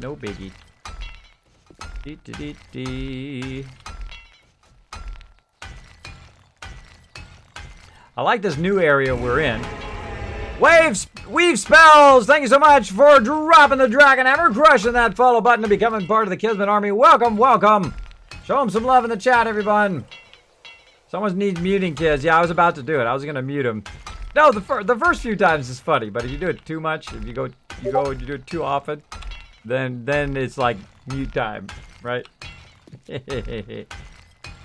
No biggie. Dee. I like this new area we're in. Weave spells! Thank you so much for dropping the dragon hammer, crushing that follow button to becoming part of the Kismet army. Welcome, welcome. Show them some love in the chat, everyone. Someone needs muting kids. Yeah, I was about to do it. I was gonna mute them. No, the first few times is funny, but if you do it too much, if you go and you do it too often, then it's like mute time, right?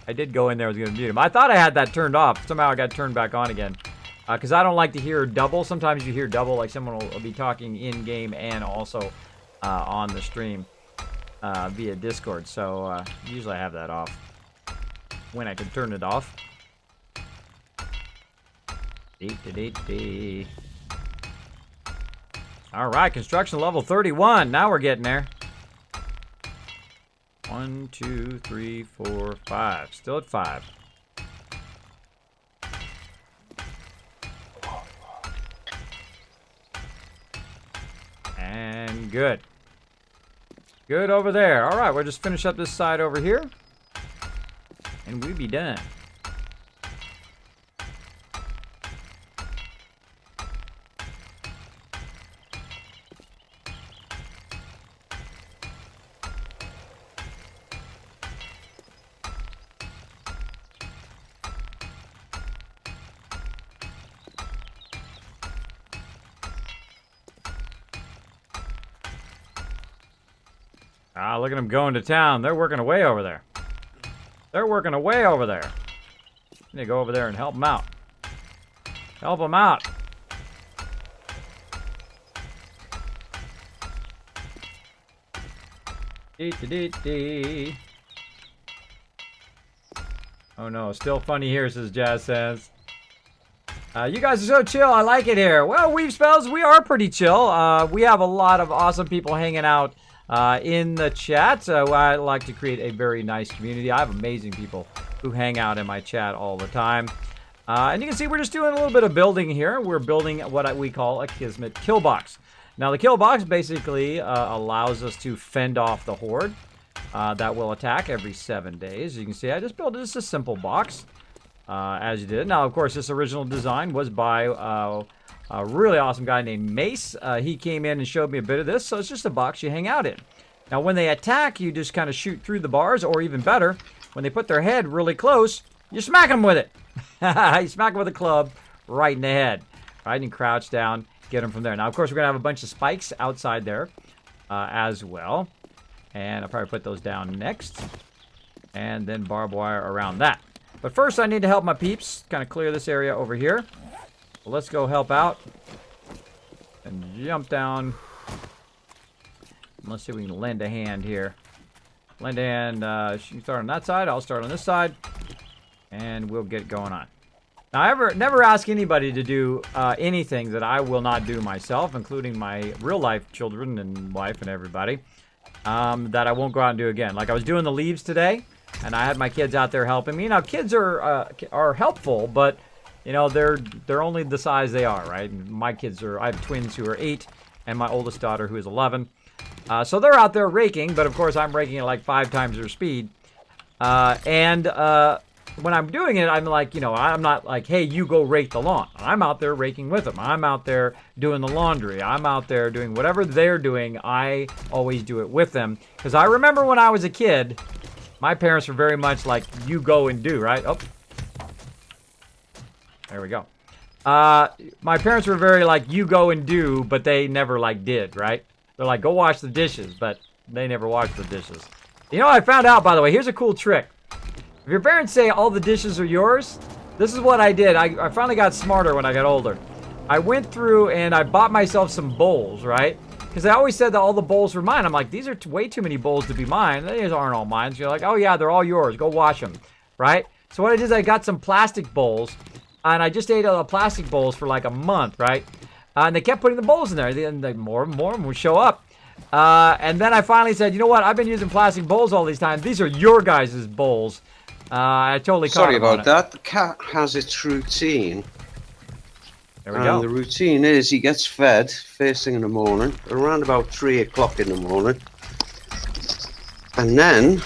I did go in there. I was gonna mute him. I thought I had that turned off. Somehow I got turned back on again. Because I don't like to hear double. Sometimes you hear double, like someone will be talking in game and also on the stream via Discord. So usually I have that off when I can turn it off. All right, construction level 31. Now we're getting there. 1, 2, 3, 4, 5. Still at 5. And good. Good over there. All right, we'll just finish up this side over here. And we'll be done. Ah, look at them going to town. They're working away over there. They're working away over there. I need to go over there and help them out. Help them out. Oh no, still funny here, says Jazz says. You guys are so chill. I like it here. Well, Weave Spells, we are pretty chill. We have a lot of awesome people hanging out in the chat. I like to create a very nice community. I have amazing people who hang out in my chat all the time. And you can see we're just doing a little bit of building here. We're building what we call a Kismet kill box. Now the kill box basically allows us to fend off the horde that will attack every 7 days. You can see I just built just a simple box as you did. Now of course this original design was by a really awesome guy named Mace. He came in and showed me a bit of this. So it's just a box you hang out in. Now when they attack, you just kind of shoot through the bars, or even better, when they put their head really close, you smack them with it. You smack them with a club right in the head. Right, and crouch down, get them from there. Now of course we're going to have a bunch of spikes outside there as well. And I'll probably put those down next. And then barbed wire around that. But first I need to help my peeps kind of clear this area over here. Well, let's go help out and jump down. Let's see if we can lend a hand here. Lend a hand. She can start on that side. I'll start on this side. And we'll get going on. Now, I never ask anybody to do anything that I will not do myself, including my real-life children and wife and everybody, that I won't go out and do again. Like I was doing the leaves today, and I had my kids out there helping me. Now, kids are helpful, but you know, they're only the size they are, right? And my kids I have twins who are 8, and my oldest daughter who is 11. So they're out there raking, but of course I'm raking at like 5 times their speed. When I'm doing it, I'm like, you know, I'm not like, hey, you go rake the lawn. I'm out there raking with them. I'm out there doing the laundry. I'm out there doing whatever they're doing. I always do it with them. Because I remember when I was a kid, my parents were very much like, you go and do, right? Oh. There we go. My parents were very like, you go and do, but they never like did, right? They're like, go wash the dishes, but they never washed the dishes. You know, I found out, by the way, here's a cool trick. If your parents say all the dishes are yours, this is what I did. I finally got smarter when I got older. I went through and I bought myself some bowls, right? Because they always said that all the bowls were mine. I'm like, these are way too many bowls to be mine. These aren't all mine. So you're like, oh yeah, they're all yours. Go wash them, right? So what I did is I got some plastic bowls, and I just ate all the plastic bowls for like a month, right? And they kept putting the bowls in there. And more and more would show up. And then I finally said, you know what? I've been using plastic bowls all these times. These are your guys' bowls. I totally caught Sorry about it. that. The cat has its routine. There we go. The routine is he gets fed first thing in the morning, around about 3 o'clock in the morning. And then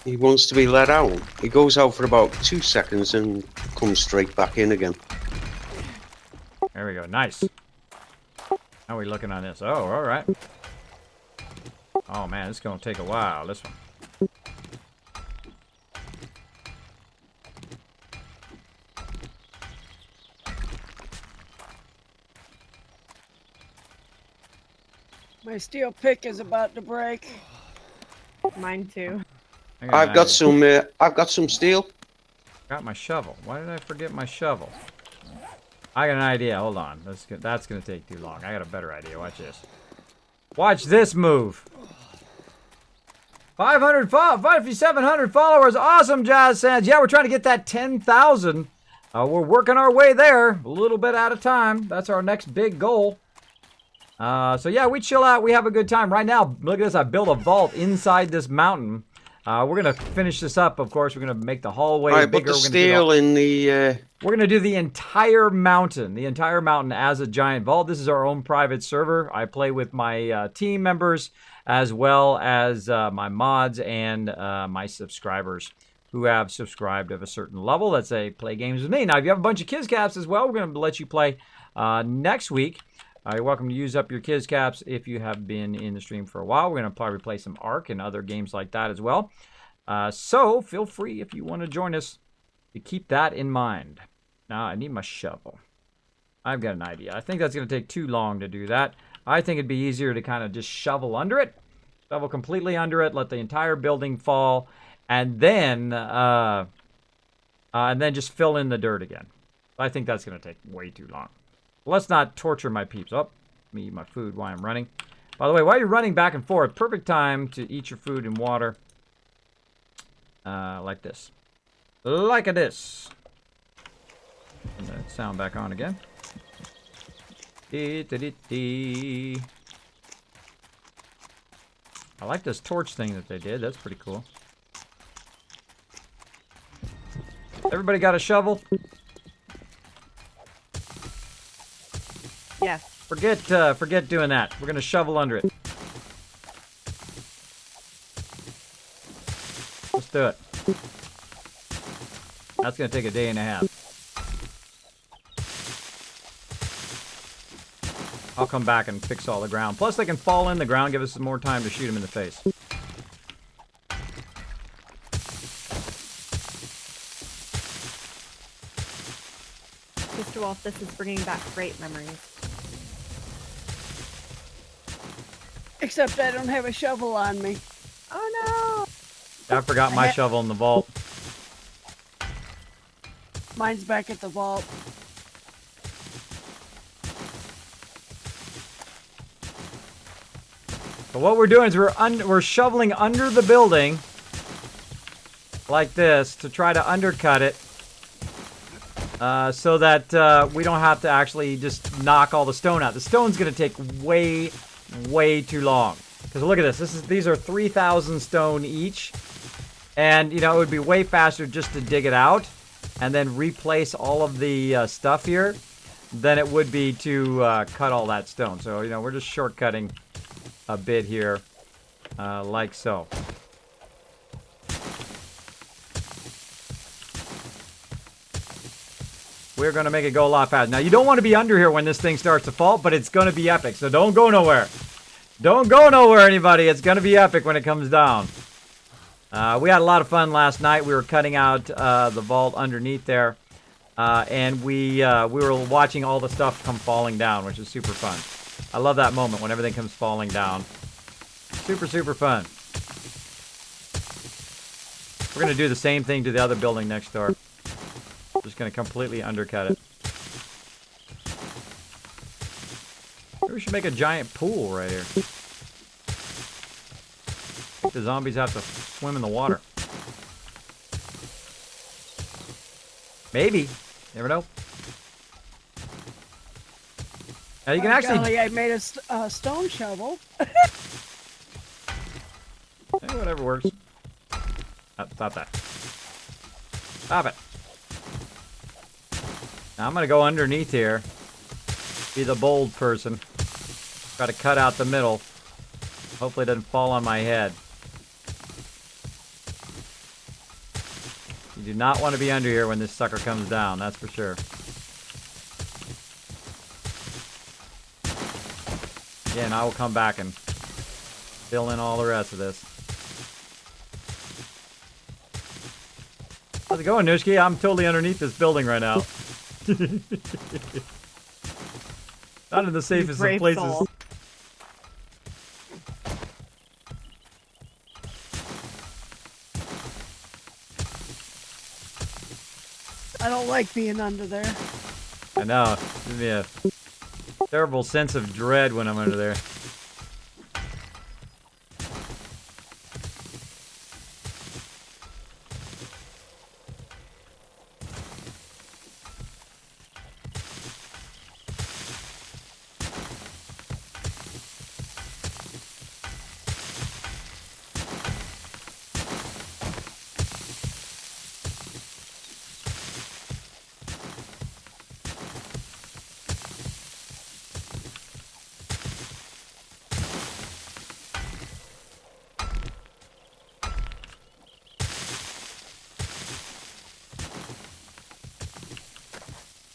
he wants to be let out. He goes out for about 2 seconds and comes straight back in again. There we go. Nice. How are we looking on this? Oh, all right. Oh, man, this is going to take a while, this one. My steel pick is about to break. Mine too. I've got some steel. Got my shovel. Why did I forget my shovel? I got an idea. Hold on. That's gonna take too long. I got a better idea. Watch this. Watch this move. 5,700 followers. Awesome, Jazz Sands. Yeah, we're trying to get that 10,000. We're working our way there, a little bit at a time. That's our next big goal. So yeah, we chill out. We have a good time. Right now, look at this. I built a vault inside this mountain. We're gonna finish this up. Of course, we're gonna make the hallway Right, bigger. but the steel in the. We're gonna do the entire mountain as a giant vault. This is our own private server. I play with my team members as well as my mods and my subscribers who have subscribed of a certain level that say play games with me. Now, if you have a bunch of Kids Caps as well, we're gonna let you play next week. You're welcome to use up your Kids Caps if you have been in the stream for a while. We're going to probably play some Ark and other games like that as well. So feel free if you want to join us to keep that in mind. Now I need my shovel. I've got an idea. I think that's going to take too long to do that. I think it'd be easier to kind of just shovel under it. Shovel completely under it, let the entire building fall, and then just fill in the dirt again. I think that's going to take way too long. Let's not torture my peeps. Oh, let me eat my food while I'm running. By the way, while you're running back and forth, perfect time to eat your food and water. Like this. Like this. Turn the sound back on again. I like this torch thing that they did. That's pretty cool. Everybody got a shovel? Yes. Forget doing that. We're gonna shovel under it. Let's do it. That's gonna take a day and a half. I'll come back and fix all the ground. Plus, they can fall in the ground, give us some more time to shoot them in the face. Mr. Wolf, this is bringing back great memories. Except I don't have a shovel on me. Oh I forgot my shovel in the vault. Mine's back at the vault. But what we're doing is we're shoveling under the building like this to try to undercut it so that we don't have to actually just knock all the stone out. The stone's going to take way too long. Because look at this. These are 3,000 stone each. And, you know, it would be way faster just to dig it out and then replace all of the stuff here than it would be to cut all that stone. So, you know, we're just shortcutting a bit here, like so. We're going to make it go a lot faster. Now, you don't want to be under here when this thing starts to fall, but it's going to be epic. So don't go nowhere. Don't go nowhere, anybody. It's going to be epic when it comes down. We had a lot of fun last night. We were cutting out the vault underneath there. And we were watching all the stuff come falling down, which is super fun. I love that moment when everything comes falling down. Super, super fun. We're going to do the same thing to the other building next door. Just going to completely undercut it. Maybe we should make a giant pool right here. The zombies have to swim in the water. Maybe. Never know. Now you can actually... Golly, I made a stone shovel. Whatever works. Stop that. Stop it. Now I'm going to go underneath here. Be the bold person. Try to cut out the middle. Hopefully it doesn't fall on my head. You do not want to be under here when this sucker comes down, that's for sure. Again, I will come back and fill in all the rest of this. How's it going, Nushki? I'm totally underneath this building right now. Not in the safest of places. Soul. I don't like being under there. I know. Gives me a terrible sense of dread when I'm under there.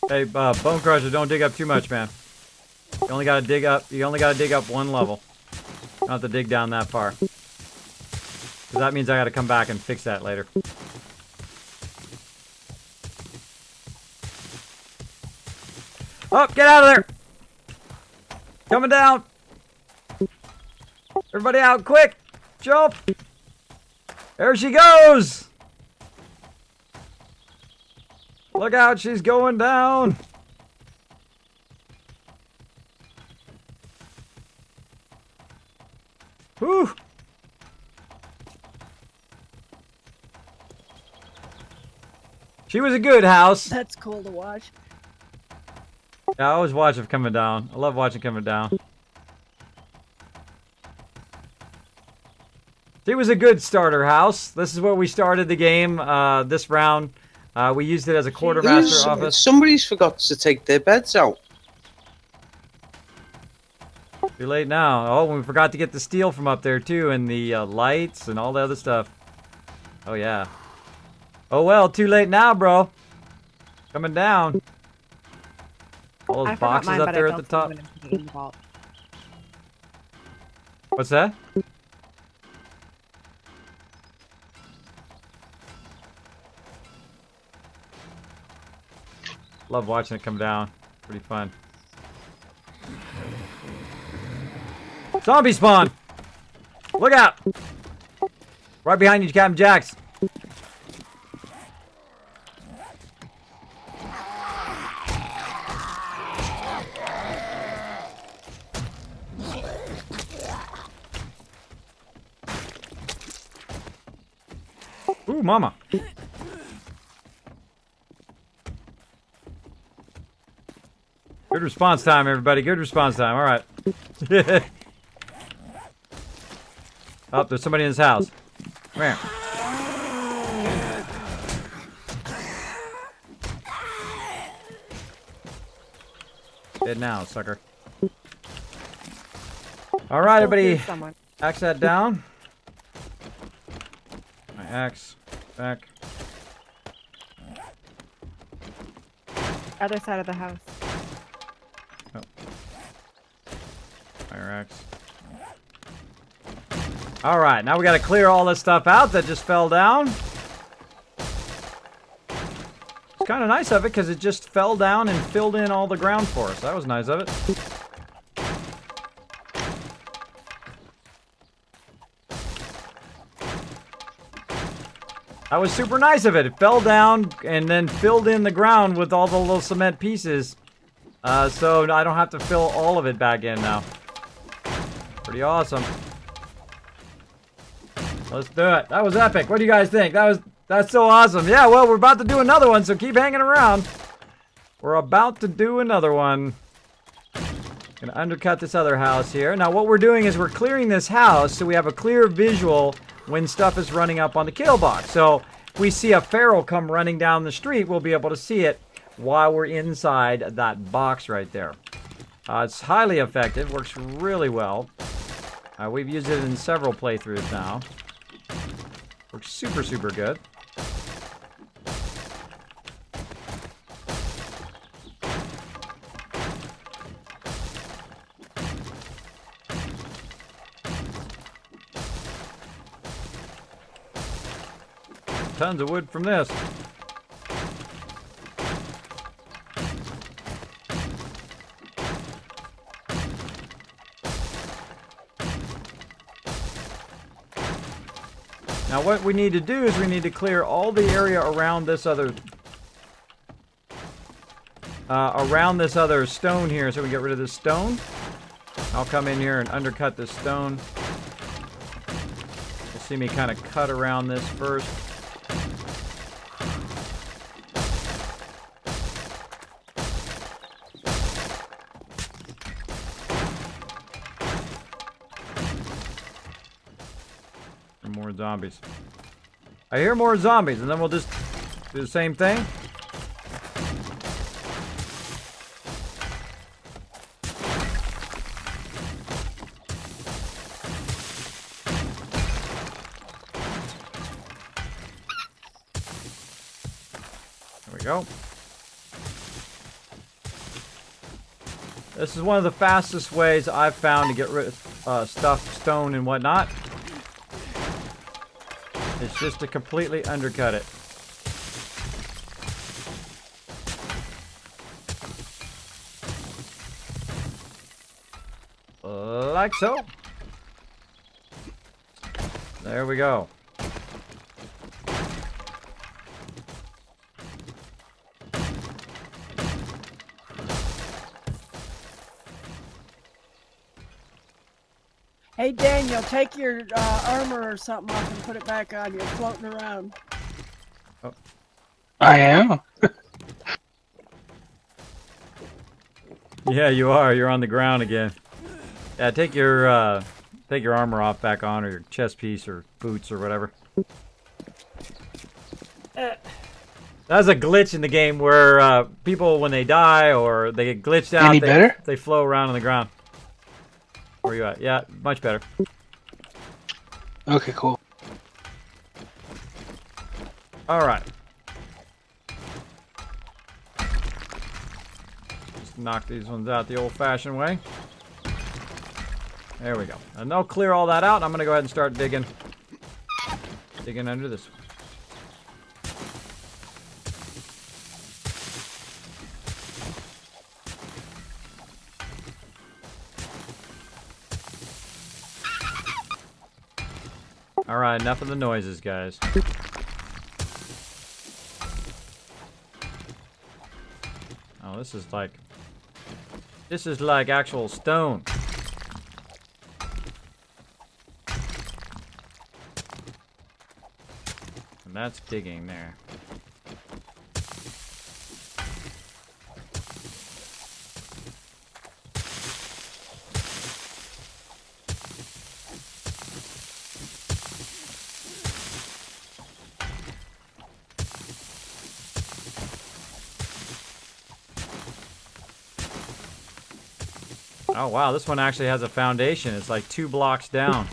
Hey, Bone Crusher, don't dig up too much, man. You only gotta dig up. You only gotta dig up one level. You don't have to dig down that far. Because that means I gotta come back and fix that later. Oh, get out of there! Coming down! Everybody out, quick! Jump! There she goes! Look out, she's going down! Whew! She was a good house. That's cool to watch. Yeah, I always watch it coming down. I love watching coming down. She was a good starter house. This is where we started the game this round. We used it as a quartermaster office. Somebody's forgot to take their beds out. Too late now. Oh, we forgot to get the steel from up there too, and the lights and all the other stuff. Oh yeah. Oh well, too late now, bro. Coming down. All I those forgot boxes mine, up but there I at the built top. one and put it in the vault. What's that? Love watching it come down. Pretty fun. Zombie spawn! Look out! Right behind you, Captain Jax. Ooh, mama. Good response time, everybody. Good response time. All right. Oh, there's somebody in this house. Come here. Dead now, sucker. All right, everybody. Someone. Axe that down. My axe back. Other side of the house. Oh. Fire axe. All right, now we got to clear all this stuff out that just fell down. It's kind of nice of it because it just fell down and filled in all the ground for us. That was nice of it. That was super nice of it. It fell down and then filled in the ground with all the little cement pieces. So I don't have to fill all of it back in now. Pretty awesome. Let's do it. That was epic. What do you guys think? That's so awesome. Yeah, well, we're about to do another one, so keep hanging around. We're about to do another one. Gonna undercut this other house here. Now what we're doing is we're clearing this house so we have a clear visual when stuff is running up on the kill box. So if we see a feral come running down the street, we'll be able to see it while we're inside that box right there. It's highly effective, works really well. We've used it in several playthroughs now. Works super, super good. Tons of wood from this. Now what we need to do is we need to clear all the area around this other stone here, so we get rid of this stone. I'll come in here and undercut this stone. You'll see me kind of cut around this first. More zombies. I hear more zombies, and then we'll just do the same thing. There we go. This is one of the fastest ways I've found to get rid of stuff, stone, and whatnot. It's just to completely undercut it. Like so. There we go. Hey, Daniel, take your armor or something off and put it back on. You're floating around. Oh. I am. Yeah, you are. You're on the ground again. Yeah, take your armor off back on, or your chest piece, or boots, or whatever. That's a glitch in the game where people, when they die or they get glitched out, Any better? they flow around on the ground. Where you at? Yeah, much better. Okay, cool. All right. Just knock these ones out the old-fashioned way. There we go. And they'll clear all that out. I'm going to go ahead and start digging under this one. Alright, enough of the noises, guys. Oh, this is like actual stone. And that's digging there. Oh wow, this one actually has a foundation. It's like 2 blocks down.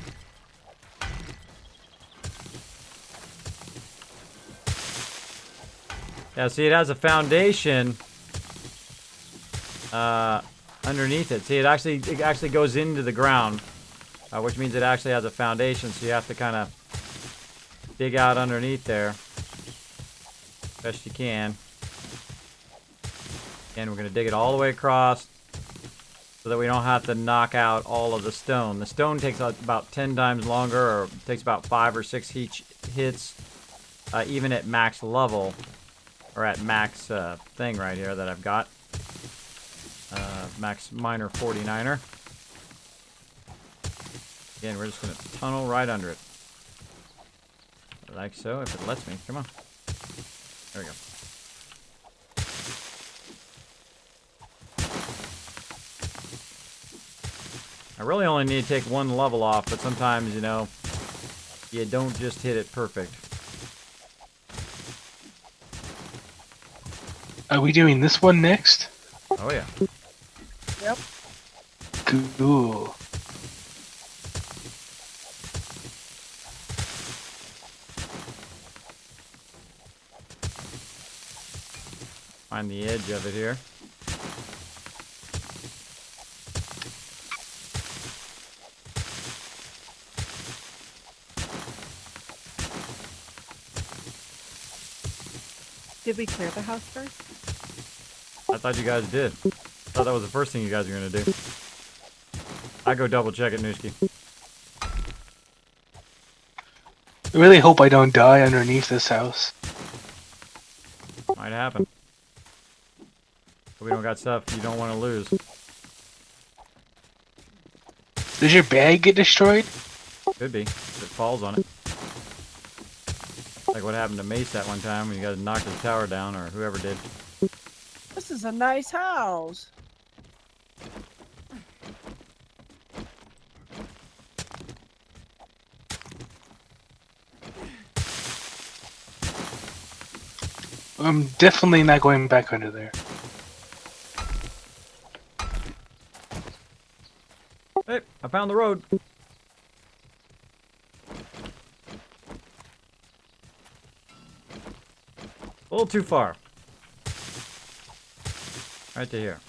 Yeah, see, it has a foundation underneath it. See, it actually goes into the ground, which means it actually has a foundation. So you have to kind of dig out underneath there, best you can. And we're gonna dig it all the way across, so that we don't have to knock out all of the stone. The stone takes about 10 times longer, or takes about 5 or 6 hits, even at max level, or at max thing right here that I've got. Max minor 49er. Again, we're just going to tunnel right under it. Like so, if it lets me. Come on. There we go. I really only need to take 1 level off, but sometimes, you know, you don't just hit it perfect. Are we doing this one next? Oh, yeah. Yep. Cool. Find the edge of it here. Did we clear the house first? I thought you guys did. I thought that was the first thing you guys were gonna do. I go double check it, Nooski. I really hope I don't die underneath this house. Might happen. We don't got stuff you don't want to lose. Does your bag get destroyed? Could be. If it falls on it. Like what happened to Mace that one time when you guys knocked his tower down, or whoever did. This is a nice house. I'm definitely not going back under there. Hey, I found the road. A little too far. Right to here.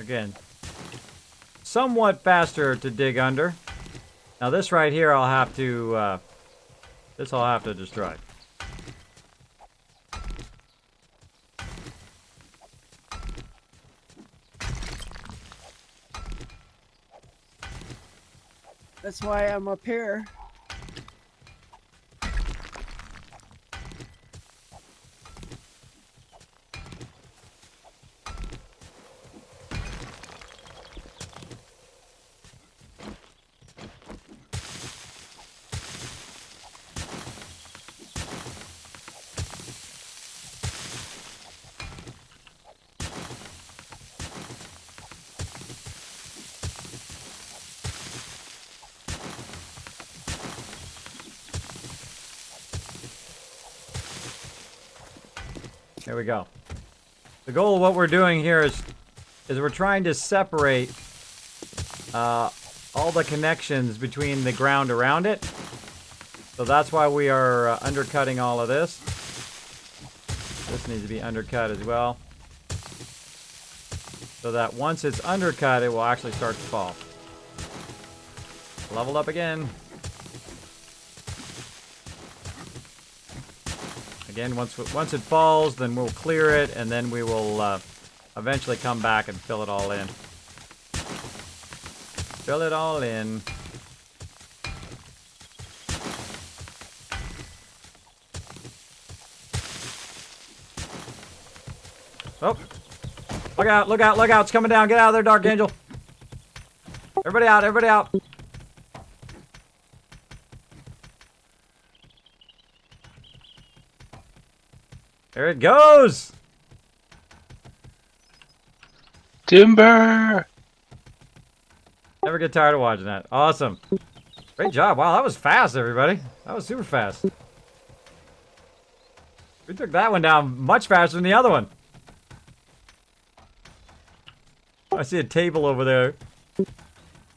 Again, somewhat faster to dig under. Now this right here, I'll have to destroy. That's why I'm up here. There we go. The goal of what we're doing here is we're trying to separate all the connections between the ground around it. So that's why we are undercutting all of this. This needs to be undercut as well. So that once it's undercut, it will actually start to fall. Leveled up again. Again, once it falls, then we'll clear it, and then we will eventually come back and fill it all in. Fill it all in. Oh! Look out, look out, look out! It's coming down! Get out of there, Dark Angel! Everybody out, everybody out! There it goes! Timber! Never get tired of watching that. Awesome. Great job. Wow, that was fast, everybody. That was super fast. We took that one down much faster than the other one. I see a table over there.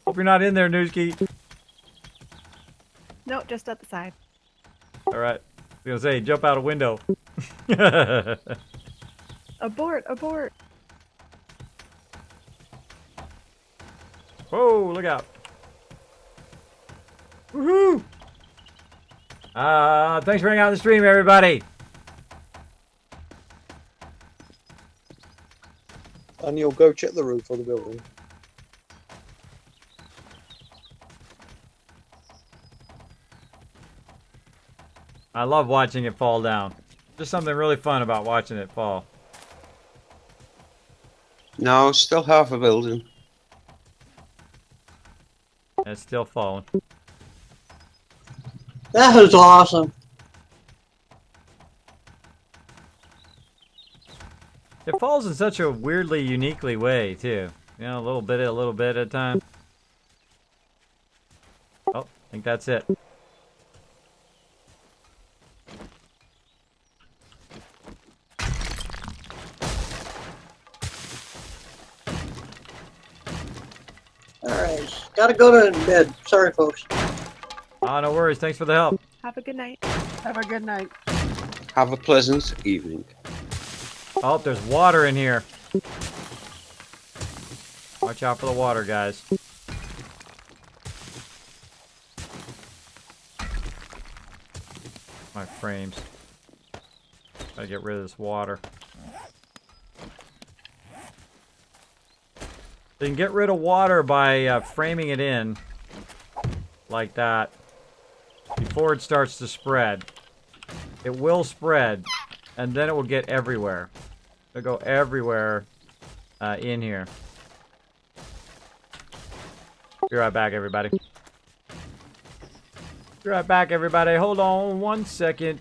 Hope you're not in there, Nooski. No, just at the side. Alright. I was gonna say, jump out a window. Abort, abort. Whoa, look out. Woohoo! Thanks for hanging out on the stream, everybody. And you'll go check the roof of the building. I love watching it fall down. Just something really fun about watching it fall. No, still half a building. And it's still falling. That was awesome. It falls in such a weirdly, uniquely way, too. You know, a little bit at a time. think that's it. Alright, gotta go to bed. Sorry, folks. Oh, no worries. Thanks for the help. Have a good night. Have a good night. Have a pleasant evening. Oh, there's water in here. Watch out for the water, guys. My frames. Gotta get rid of this water. So you can get rid of water by framing it in like that before it starts to spread. It will spread, and then it will get everywhere. It'll go everywhere in here. Be right back, everybody. Be right back, everybody. Hold on 1 second.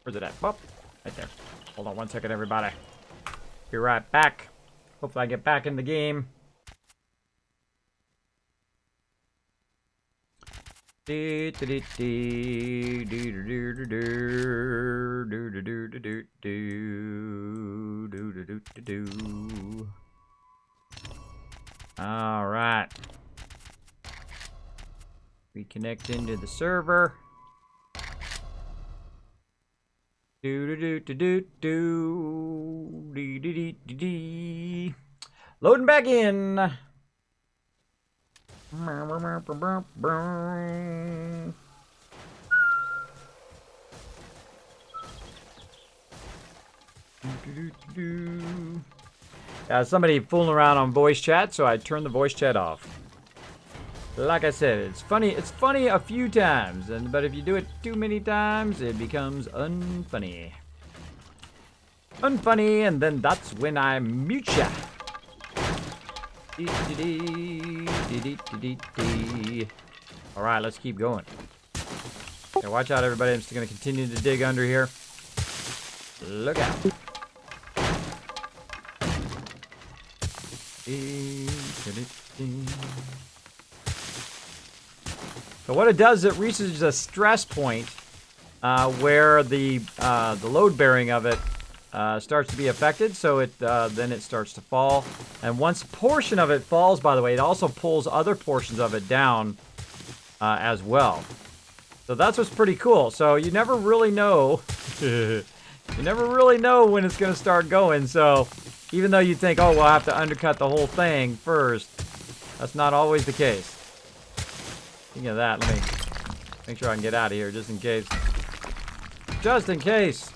Where's it at? Oh, right there. Hold on 1 second, everybody. Be right back. Hopefully I get back in the game. All right. We connect into the server. Loading back in. Somebody fooling around on voice chat, so I turned the voice chat off. Like I said, it's funny. It's funny a few times, but if you do it too many times, it becomes unfunny. Unfunny, and then that's when I mute ya. All right, let's keep going. Okay, watch out, everybody. I'm just going to continue to dig under here. Look out. So what it does, it reaches a stress point where the load bearing of it starts to be affected, so it then it starts to fall. And once a portion of it falls, by the way, it also pulls other portions of it down as well. So that's what's pretty cool. So you never really know. You never really know when it's going to start going. So even though you think, oh, well, I have to undercut the whole thing first, that's not always the case. Speaking of that, let me make sure I can get out of here just in case. Just in case.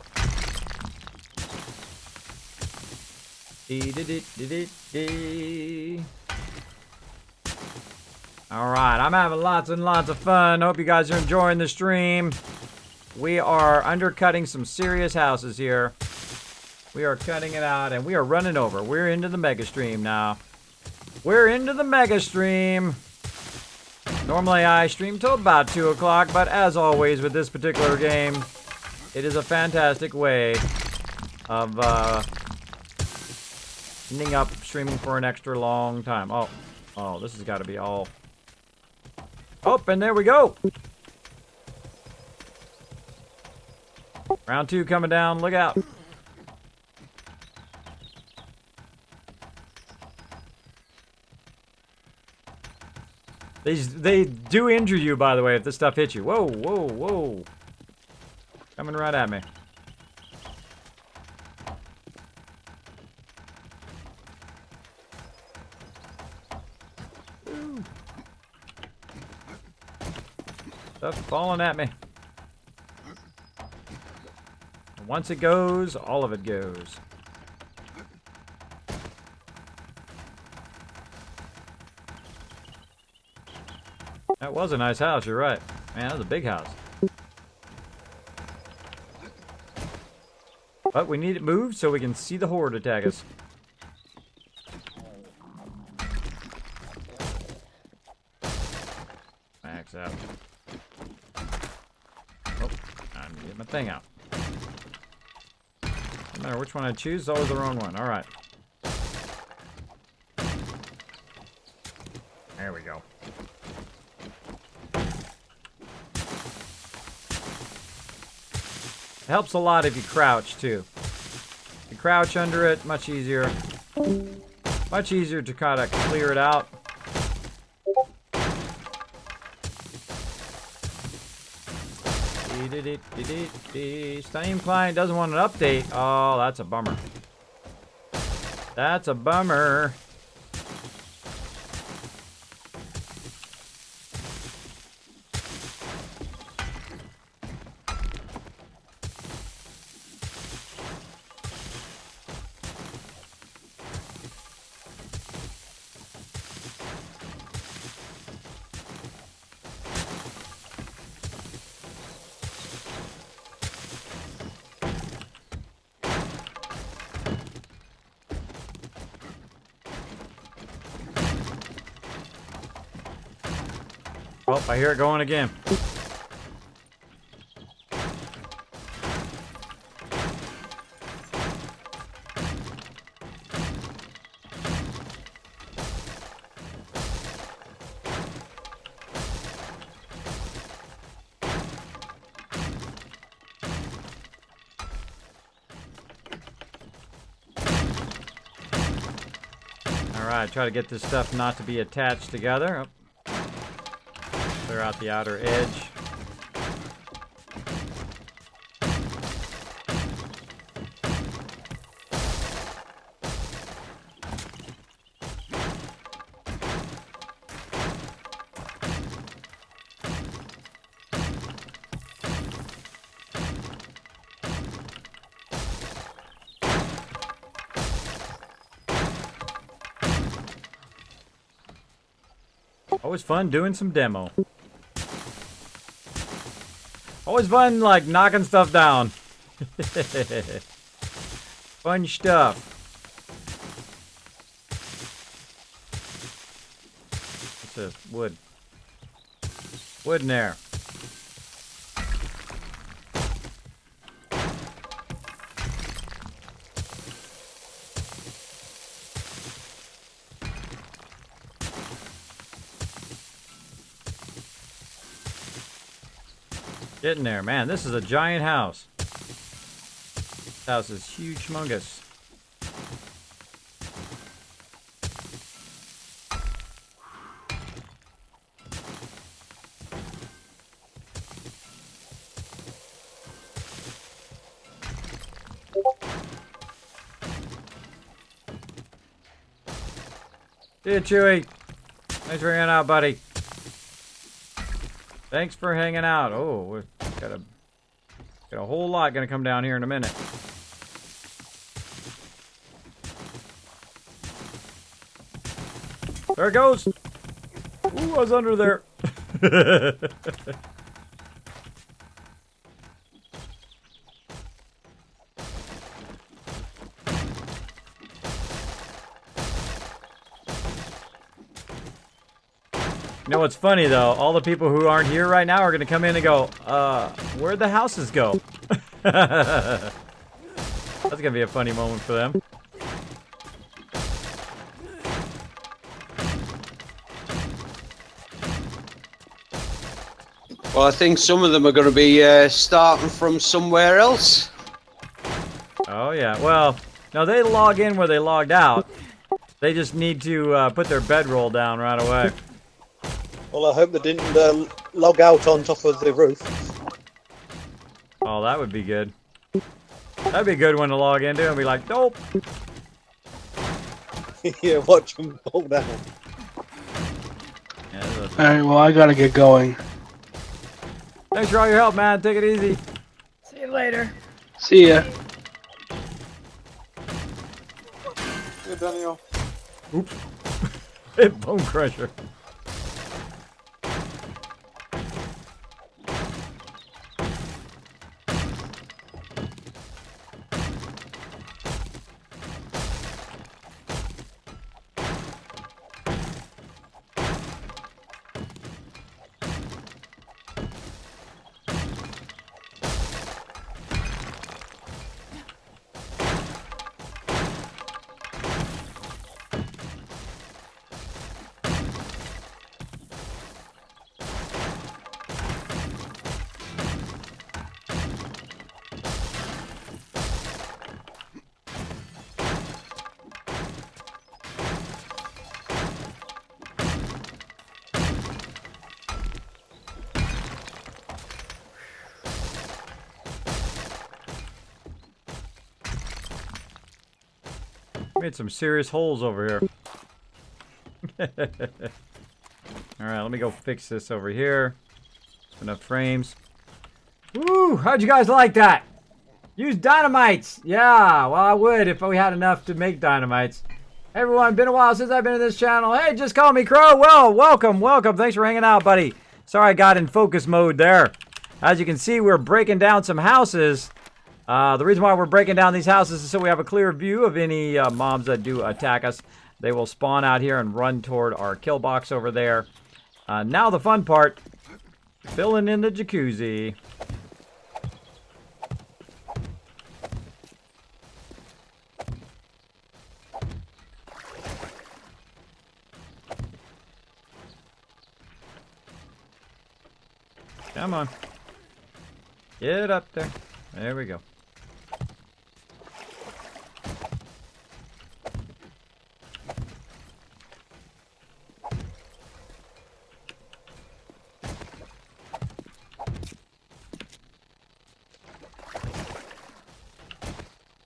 Alright, I'm having lots and lots of fun. Hope you guys are enjoying the stream. We are undercutting some serious houses here. We are cutting it out and we are running over. We're into the mega stream now. We're into the mega stream. Normally I stream till about 2 o'clock, but as always with this particular game, it is a fantastic way of ending up streaming for an extra long time. Oh, this has got to be all. Oh, and there we go. Round 2 coming down. Look out. They do injure you, by the way, if this stuff hits you. Whoa, whoa, whoa. Coming right at me. Ooh. Stuff falling at me. Once it goes, all of it goes. That was a nice house, you're right. Man, that was a big house. But we need it moved so we can see the horde attack us. Max out. Oh, time to get my thing out. No matter which one I choose, it's always the wrong one. Alright. There we go. It helps a lot if you crouch, too. If you crouch under it, much easier. Much easier to kind of clear it out. Steam client doesn't want an update. Oh, that's a bummer. That's a bummer. Oh, I hear it going again. Alright, try to get this stuff not to be attached together. Oh. Clear out the outer edge. Always fun doing some demo. Always fun, like, knocking stuff down. Fun stuff. What's this? Wood. Wood in there. Get in there, man. This is a giant house. This house is huge, humongous. See you, Chewy. Thanks for hanging out, buddy. Thanks for hanging out. Oh, we've got a whole lot gonna come down here in a minute. There it goes. Ooh, I was under there. You know what's funny though? All the people who aren't here right now are gonna come in and go, where'd the houses go? That's gonna be a funny moment for them. Well, I think some of them are going to be starting from somewhere else. Oh yeah, well, no, they log in where they logged out. They just need to put their bedroll down right away. Well, I hope they didn't log out on top of the roof. Oh, that would be good. That'd be a good one to log into and be like, nope. Yeah, watch them fall down. Yeah, Alright, well, I gotta get going. thanks for all your help, man. Take it easy. See you later. See ya. Good, Daniel. Oops. Hit bone crusher. Made some serious holes over here. Alright, let me go fix this over here. Enough frames. Woo! How'd you guys like that? Use dynamites! Yeah, well I would if we had enough to make dynamites. Hey everyone, been a while since I've been in this channel. Hey, just call me Crow. Well, welcome. Thanks for hanging out, buddy. Sorry I got in focus mode there. As you can see, we're breaking down some houses. The reason why we're breaking down these houses is so we have a clear view of any mobs that do attack us. They will spawn out here and run toward our kill box over there. Now the fun part, filling in the jacuzzi. Come on. Get up there. There we go.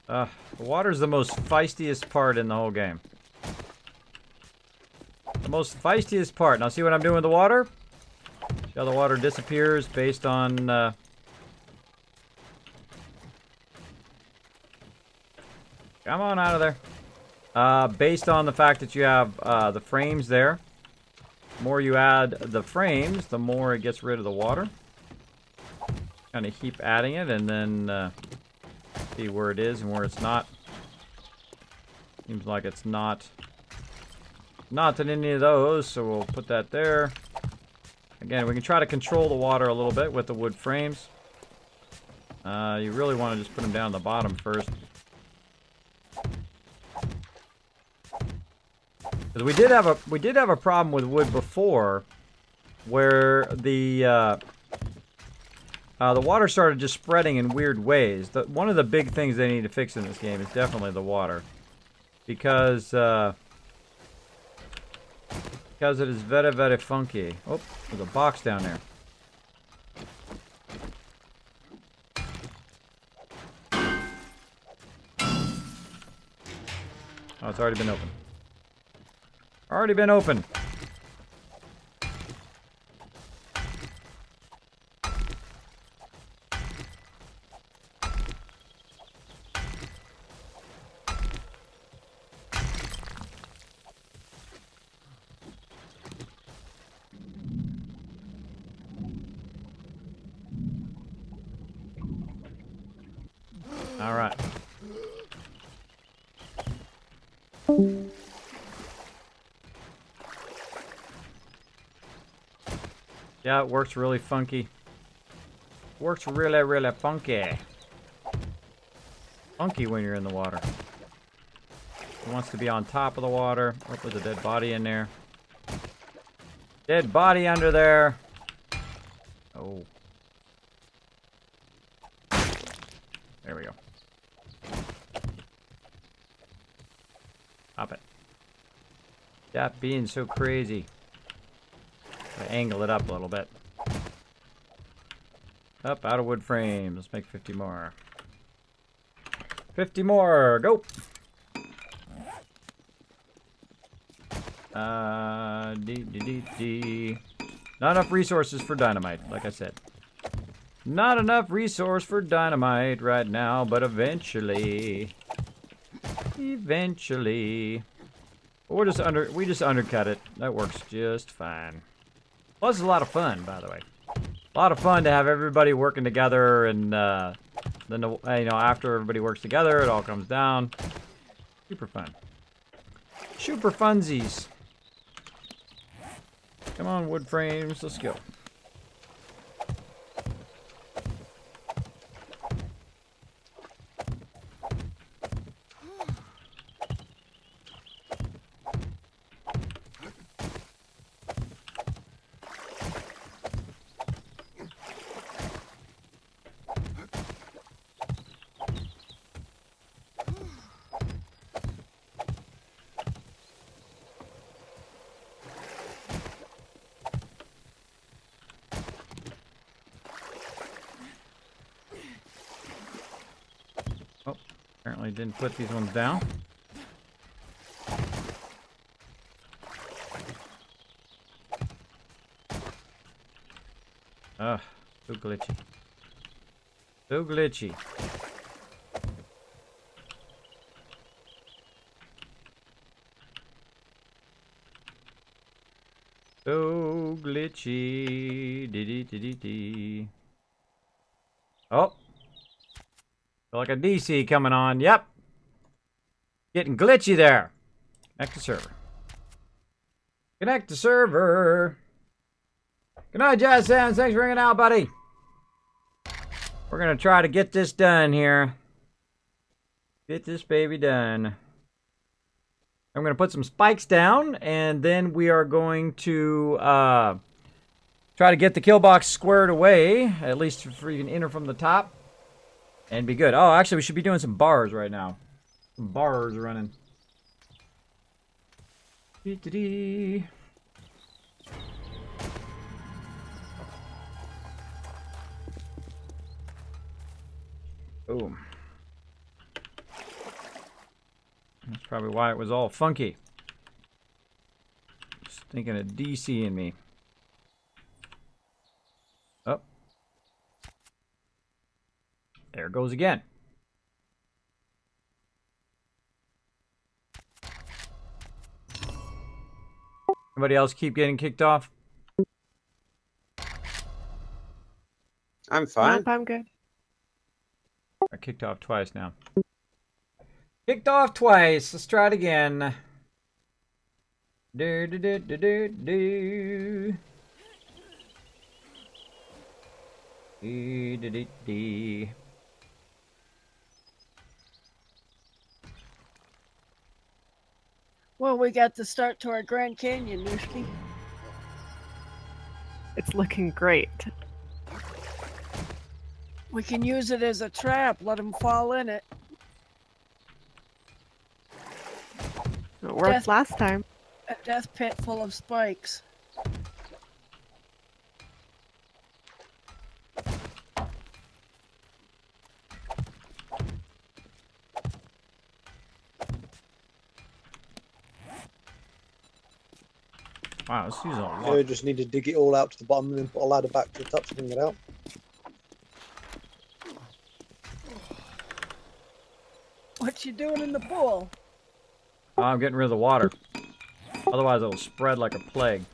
The water's the most feistiest part in the whole game. The most feistiest part. Now see what I'm doing with the water? See how the water disappears based on... Come on out of there. Based on the fact that you have the frames there. The more you add the frames, the more it gets rid of the water. Kind of keep adding it and then see where it is and where it's not. Seems like it's not in any of those, so we'll put that there. Again, we can try to control the water a little bit with the wood frames. You really want to just put them down the bottom first. Because we did have a problem with wood before, where the water started just spreading in weird ways. One of the big things they need to fix in this game is definitely the water, because it is very, very funky. Oh, there's a box down there. Oh, it's already been opened. Already been opened. All right. Yeah, it works really funky. Works really, really funky. Funky when you're in the water. It wants to be on top of the water. Oh, there's a dead body in there. Dead body under there. Oh. There we go. Stop it. Stop being so crazy. Angle it up a little bit. Up, out of wood frame. Let's make 50 more. 50 more. Go. Not enough resources for dynamite, like I said. Not enough resource for dynamite right now, but eventually. Eventually. We just undercut it. That works just fine. Plus, it's a lot of fun, by the way. A lot of fun to have everybody working together, and then after everybody works together, it all comes down. Super fun. Super funsies. Come on, wood frames, let's go. Apparently didn't put these ones down. Ugh, so glitchy. So glitchy. So glitchy. Dee. Oh. Feel like a DC coming on. Yep. Getting glitchy there. Connect to server. Connect to server. Good night, Jazz Sands. Thanks for hanging out, buddy. We're going to try to get this done here. Get this baby done. I'm going to put some spikes down, and then we are going to try to get the kill box squared away, at least if you can enter from the top, and be good. Oh, actually, we should be doing some bars right now. Some bars running. Dee. Boom. That's probably why it was all funky. Just thinking of DC in me. Oh. There it goes again. Anybody else keep getting kicked off? I'm fine. Nope, I'm good. I kicked off twice now. Kicked off twice. Let's try it again. Do. Dee. Well, we got the start to our Grand Canyon, Nooshki. It's looking great. We can use it as a trap. Let them fall in it. It worked Death- last time. A death pit full of spikes. Wow, this is a Yeah, lot. we just need to dig it all out to the bottom and then put a ladder back to the top to bring it out. What you doing in the pool? Oh, I'm getting rid of the water. Otherwise, it'll spread like a plague.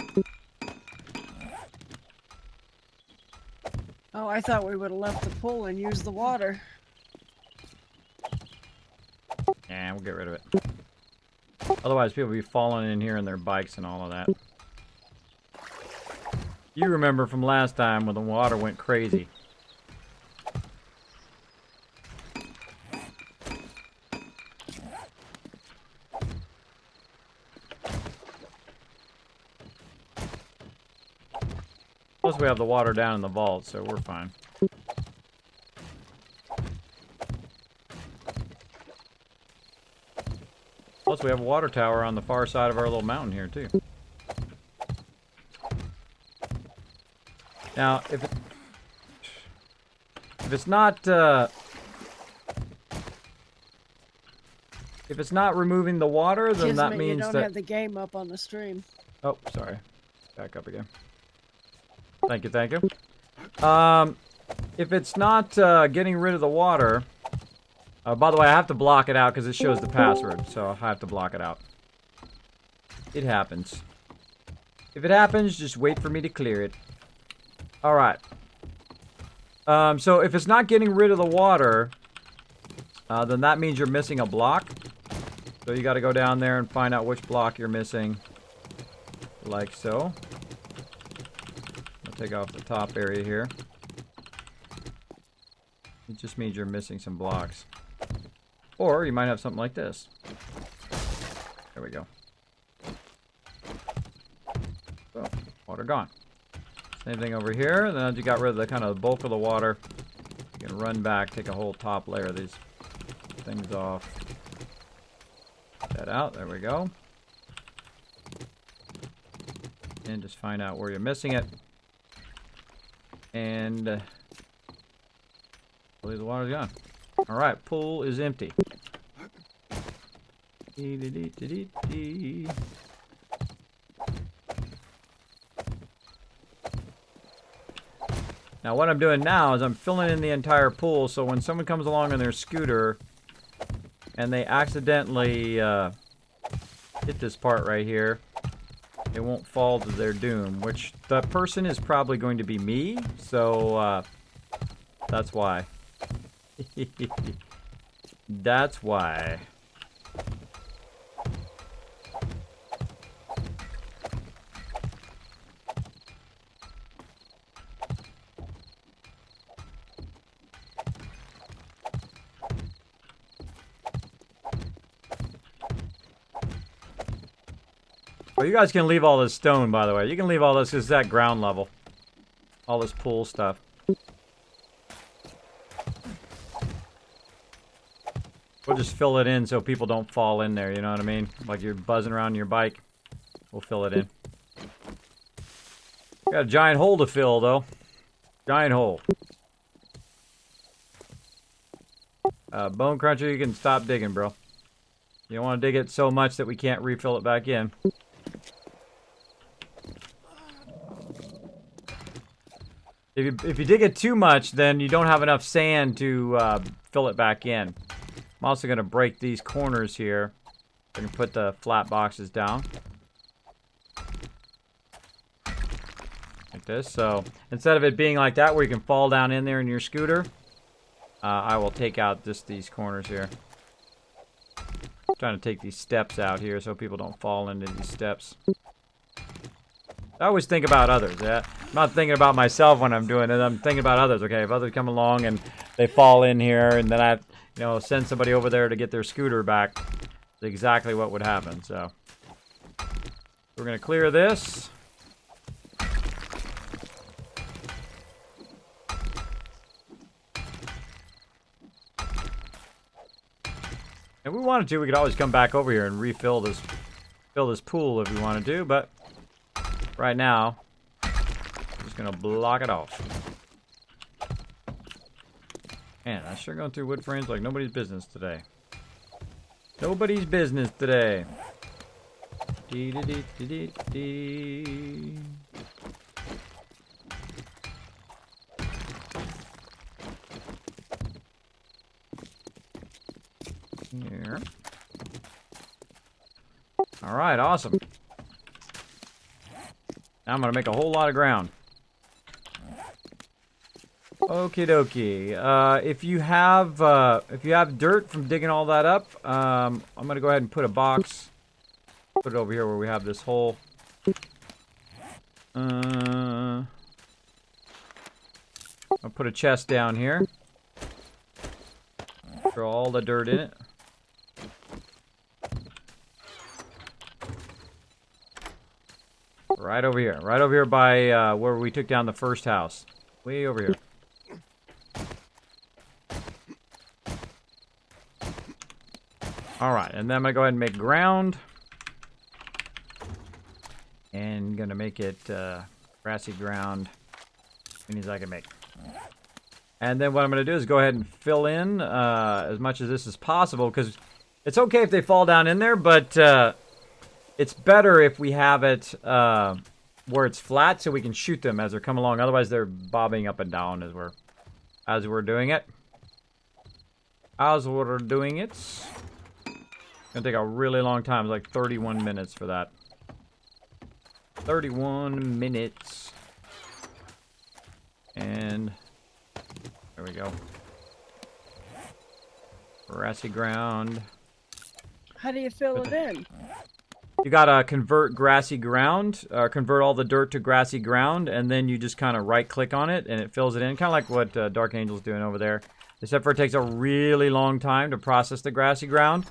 Oh, I thought we would have left the pool and used the water. Yeah, we'll get rid of it. Otherwise, people will be falling in here on their bikes and all of that. You remember from last time when the water went crazy. Plus, we have the water down in the vault, so we're fine. Plus, we have a water tower on the far side of our little mountain here, too. Now, if it's not removing the water, then Kismet, that means you don't that. have the game up on the stream. Oh, sorry. Back up again. Thank you, thank you. If it's not getting rid of the water. By the way, I have to block it out because it shows the password, so I have to block it out. It happens. If it happens, just wait for me to clear it. Alright. So if it's not getting rid of the water, then that means you're missing a block. So you got to go down there and find out which block you're missing. Like so. I'll take off the top area here. It just means you're missing some blocks. Or you might have something like this. There we go. So, water gone. Same thing over here. Then as you got rid of the kind of bulk of the water, you can run back, take a whole top layer of these things off. Get that out. There we go. And just find out where you're missing it. And I believe the water's gone. Alright, pool is empty. Now what I'm doing now is I'm filling in the entire pool, so when someone comes along on their scooter and they accidentally hit this part right here, they won't fall to their doom, which the person is probably going to be me, so that's why. That's why. Well, you guys can leave all this stone, by the way. You can leave all this because it's at ground level. All this pool stuff. We'll just fill it in so people don't fall in there, you know what I mean? Like you're buzzing around your bike. We'll fill it in. Got a giant hole to fill, though. Giant hole. Bone Cruncher, you can stop digging, bro. You don't want to dig it so much that we can't refill it back in. If you dig it too much, then you don't have enough sand to fill it back in. I'm also going to break these corners here. I can put the flat boxes down. Like this. So instead of it being like that where you can fall down in there in your scooter, I will take out just these corners here. I'm trying to take these steps out here so people don't fall into these steps. I always think about others, yeah? I'm not thinking about myself when I'm doing it. I'm thinking about others, okay? If others come along and they fall in here and then I, send somebody over there to get their scooter back, that's exactly what would happen, so. We're going to clear this. If we wanted to, we could always come back over here and refill this, fill this pool if we wanted to, but right now, I'm just gonna block it off. Man, I'm sure going through wood frames like nobody's business today. Nobody's business today. Dee dee dee dee dee dee. Here. All right, awesome. Now I'm gonna make a whole lot of ground. Okie dokie. If you have dirt from digging all that up, I'm gonna go ahead and put a box. Put it over here where we have this hole. I'll put a chest down here. Throw all the dirt in it. Right over here by where we took down the first house. Way over here. Alright, and then I'm going to go ahead and make ground. And going to make it grassy ground as many as I can make. And then what I'm going to do is go ahead and fill in as much of this as possible, because it's okay if they fall down in there, but it's better if we have it where it's flat so we can shoot them as they're coming along. Otherwise, they're bobbing up and down as we're doing it. As we're doing it. It's going to take a really long time. It's like 31 minutes for that. 31 minutes. And there we go. Grassy ground. How do you fill it in? You gotta convert grassy ground, convert all the dirt to grassy ground, and then you just kind of right-click on it, and it fills it in, kind of like what Dark Angel's doing over there. Except for it takes a really long time to process the grassy ground,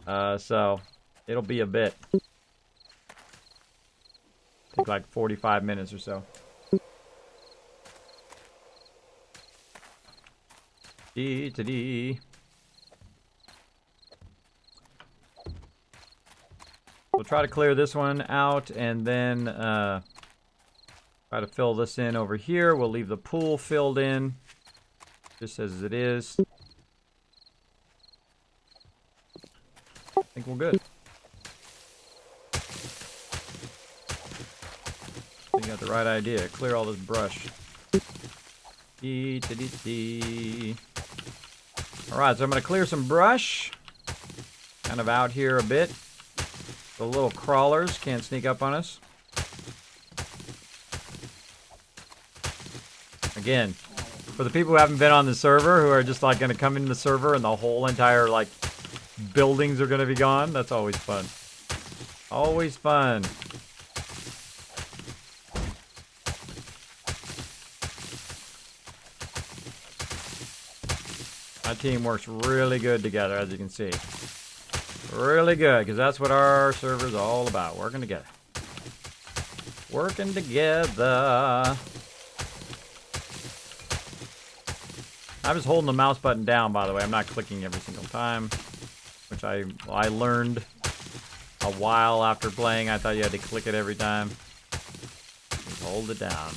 so it'll be a bit. Take like 45 minutes or so. Dee-ta-dee. We'll try to clear this one out and then try to fill this in over here. We'll leave the pool filled in just as it is. I think we're good. You got the right idea. Clear all this brush. Alright, so I'm going to clear some brush. Kind of out here a bit. The little crawlers can't sneak up on us. Again, for the people who haven't been on the server, who are just like going to come into the server and the whole entire like buildings are going to be gone, that's always fun. Always fun. My team works really good together, as you can see. Really good, because that's what our server's all about. Working together. Working together. I'm just holding the mouse button down, by the way. I'm not clicking every single time, which I learned a while after playing. I thought you had to click it every time. Just hold it down.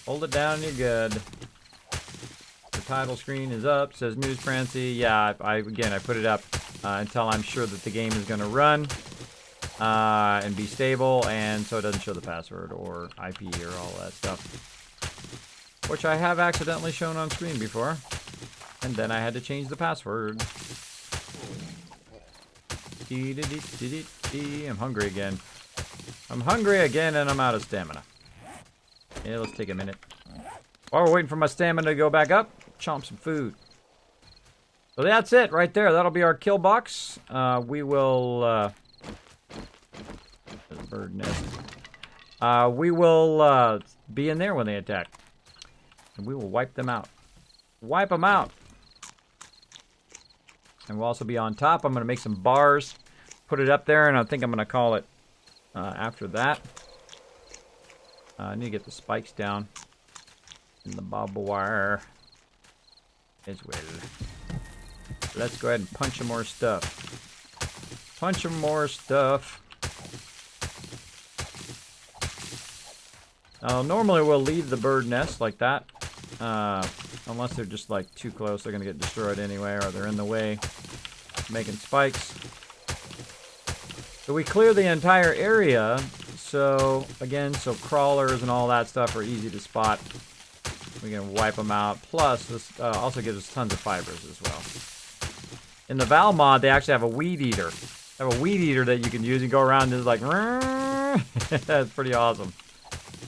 Hold it down and you're good. The title screen is up. Says News Francie. Yeah, I put it up until I'm sure that the game is going to run and be stable, and so it doesn't show the password or IP or all that stuff, which I have accidentally shown on screen before, and then I had to change the password. I'm hungry again. I'm hungry again, and I'm out of stamina. Yeah, let's take a minute. While we're waiting for my stamina to go back up, chomp some food. So that's it right there. That'll be our kill box. We will... there's a bird nest. We will be in there when they attack. And we will wipe them out. Wipe them out. And we'll also be on top. I'm going to make some bars. Put it up there, and I think I'm going to call it after that. I need to get the spikes down. And the barbed wire as well. Let's go ahead and punch some more stuff. Punch some more stuff. Normally we'll leave the bird nest like that. Unless they're just like too close, they're going to get destroyed anyway, or they're in the way making spikes. So we clear the entire area. So again, so crawlers and all that stuff are easy to spot. We can wipe them out. Plus, this also gives us tons of fibers as well. In the Val mod, they actually have a weed eater. They have a weed eater that you can use and go around and just like, that's pretty awesome.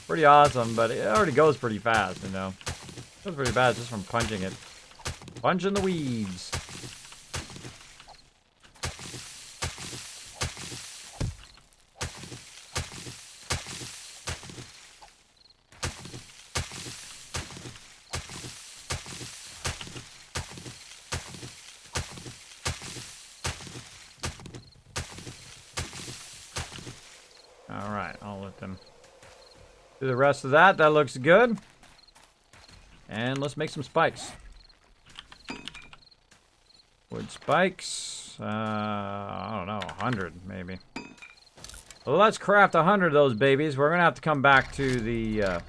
Pretty awesome, but it already goes pretty fast, you know. It goes pretty fast just from punching it. Punching the weeds. Alright, I'll let them do the rest of that. That looks good. And let's make some spikes. Wood spikes. I don't know, 100 maybe. Well, let's craft 100 of those babies. We're going to have to come back to the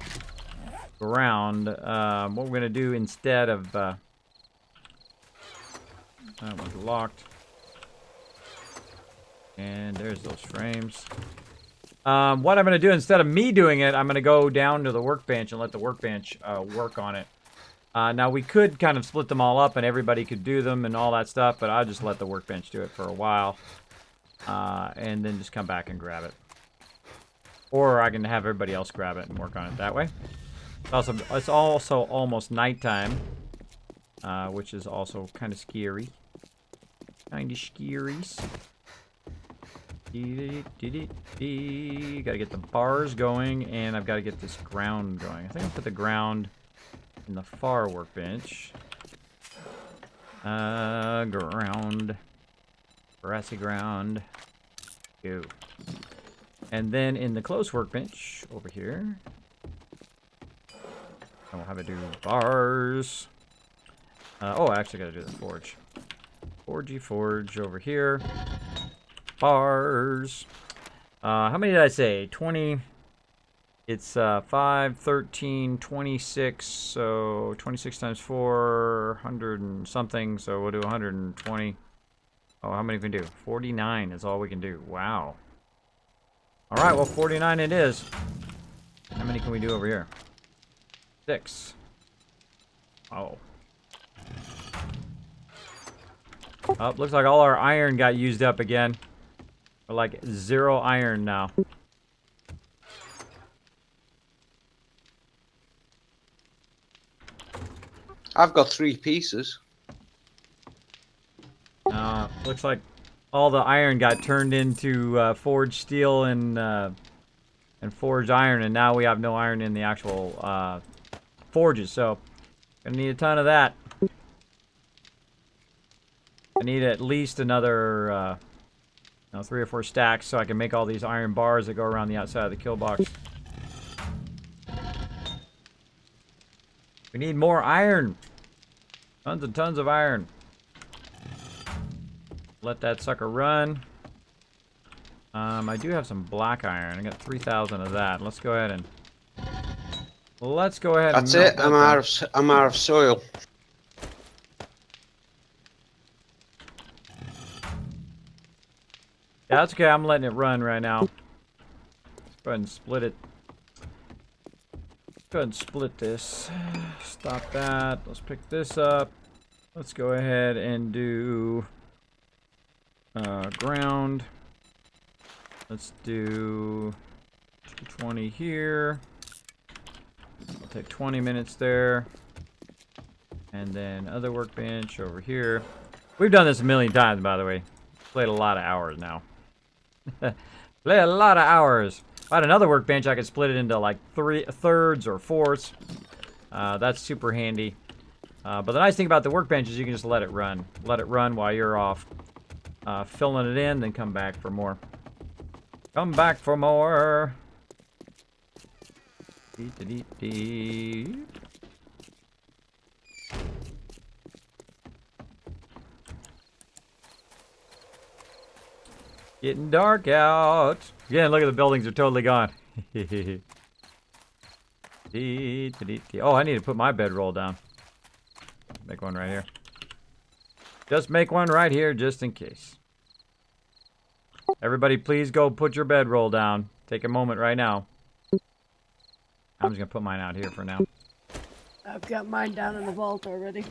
ground. What we're going to do instead of... that one's locked. And there's those frames. What I'm going to do, instead of me doing it, I'm going to go down to the workbench and let the workbench work on it. Now, we could kind of split them all up and everybody could do them and all that stuff, but I'll just let the workbench do it for a while. And then just come back and grab it. Or I can have everybody else grab it and work on it that way. It's also almost nighttime, which is also kind of scary. Kind of scary. Gotta get the bars going, and I've got to get this ground going. I think I'll put the ground in the far workbench. Ground. Grassy ground. Go. And then in the close workbench over here, I will have it do bars. Oh, I actually got to do the forge. Forge over here. Bars. How many did I say? 20. It's 5, 13, 26. So 26 times 4, 100 and something. So we'll do 120. Oh, how many can we do? 49 is all we can do. Wow. All right, well, 49 it is. How many can we do over here? 6. Oh. Oh, looks like all our iron got used up again. We're like 0 iron now. I've got 3 pieces. Looks like all the iron got turned into forged steel and forged iron, and now we have no iron in the actual forges. So, gonna need a ton of that. I need at least another 3 or 4 stacks so I can make all these iron bars that go around the outside of the kill box. We need more iron. Tons and tons of iron. Let that sucker run. I do have some black iron. I got 3,000 of that. Let's go ahead and That's melt it. that I'm out of soil. Yeah, that's okay. I'm letting it run right now. Let's go ahead and split it. Go ahead and split this. Stop that. Let's pick this up. Let's go ahead and do ground. Let's do 220 here. I'll take 20 minutes there. And then other workbench over here. We've done this a million times, by the way. Played a lot of hours now. Played a lot of hours. If I had another workbench, I could split it into like thirds or fourths. That's super handy. But the nice thing about the workbench is you can just let it run. Let it run while you're off filling it in, then come back for more. Come back for more. Dee. Getting dark out. Again, look at the buildings are totally gone. Oh, I need to put my bedroll down. Make one right here. Just make one right here, just in case. Everybody, please go put your bedroll down. Take a moment right now. I'm just gonna put mine out here for now. I've got mine down in the vault already.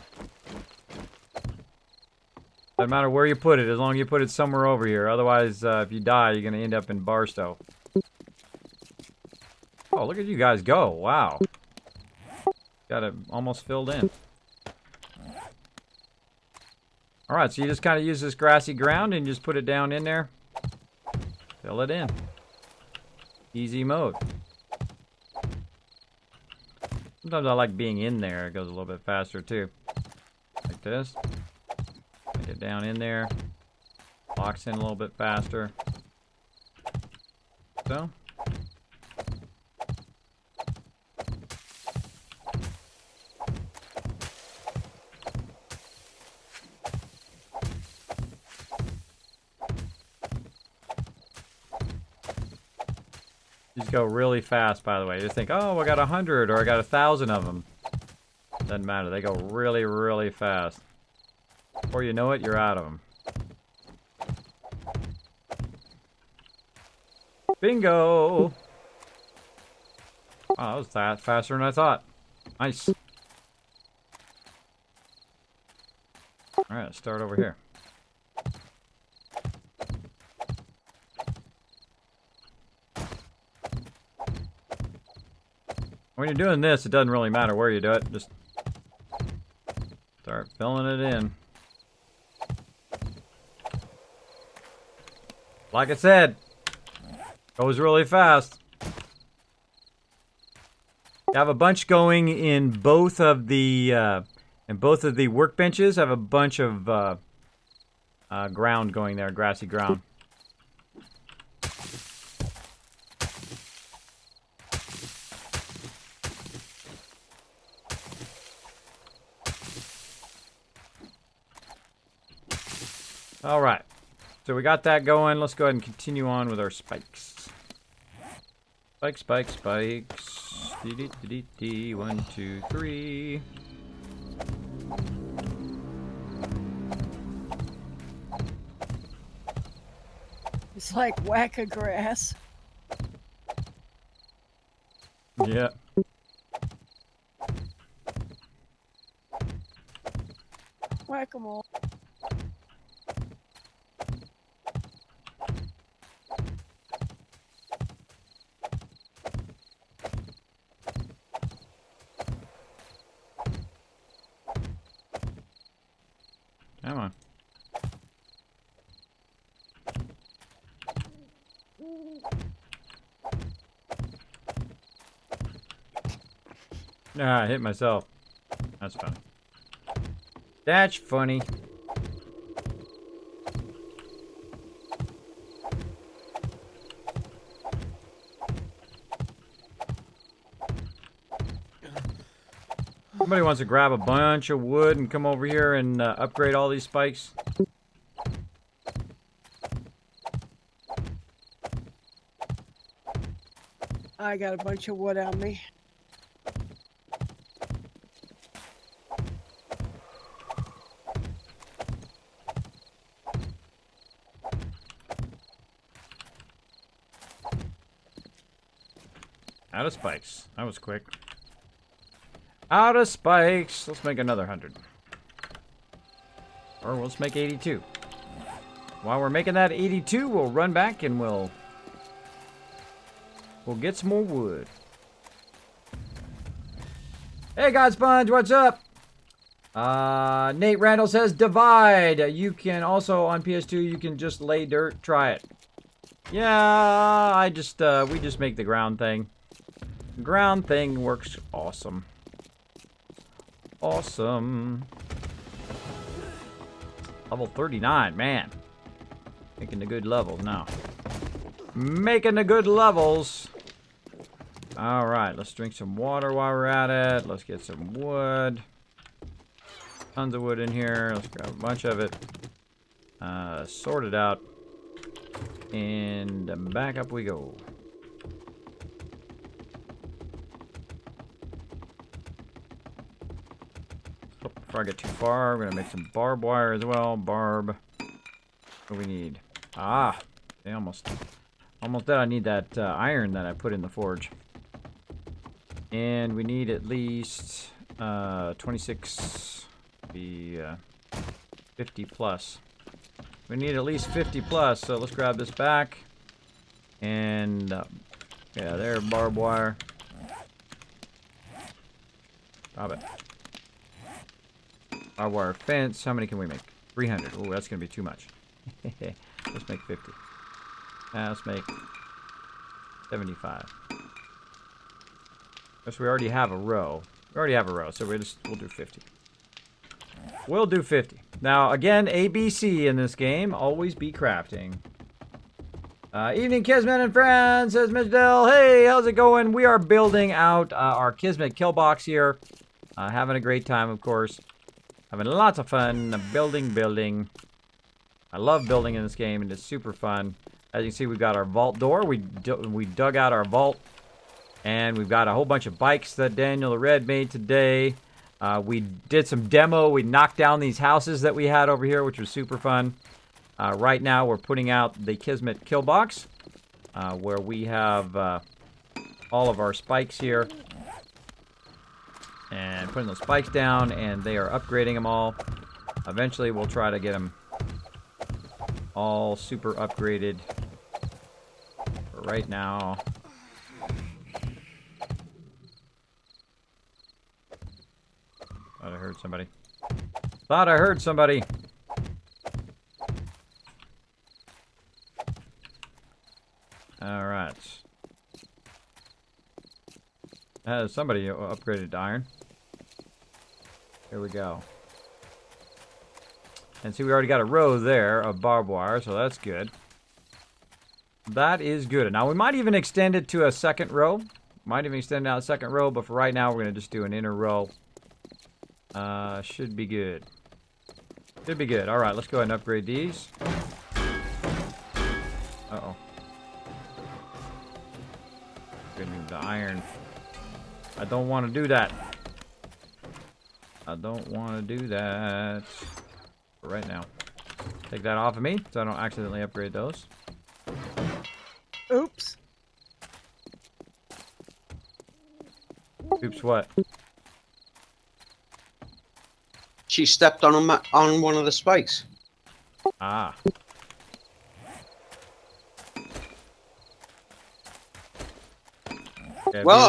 Doesn't matter where you put it, as long as you put it somewhere over here. Otherwise, if you die, you're gonna end up in Barstow. Oh, look at you guys go! Wow, got it almost filled in. All right, so you just kind of use this grassy ground and just put it down in there. Fill it in. Easy mode. Sometimes I like being in there. It goes a little bit faster too. Like this. Get down in there. Locks in a little bit faster. So. These go really fast, by the way. You just think, oh, I got 100 or I got 1,000 of them. Doesn't matter. They go really, really fast. Before you know it, you're out of them. Bingo! Oh, that was faster than I thought. Nice. Alright, let's start over here. When you're doing this, it doesn't really matter where you do it. Just start filling it in. Like I said, goes really fast. You have a bunch going in both of the workbenches. Have a bunch of ground going there, grassy ground. All right. So we got that going. Let's go ahead and continue on with our spikes. Spikes, spikes, spikes. Dee. 1, 2, 3. It's like whack-a-grass. Yeah. Whack-a-mole. Come on. Ah, I hit myself. That's funny. That's funny. Somebody wants to grab a bunch of wood and come over here and upgrade all these spikes. I got a bunch of wood on me. Out of spikes. That was quick. Out of spikes. Let's make another 100. Or let's make 82. While we're making that 82, we'll run back and we'll get some more wood. Hey, God Sponge, what's up? Nate Randall says divide. You can also on PS2. You can just lay dirt. Try it. Yeah, we just make the ground thing. Ground thing works awesome. Awesome. Level 39, man. Making the good levels now. Making the good levels. Alright, let's drink some water while we're at it. Let's get some wood. Tons of wood in here. Let's grab a bunch of it. Sort it out. And back up we go. Before I get too far, I'm going to make some barbed wire as well. Barb. What do we need? Ah, they almost did. I need that iron that I put in the forge. And we need at least 26, 50 plus. We need at least 50 plus, so let's grab this back. And, yeah, there, barbed wire. Stop it. Barbed wire fence. How many can we make? 300. Oh, that's going to be too much. Let's make 50. Let's make 75. Guess we already have a row. We already have a row, so we'll do 50. We'll do 50. Now, again, ABC in this game. Always be crafting. Evening, Kismet and friends, says Mitch Dell. Hey, how's it going? We are building out our Kismet kill box here. Having a great time, of course. Having lots of fun building. I love building in this game, and it's super fun. As you can see, we've got our vault door. We dug out our vault. And we've got a whole bunch of bikes that Daniel the Red made today. We did some demo. We knocked down these houses that we had over here, which was super fun. Right now, we're putting out the Kismet kill box, where we have all of our spikes here. And putting those spikes down, and they are upgrading them all. Eventually, we'll try to get them all super upgraded. For right now... Thought I heard somebody. Thought I heard somebody. Alright. Somebody upgraded to iron. Here we go. And see, we already got a row there of barbed wire, so that's good. That is good. Now, we might even extend it to a second row. Might even extend out a second row, but for right now, we're going to just do an inner row. Should be good. Should be good. Alright, let's go ahead and upgrade these. Uh-oh. Getting the iron. I don't want to do that. I don't want to do that. For right now. Take that off of me, so I don't accidentally upgrade those. Oops. Oops, what? She stepped on one of the spikes. Ah. Okay, Well,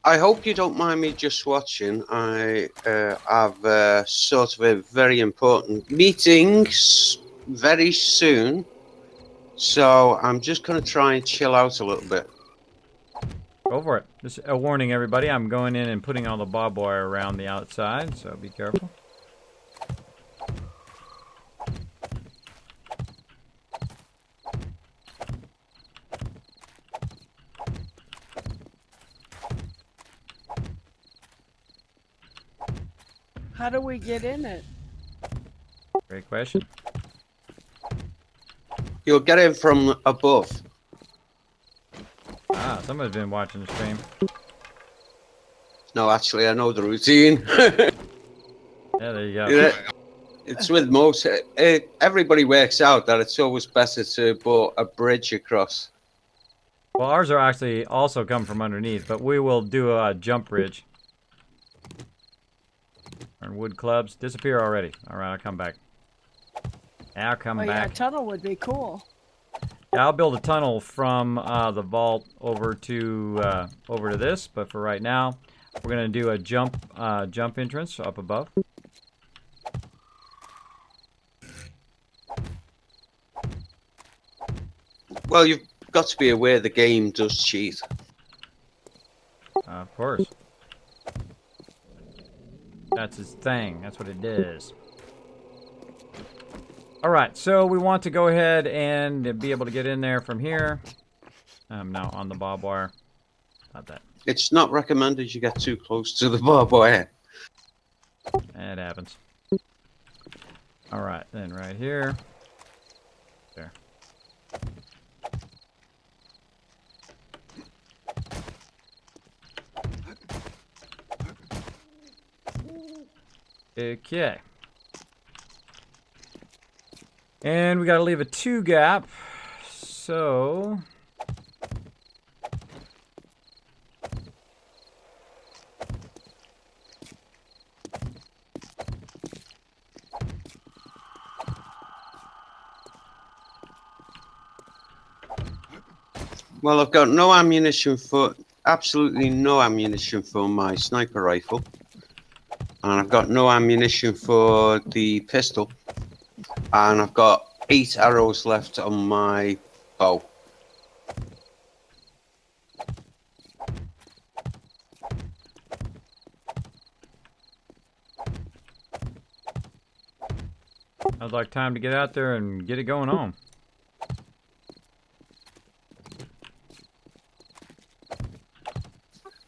I hope you don't mind me just watching. I have sort of a very important meeting very soon, so I'm just going to try and chill out a little bit. Go for it. Just a warning, everybody. I'm going in and putting all the barbed wire around the outside, so be careful. How do we get in it? Great question. You'll get in from above. Ah, somebody's been watching the stream. No, actually, I know the routine. Yeah, there you go. Yeah, it's with most. Everybody works out that it's always better to put a bridge across. Well, ours are actually also come from underneath, but we will do a jump bridge. And wood clubs disappear already. All right, I'll come back. I'll come Oh yeah, a back. tunnel would be cool. Yeah, I'll build a tunnel from the vault over to this, but for right now, we're gonna do a jump entrance up above. Well, you've got to be aware the game does cheat. Of course. That's his thing. That's what it is. All right, so we want to go ahead and be able to get in there from here. I'm now on the barbed wire. Not that. It's not recommended you get too close to the barbed wire. It happens. All right, then right here. There. Okay. And we got to leave a 2 gap. So... Well, I've got no ammunition for, absolutely no ammunition for my sniper rifle. And I've got no ammunition for the pistol. And I've got 8 arrows left on my bow. Sounds like time to get out there and get it going on.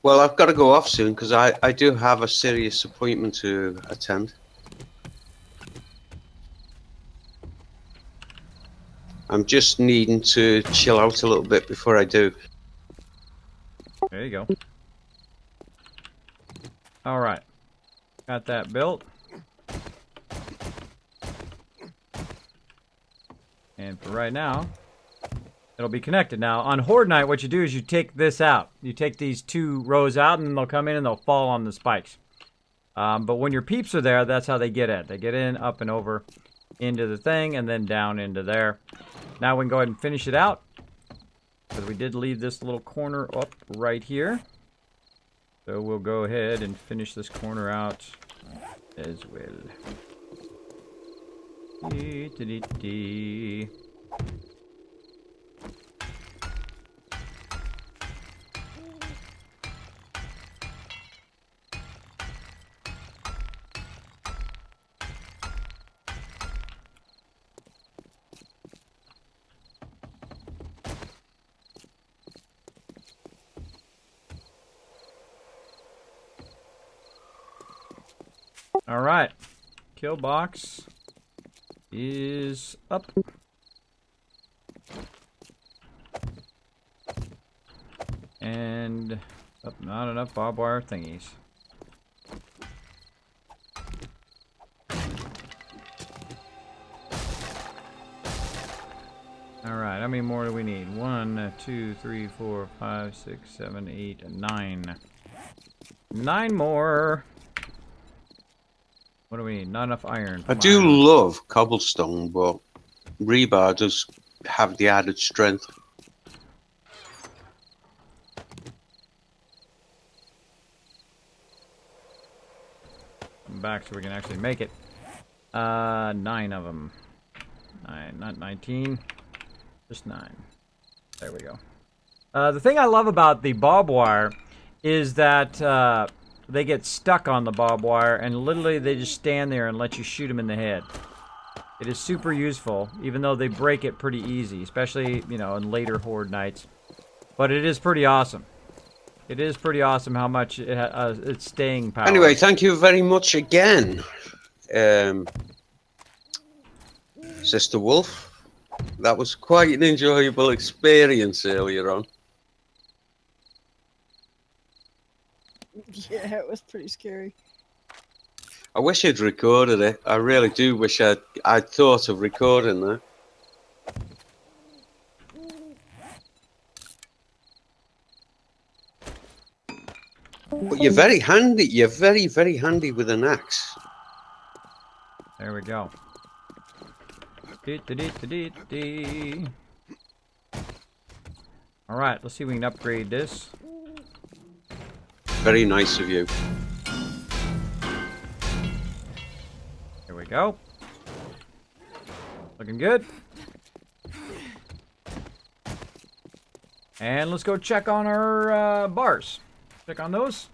Well, I've got to go off soon because I do have a serious appointment to attend. I'm just needing to chill out a little bit before I do. There you go. All right. Got that built. And for right now, it'll be connected. Now, on Horde Night, what you do is you take this out. You take these 2 rows out, and then they'll come in and they'll fall on the spikes. But when your peeps are there, that's how they get in. They get in, up and over into the thing, and then down into there. Now we can go ahead and finish it out. Because we did leave this little corner up right here. So we'll go ahead and finish this corner out as well. Dee. All right, kill box is up. And not enough barbed wire thingies. All right, how many more do we need? 1, 2, 3, 4, 5, 6, 7, 8, 9. 9 more. What do we need? Not enough iron. I Come do on. love cobblestone, but rebar does have the added strength. Come back so we can actually make it. 9 of them. 9, not 19. Just 9. There we go. The thing I love about the barbed wire is that they get stuck on the barbed wire and literally they just stand there and let you shoot them in the head. It is super useful, even though they break it pretty easy, especially, you know, in later horde nights. But it is pretty awesome. It is pretty awesome how much its staying power. Anyway, thank you very much again, Sister Wolf. That was quite an enjoyable experience earlier on. Yeah, it was pretty scary. I wish I'd recorded it. I really do wish I'd thought of recording that. But you're very handy. You're very, very handy with an axe. There we go. Alright, let's see if we can upgrade this. Very nice of you. Here we go. Looking good. And let's go check on our bars. Check on those.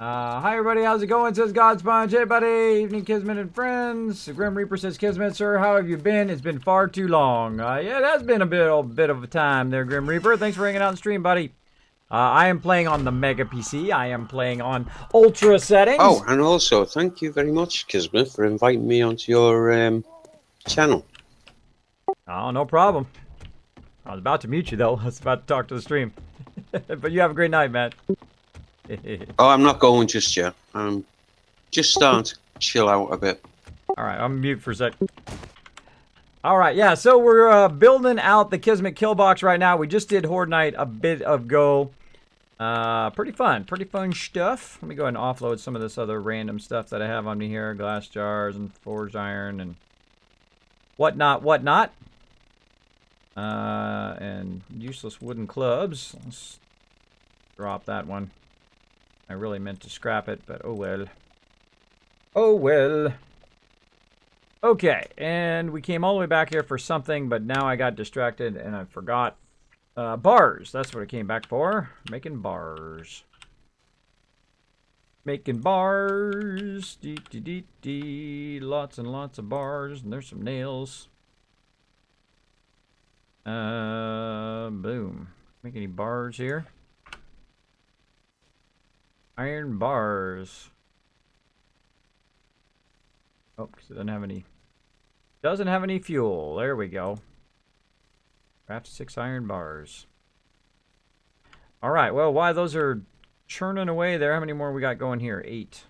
Hi everybody, how's it going? Says God Sponge. Hey buddy, evening Kismet and friends. The Grim Reaper says, Kismet, sir, how have you been? It's been far too long. Yeah, it has been a bit of a time there, Grim Reaper. Thanks for hanging out on the stream, buddy. I am playing on the Mega PC. I am playing on Ultra settings. Oh, and also, thank you very much, Kismet, for inviting me onto your channel. Oh, no problem. I was about to mute you, though. I was about to talk to the stream. But you have a great night, man. Oh, I'm not going just yet. I'm just starting to chill out a bit. All right, I'm mute for a sec. All right, yeah, so we're building out the Kismet kill box right now. We just did Horde Night a bit ago. Pretty fun stuff. Let me go ahead and offload some of this other random stuff that I have on me here. Glass jars and forged iron and whatnot. And useless wooden clubs. Let's drop that one. I really meant to scrap it, but oh well. Oh well. Okay, and we came all the way back here for something, but now I got distracted and I forgot. Bars, that's what I came back for. Making bars. Making bars. Lots and lots of bars, and there's some nails. Boom. Make any bars here? Iron bars. Oh, because it doesn't have any fuel. There we go. Craft 6 iron bars. All right. Well, while those are churning away there, how many more we got going here? 8.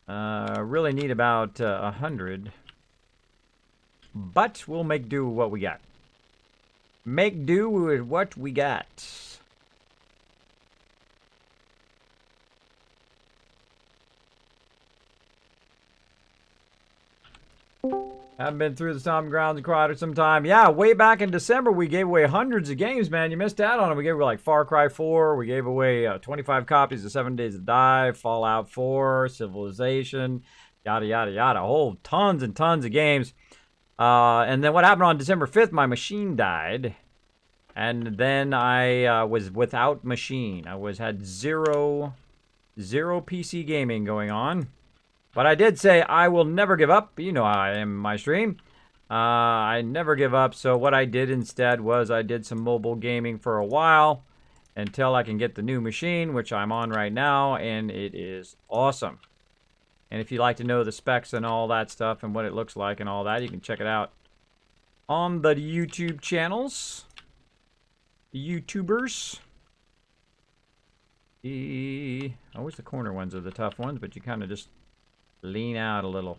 Really need about 100. But we'll make do with what we got. Make do with what we got. Haven't been through the stomping grounds in quite some time. Yeah, way back in December, we gave away hundreds of games, man. You missed out on them. We gave away like Far Cry 4. We gave away 25 copies of 7 Days to Die, Fallout 4, Civilization, yada, yada, yada. Whole tons and tons of games. And then what happened on December 5th, my machine died. And then I was without machine. I had zero PC gaming going on. But I did say I will never give up. You know how I am in my stream. I never give up. So what I did instead was I did some mobile gaming for a while until I can get the new machine, which I'm on right now, and it is awesome. And if you'd like to know the specs and all that stuff and what it looks like and all that, you can check it out on the YouTube channels. The YouTubers. Always the corner ones are the tough ones, but you kind of just lean out a little.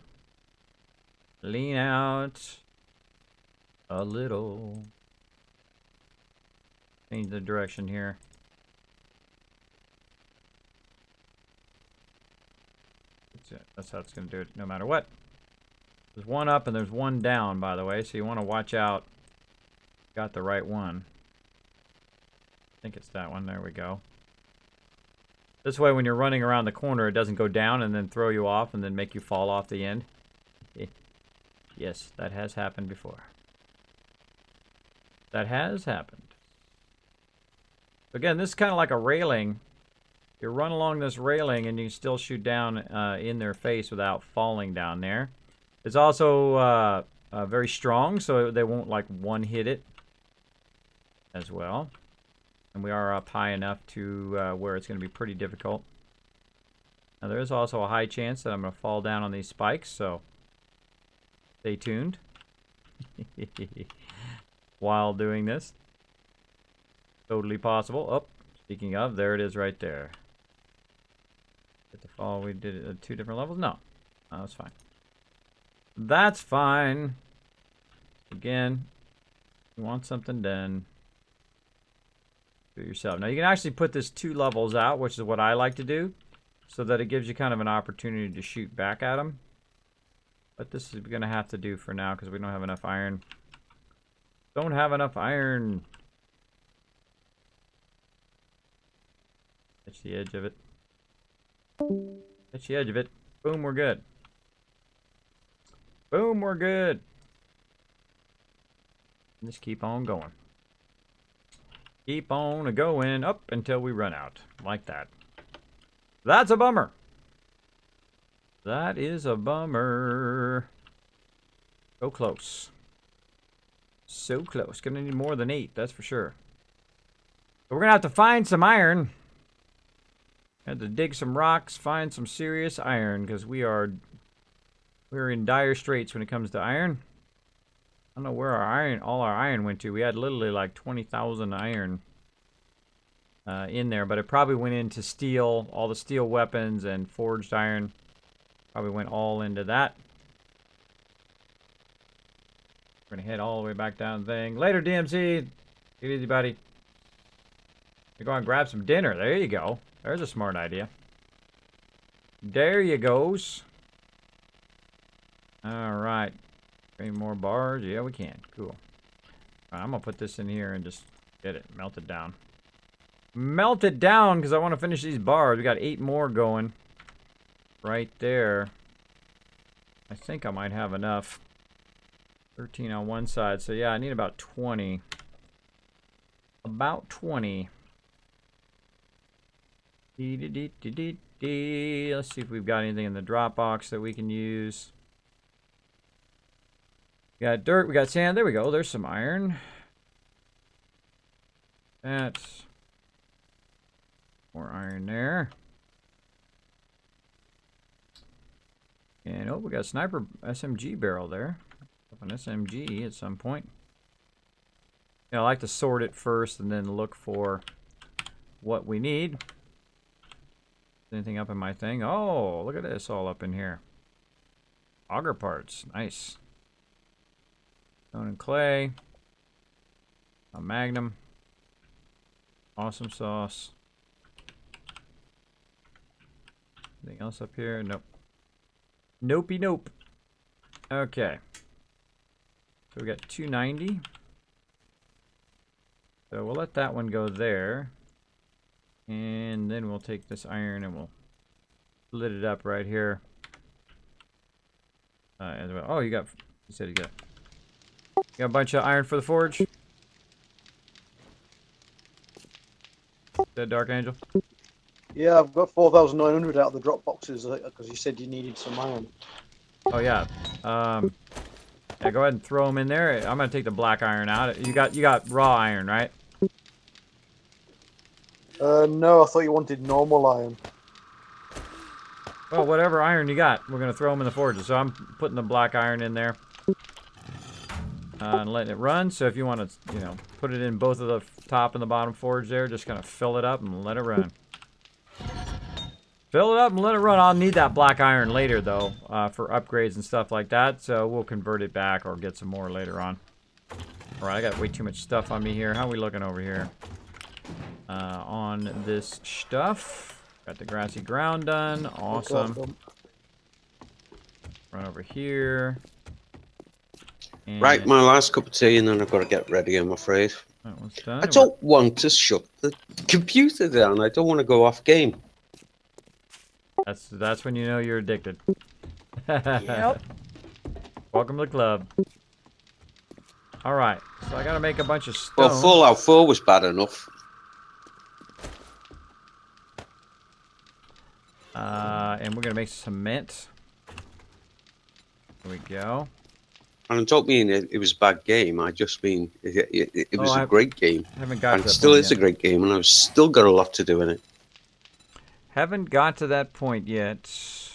Lean out a little. Change the direction here. That's it. That's how it's going to do it no matter what. There's one up and there's one down, by the way, so you want to watch out. Got the right one. I think it's that one. There we go. This way, when you're running around the corner, it doesn't go down and then throw you off and then make you fall off the end. Yes, that has happened before. That has happened. Again, this is kind of like a railing. You run along this railing and you can still shoot down in their face without falling down there. It's also very strong, so they won't like one-hit it as well. And we are up high enough to where it's going to be pretty difficult. Now there is also a high chance that I'm going to fall down on these spikes, so stay tuned while doing this. Totally possible. Oh, speaking of, there it is right there. Get the fall. We did it at 2 different levels? No. Oh, that's fine. That's fine. Again, you want something done, do it yourself. Now you can actually put this 2 levels out, which is what I like to do, so that it gives you kind of an opportunity to shoot back at them. But this is going to have to do for now because we don't have enough iron. Don't have enough iron. Touch the edge of it. Touch the edge of it. Boom, we're good. Boom, we're good. Just keep on going. Keep on going up until we run out. Like that. That's a bummer. That is a bummer. So close. So close. Gonna need more than 8, that's for sure. But we're gonna have to find some iron. Had to dig some rocks, find some serious iron, because we're in dire straits when it comes to iron. I don't know where all our iron went to. We had literally like 20,000 iron in there, but it probably went into steel, all the steel weapons and forged iron. Probably went all into that. We're gonna head all the way back down the thing. Later, DMC. Get easy, buddy. You go and grab some dinner. There you go. There's a smart idea. There you goes. All right. Any more bars? Yeah, we can. Cool. All right, I'm gonna put this in here and just get it. Melt it down. Melt it down because I want to finish these bars. We got 8 more going. Right there. I think I might have enough. 13 on one side. So yeah, I need about 20. About 20. Let's see if we've got anything in the drop box that we can use. We got dirt, we got sand. There we go. There's some iron. That's more iron there. And oh, we got a sniper SMG barrel there. An SMG at some point. Yeah, I like to sort it first and then look for what we need. Anything up in my thing? Oh, look at this all up in here. Auger parts. Nice. Stone and clay. A magnum. Awesome sauce. Anything else up here? Nope. Nopey nope. Okay. So we got 290. So we'll let that one go there. And then we'll take this iron and we'll split it up right here. As well. Oh, you said you got a bunch of iron for the forge? That Dark Angel? Yeah, I've got 4,900 out of the drop boxes because you said you needed some iron. Oh yeah. Yeah, go ahead and throw them in there. I'm gonna take the black iron out. You got raw iron, right? No, I thought you wanted normal iron. Well, whatever iron you got, we're gonna throw them in the forges. So I'm putting the black iron in there and letting it run. So if you want to, you know, put it in both of the top and the bottom forge there, just kind of fill it up and let it run. Fill it up and let it run. I'll need that black iron later though, for upgrades and stuff like that. So we'll convert it back or get some more later on. All right, I got way too much stuff on me here. How are we looking over here? On this stuff. Got the grassy ground done. Awesome. Run over here. And Right, my last cup of tea, and then I've got to get ready, I'm afraid. that one's done. I don't want to shut the computer down. I don't want to go off game. That's when you know you're addicted. Yep. Welcome to the club. All right, so I gotta make a bunch of stone. Well, Fallout 4 was bad enough. And we're gonna make cement. There we go. And I don't mean it was a bad game. I just mean it was a great game. Haven't got And to it that still point is yet. a great game, and I've still got a lot to do in it. Haven't got to that point yet. See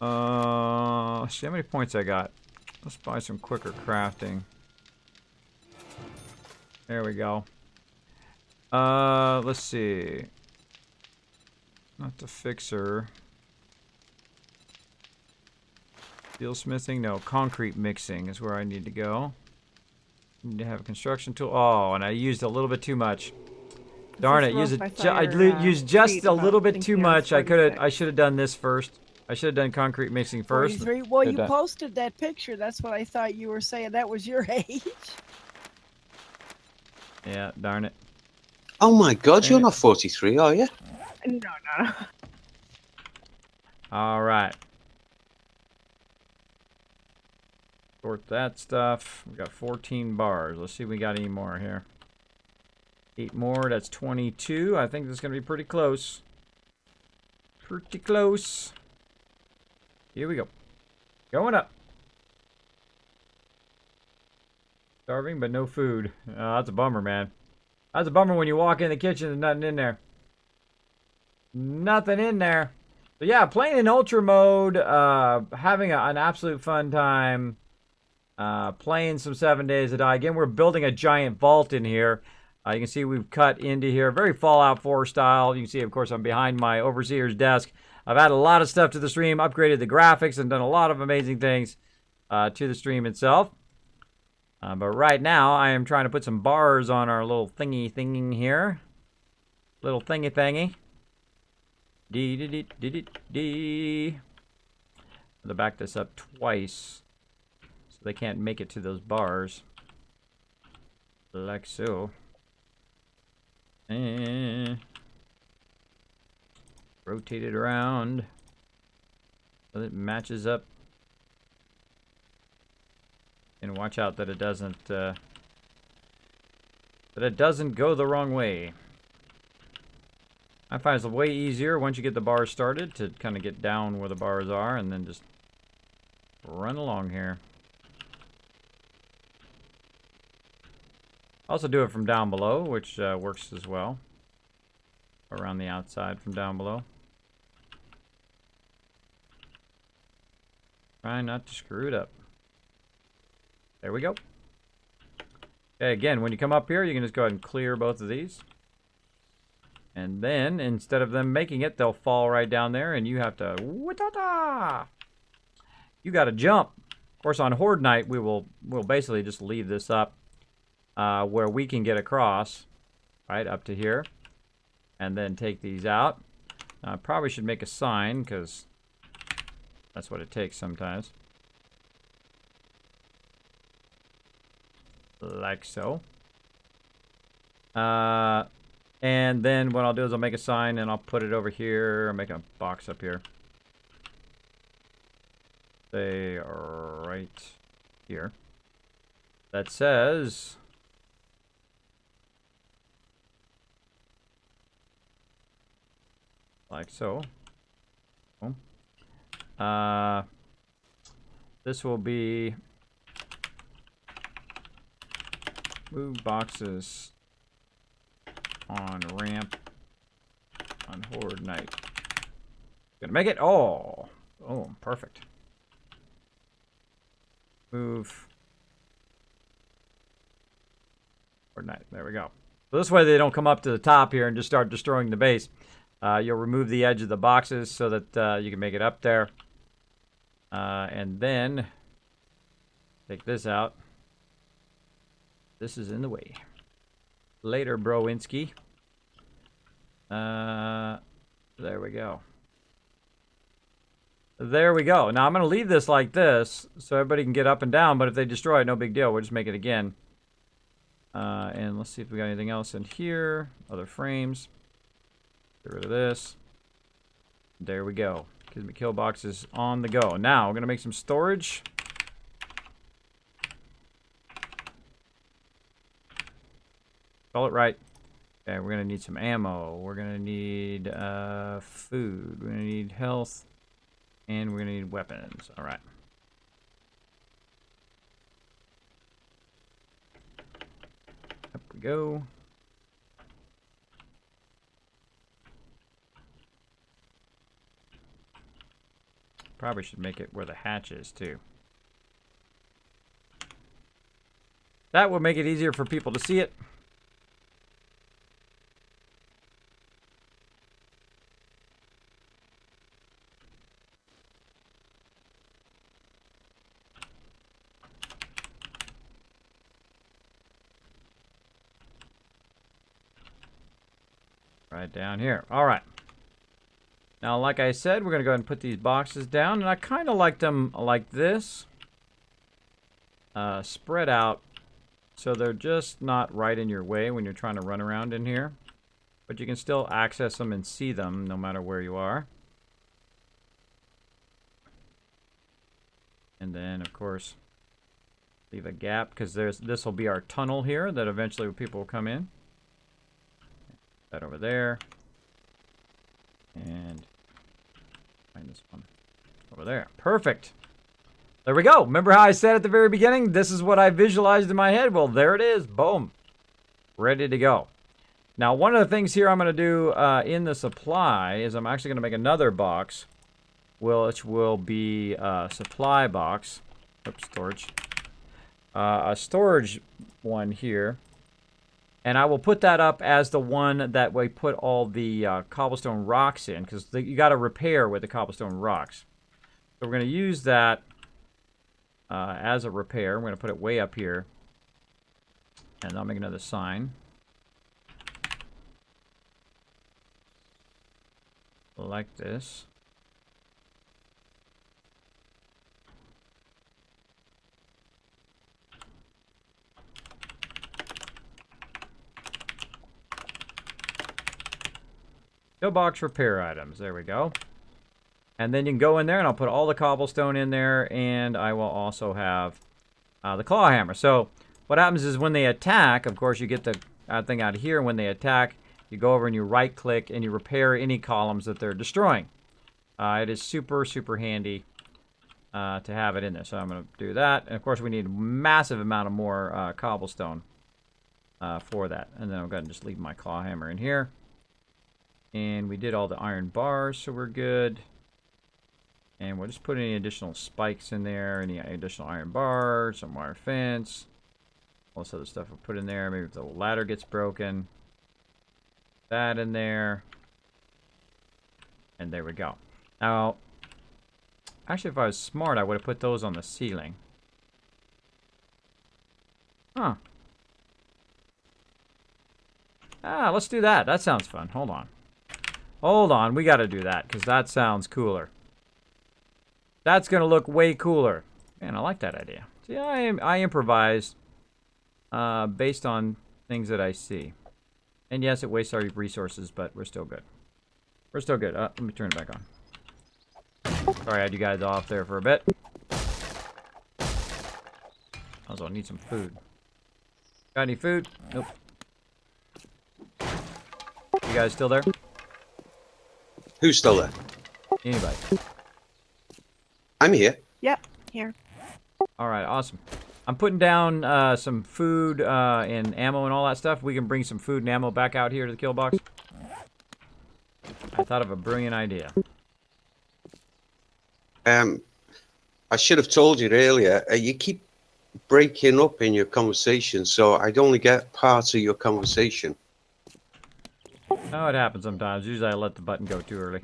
how many points I got. Let's buy some quicker crafting. There we go. Let's see. Not the fixer. Steel smithing? No, concrete mixing is where I need to go. Need to have a construction tool. Oh, and I used a little bit too much. Darn it! Used just a little bit too much. I should have done this first. I should have done concrete mixing first. 43. Well, you Did that. posted that picture. That's what I thought you were saying. That was your age. Yeah, darn it. Oh my God, Dang you're it. not 43, are you? No. All right. Sort that stuff. We got 14 bars. Let's see if we got any more here. 8 more. That's 22. I think this is going to be pretty close. Pretty close. Here we go. Going up. Starving, but no food. Oh, that's a bummer, man. That's a bummer when you walk in the kitchen and nothing in there. Nothing in there. But yeah, playing in Ultra mode, having an absolute fun time. Playing some 7 Days to Die. Again, we're building a giant vault in here. You can see we've cut into here. Very Fallout 4 style. You can see, of course, I'm behind my overseer's desk. I've added a lot of stuff to the stream, upgraded the graphics, and done a lot of amazing things to the stream itself. But right now, I am trying to put some bars on our little thingy here. Little thingy. Dee. I'll back this up twice, so they can't make it to those bars. Like so. And rotate it around so it matches up. And watch out that it doesn't go the wrong way. I find it's way easier once you get the bars started to kind of get down where the bars are and then just run along here. Also do it from down below, which works as well. Around the outside from down below. Try not to screw it up. There we go. Okay, again, when you come up here, you can just go ahead and clear both of these. And then, instead of them making it, they'll fall right down there, and you have to... You got to jump. Of course, on Horde Night, we'll basically just leave this up where we can get across, right, up to here. And then take these out. I probably should make a sign, because that's what it takes sometimes. Like so. And then what I'll do is I'll make a sign and I'll put it over here. I'll make a box up here. Say right here. That says... like so. This will be... move boxes on ramp on Horde Night. Gonna make it. Oh, perfect. Move Horde Night. There we go. So this way they don't come up to the top here and just start destroying the base. You'll remove the edge of the boxes so that you can make it up there. And then take this out. This is in the way. Later, Broinski. There we go. There we go. Now I'm going to leave this like this so everybody can get up and down, but if they destroy it, no big deal. We'll just make it again. And let's see if we got anything else in here. Other frames. Get rid of this. There we go. Kismet kill box is on the go. Now we're going to make some storage. Spell it right. Okay, we're going to need some ammo. We're going to need food. We're going to need health. And we're going to need weapons. All right. Up we go. Probably should make it where the hatch is, too. That will make it easier for people to see it. Right down here. All right. Now, like I said, we're going to go ahead and put these boxes down. And I kind of like them like this. Spread out. So they're just not right in your way when you're trying to run around in here. But you can still access them and see them no matter where you are. And then, of course, leave a gap because this will be our tunnel here that eventually people will come in. That over there. And find this one over there. Perfect. There we go. Remember how I said at the very beginning, this is what I visualized in my head? Well, there it is. Boom. Ready to go. Now, one of the things here I'm going to do in the supply is I'm actually going to make another box, which will be a supply box. Oops, storage. A storage one here. And I will put that up as the one that we put all the cobblestone rocks in, because you got to repair with the cobblestone rocks. So we're going to use that as a repair. I'm going to put it way up here. And I'll make another sign. Like this. Pillbox repair items. There we go. And then you can go in there and I'll put all the cobblestone in there, and I will also have the claw hammer. So what happens is when they attack, of course you get the thing out of here. When they attack, you go over and you right click and you repair any columns that they're destroying. It is super, super handy to have it in there. So I'm going to do that. And of course we need a massive amount of more cobblestone for that. And then I'm going to just leave my claw hammer in here. And we did all the iron bars, so we're good. And we'll just put any additional spikes in there, any additional iron bars, some wire fence. All this other stuff we'll put in there. Maybe if the ladder gets broken. That in there. And there we go. Now, actually if I was smart, I would have put those on the ceiling. Huh. Let's do that. That sounds fun. Hold on. Hold on, we got to do that because that sounds cooler. That's going to look way cooler. Man, I like that idea. See, I improvise based on things that I see. And yes, it wastes our resources, but we're still good. We're still good. Let me turn it back on. Sorry I had you guys off there for a bit. Also, I need some food. Got any food? Nope. You guys still there? Who's still there? Anybody? I'm here. Yep, here. All right, awesome. I'm putting down some food and ammo and all that stuff. We can bring some food and ammo back out here to the kill box. I thought of a brilliant idea. I should have told you earlier. You keep breaking up in your conversation, so I'd only get parts of your conversation. Oh, it happens sometimes. Usually I let the button go too early.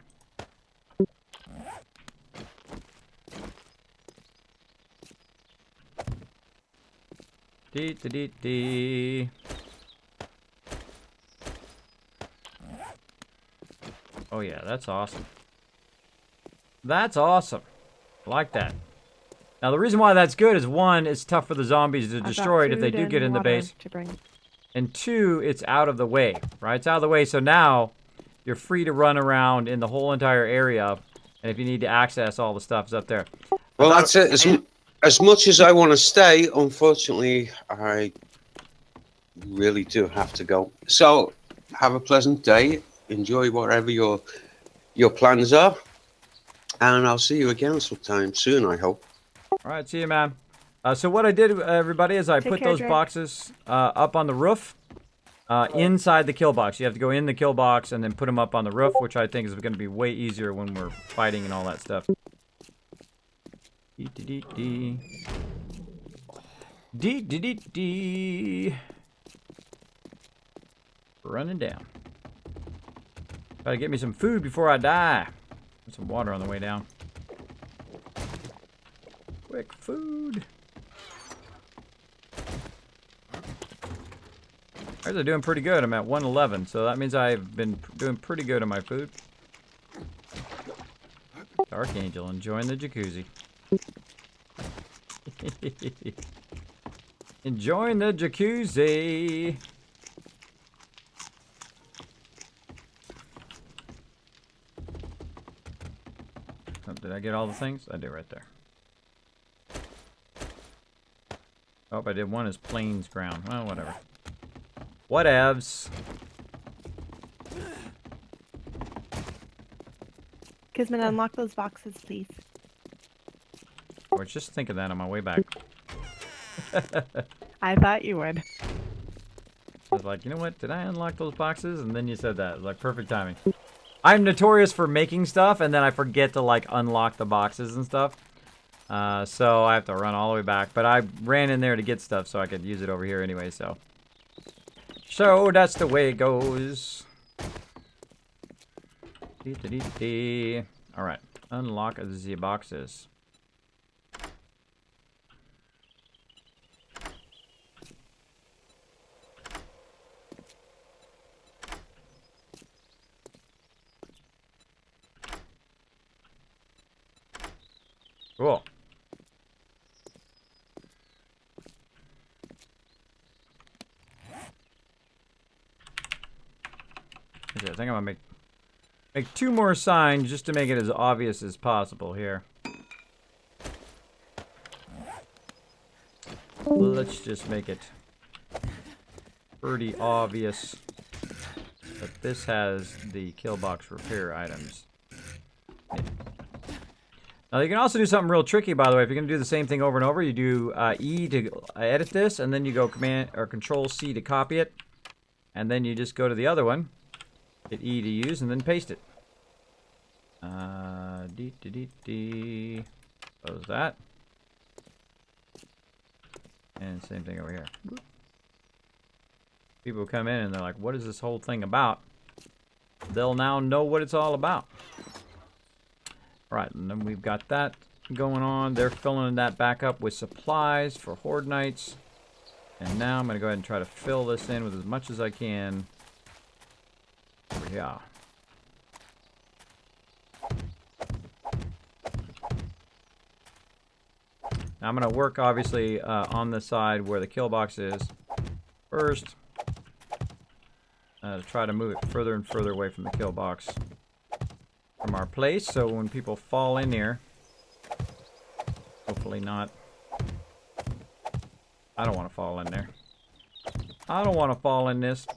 Dee. Oh yeah, that's awesome. That's awesome. I like that. Now, the reason why that's good is, one, it's tough for the zombies to I've got destroy it if they food do get and in the water base. to bring. And two, it's out of the way, right? It's out of the way, so now you're free to run around in the whole entire area. And if you need to access all the stuff, is up there. Well, that's it. As much as I want to stay, unfortunately, I really do have to go. So, have a pleasant day. Enjoy whatever your plans are. And I'll see you again sometime soon, I hope. All right, see you, man. So what I did, everybody, is I Take put care, those Drake. boxes up on the roof inside the kill box. You have to go in the kill box and then put them up on the roof, which I think is going to be way easier when we're fighting and all that stuff. Dee. Running down. Gotta get me some food before I die. Put some water on the way down. Quick food. Ours are doing pretty good. I'm at 111, so that means I've been doing pretty good on my food. Archangel enjoying the jacuzzi. Enjoying the jacuzzi. Oh, did I get all the things? I did right there. Oh, I did one is plains ground. Well, whatever. Whatevs. Kismet, unlock those boxes, please. I was just thinking that on my way back. I thought you would. I was like, you know what? Did I unlock those boxes? And then you said that. It was like perfect timing. I'm notorious for making stuff, and then I forget to like unlock the boxes and stuff. So I have to run all the way back. But I ran in there to get stuff so I could use it over here anyway, so. So that's the way it goes. Alright. Unlock the boxes. Cool. Okay, I think I'm gonna make two more signs just to make it as obvious as possible here. Let's just make it pretty obvious that this has the kill box repair items. Yeah. Now you can also do something real tricky, by the way. If you're gonna do the same thing over and over, you do E to edit this, and then you go Command or Control C to copy it, and then you just go to the other one, hit E to use, and then paste it. Close that, and same thing over here. People come in and they're like, "What is this whole thing about?" They'll now know what it's all about. Right, and then we've got that going on. They're filling that back up with supplies for Horde Nights. And now I'm going to go ahead and try to fill this in with as much as I can over here. Now I'm going to work, obviously, on the side where the kill box is first. To try to move it further and further away from the kill box. From our place, so when people fall in here, hopefully not. I don't want to fall in there. I don't want to fall in this.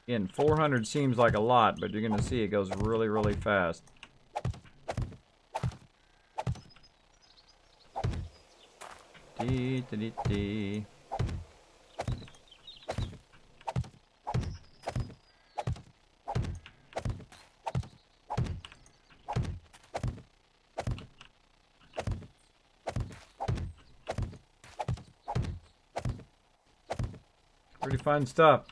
Again, 400 seems like a lot, but you're going to see it goes really, really fast. Dee. Pretty fun stuff.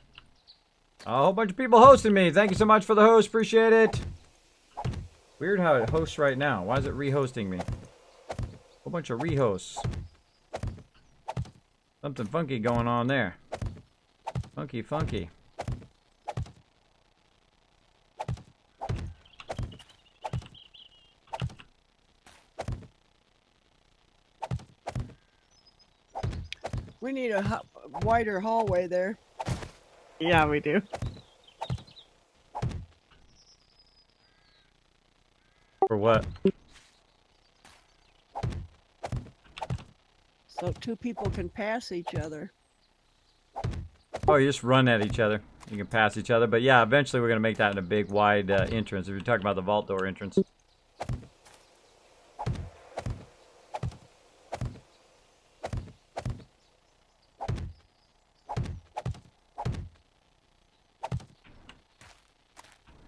A whole bunch of people hosting me. Thank you so much for the host. Appreciate it. Weird how it hosts right now. Why is it re-hosting me? Whole bunch of re-hosts. Something funky going on there. Funky, funky. We need a wider hallway there. Yeah, we do. For what? So 2 people can pass each other. Oh, you just run at each other. You can pass each other. But yeah, eventually we're going to make that in a big, wide entrance. If you're talking about the vault door entrance.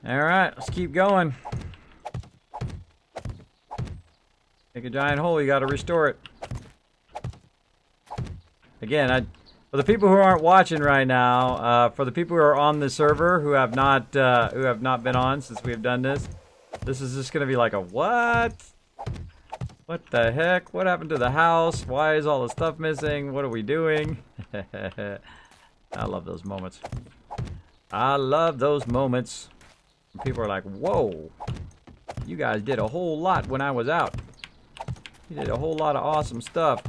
Alright, let's keep going. Make a giant hole, you gotta restore it. Again, for the people who aren't watching right now, for the people who are on the server who have not been on since we have done this, this is just gonna be like a what? What the heck? What happened to the house? Why is all the stuff missing? What are we doing? I love those moments. I love those moments. People are like, whoa, you guys did a whole lot when I was out. You did a whole lot of awesome stuff.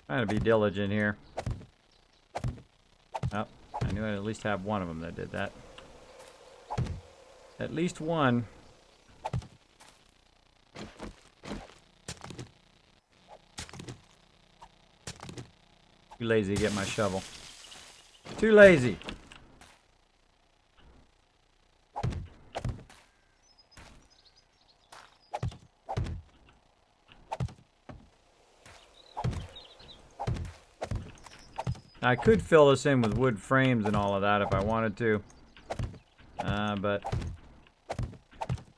Trying to be diligent here. Oh, I knew I'd at least have one of them that did that. At least one. Too lazy to get my shovel. Too lazy. I could fill this in with wood frames and all of that if I wanted to. But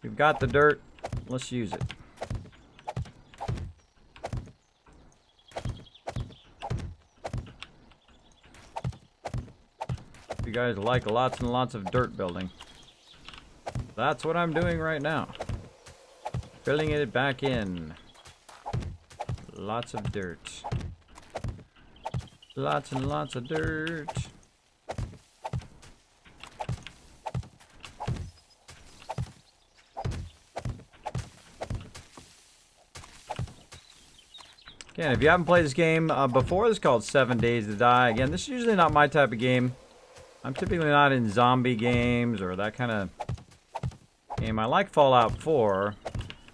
we've got the dirt. Let's use it. You guys like lots and lots of dirt building. That's what I'm doing right now. Filling it back in. Lots of dirt. Lots and lots of dirt. Again, if you haven't played this game before, this is called 7 Days to Die. Again, this is usually not my type of game. I'm typically not in zombie games or that kind of game. I like Fallout 4,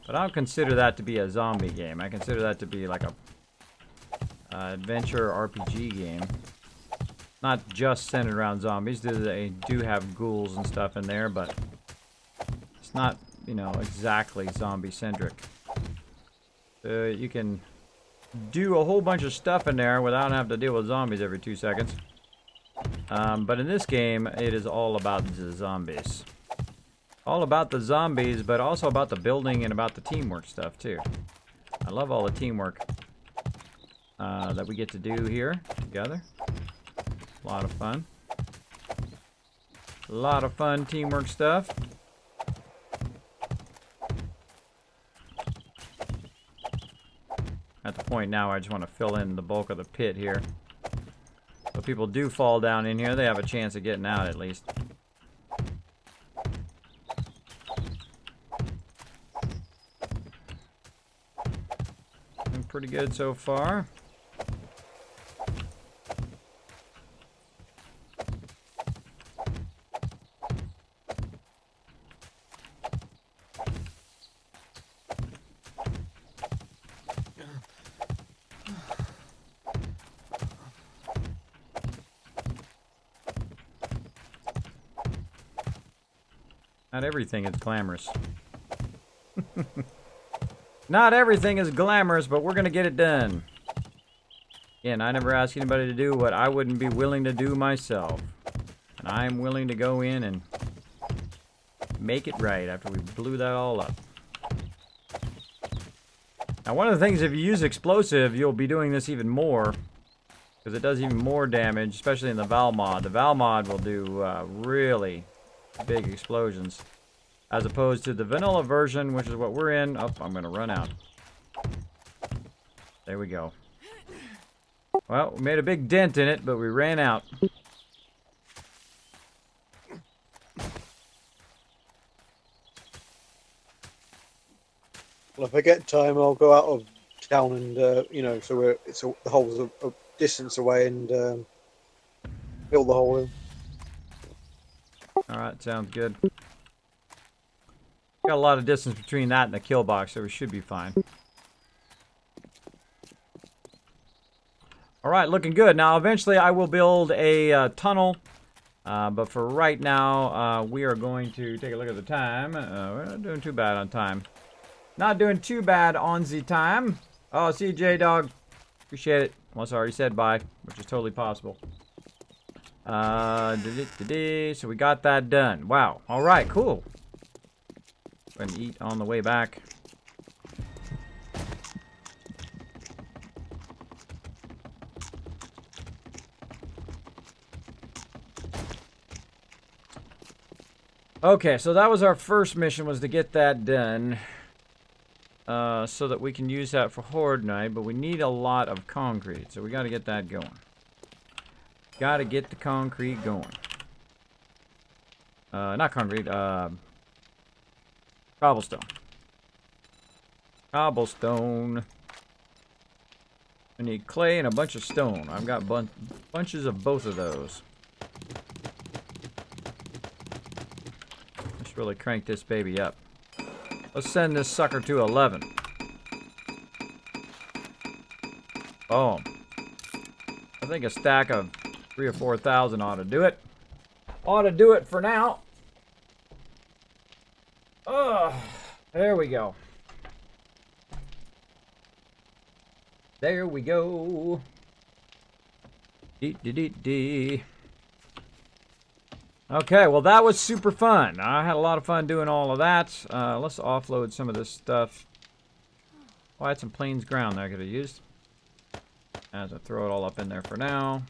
but I don't consider that to be a zombie game. I consider that to be like a adventure RPG game. Not just centered around zombies. They do have ghouls and stuff in there, but it's not, you know, exactly zombie-centric. You can do a whole bunch of stuff in there without having to deal with zombies every 2 seconds. But in this game, it is all about the zombies. All about the zombies, but also about the building and about the teamwork stuff, too. I love all the teamwork that we get to do here together. A lot of fun. A lot of fun teamwork stuff. At the point now, I just want to fill in the bulk of the pit here. So if people do fall down in here, they have a chance of getting out at least. Been pretty good so far. Not everything is glamorous. Not everything is glamorous, but we're gonna get it done. Again, I never ask anybody to do what I wouldn't be willing to do myself. And I'm willing to go in and make it right after we blew that all up. Now, one of the things, if you use explosive, you'll be doing this even more. Because it does even more damage, especially in the Val mod. The Val mod will do really big explosions. As opposed to the vanilla version, which is what we're in. Oh, I'm going to run out. There we go. Well, we made a big dent in it, but we ran out. Well, if I get time, I'll go out of town and you know, so the hole's a distance away and fill the hole in. All right, sounds good. Got a lot of distance between that and the kill box, so we should be fine. All right, looking good. Now, eventually, I will build a tunnel, but for right now, we are going to take a look at the time. We're not doing too bad on time. Not doing too bad on the time. Oh, see you, J-Dog. Appreciate it. Unless I already said bye, which is totally possible. So we got that done. Wow. All right, cool. Go ahead and eat on the way back. Okay, so that was our first mission, was to get that done. So that we can use that for Horde Night, but we need a lot of concrete, so we got to get that going. Got to get the concrete going. Not concrete, cobblestone. Cobblestone. I need clay and a bunch of stone. I've got bunches of both of those. Let's really crank this baby up. Let's send this sucker to 11. Boom. I think a stack of 3,000 or 4,000 ought to do it. Ought to do it for now. There we go. There we go. Dee. Okay, well that was super fun. I had a lot of fun doing all of that. Let's offload some of this stuff. Oh, I had some plains ground that I could have used. As I throw it all up in there for now.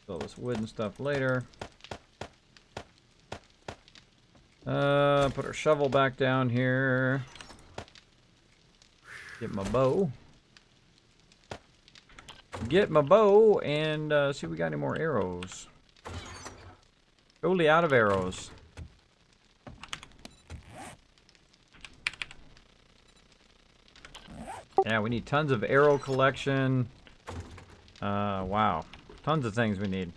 Fill this wood and stuff later. Put our shovel back down here. Get my bow. Get my bow and see if we got any more arrows. Totally out of arrows. Yeah, we need tons of arrow collection. Wow. Tons of things we need.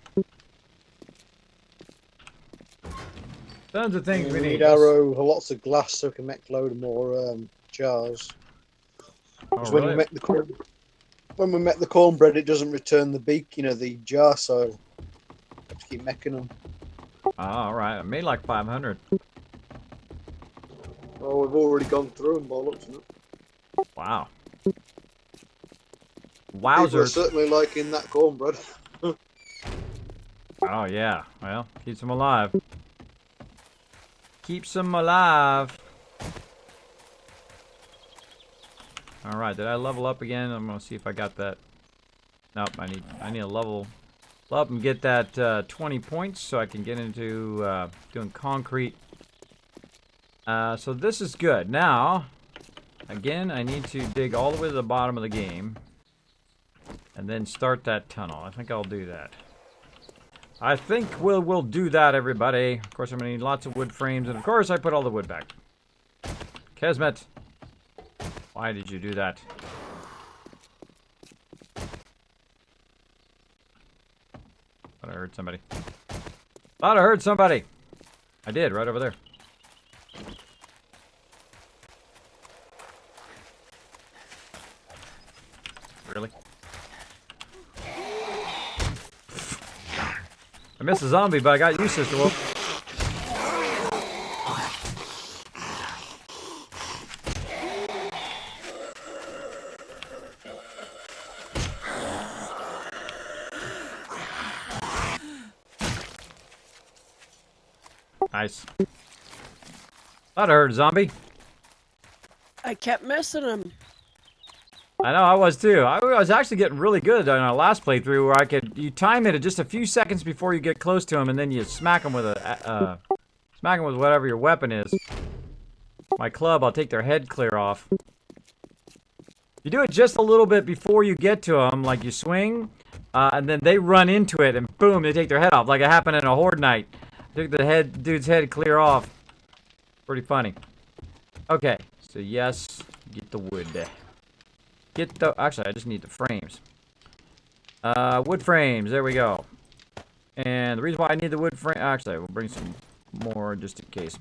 Tons of things we need. Arrow, lots of glass so we can make a load more jars. Oh, when really? we make the cornbread, it doesn't return the beak, you know, the jar, so I have to keep making them. Ah, alright. I made like 500. Oh, we've already gone through them by the looks of it. Wow. People are Wowzers. certainly liking that cornbread. Oh, yeah. Well, keeps them alive. Keeps them alive. Alright, did I level up again? I'm gonna see if I got that. Nope, I need a level up and get that 20 points so I can get into doing concrete. So this is good. Now, again, I need to dig all the way to the bottom of the game and then start that tunnel. I think I'll do that. I think we'll do that, everybody. Of course, I'm gonna need lots of wood frames, and of course, I put all the wood back. Kismet, why did you do that? Thought I heard somebody. Thought I heard somebody. I did, right over there. Really? I missed a zombie, but I got you, Sister Wolf. Nice. Thought I heard a zombie. I kept missing him. I know, I was too. I was actually getting really good on our last playthrough where you time it at just a few seconds before you get close to him and then you smack him with smack him with whatever your weapon is. My club, I'll take their head clear off. You do it just a little bit before you get to them, like you swing, and then they run into it and boom, they take their head off, like it happened in a horde night. Took the dude's head clear off. Pretty funny. Okay, so yes, get the wood. Actually, I just need the frames. Wood frames, there we go. And the reason why I need the wood frame, actually, we'll bring some more just in case.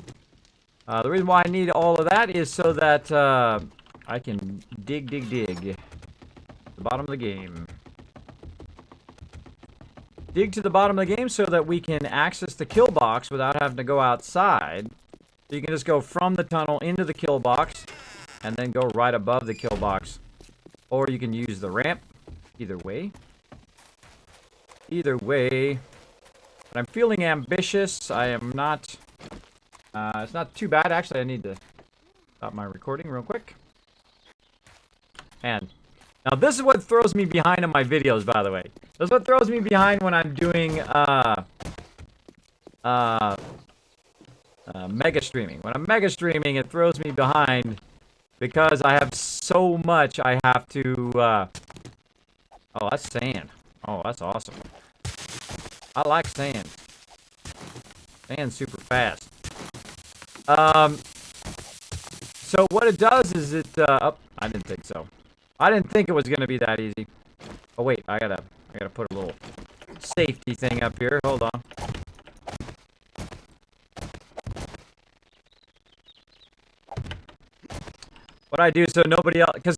The reason why I need all of that is so that I can dig the bottom of the game. Dig to the bottom of the game so that we can access the kill box without having to go outside. So you can just go from the tunnel into the kill box and then go right above the kill box. Or you can use the ramp. Either way. Either way. But I'm feeling ambitious. I am not... it's not too bad. Actually, I need to stop my recording real quick. And now this is what throws me behind on my videos, by the way. This is what throws me behind when I'm doing mega streaming. When I'm mega streaming, it throws me behind because I have so much I have to... oh, that's sand. Oh, that's awesome. I like sand. Sand's super fast. So what it does is it, oh, I didn't think so. I didn't think it was gonna be that easy. Oh wait, I gotta put a little safety thing up here. Hold on. What I do so nobody else, because,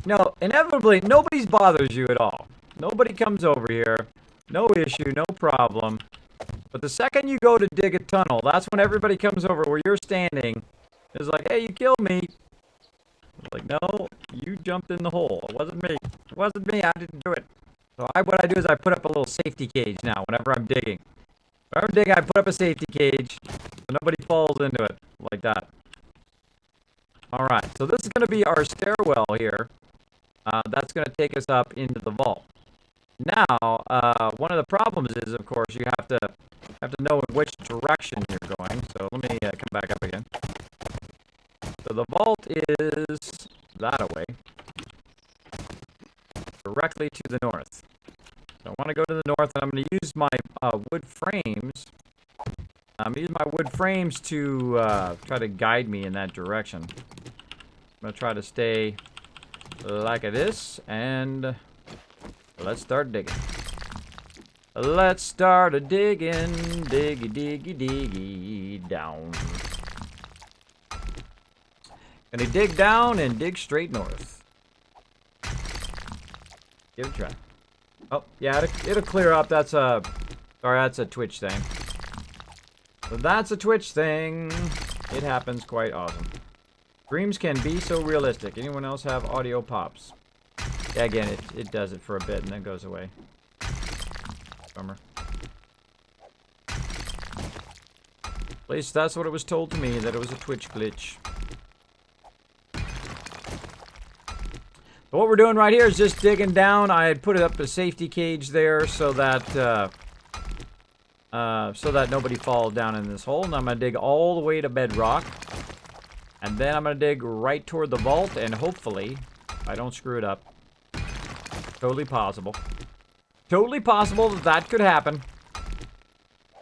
no, inevitably, nobody bothers you at all. Nobody comes over here. No issue, no problem. But the second you go to dig a tunnel, that's when everybody comes over where you're standing. It's like, hey, you killed me. It's like, no, you jumped in the hole. It wasn't me. It wasn't me. I didn't do it. So what I do is I put up a little safety cage now whenever I'm digging. Whenever I'm digging, I put up a safety cage so nobody falls into it like that. Alright, so this is going to be our stairwell here. That's going to take us up into the vault. Now, one of the problems is, of course, you have to know in which direction you're going. So let me come back up again. So the vault is that away, directly to the north. So I want to go to the north, and I'm going to use my wood frames. I'm going to use my wood frames to try to guide me in that direction. I'm going to try to stay like this, and let's start digging. Let's start a digging, diggy down. Gonna dig down and dig straight north. Give it a try. Oh, yeah, it'll clear up. That's a Twitch thing. So that's a Twitch thing. It happens quite often. Dreams can be so realistic. Anyone else have audio pops? Yeah, again, it does it for a bit and then goes away. Bummer. At least that's what it was told to me, that it was a Twitch glitch. So what we're doing right here is just digging down. I had put up a safety cage there so that nobody falls down in this hole. And I'm going to dig all the way to bedrock. And then I'm going to dig right toward the vault, and hopefully, I don't screw it up. Totally possible. Totally possible that could happen.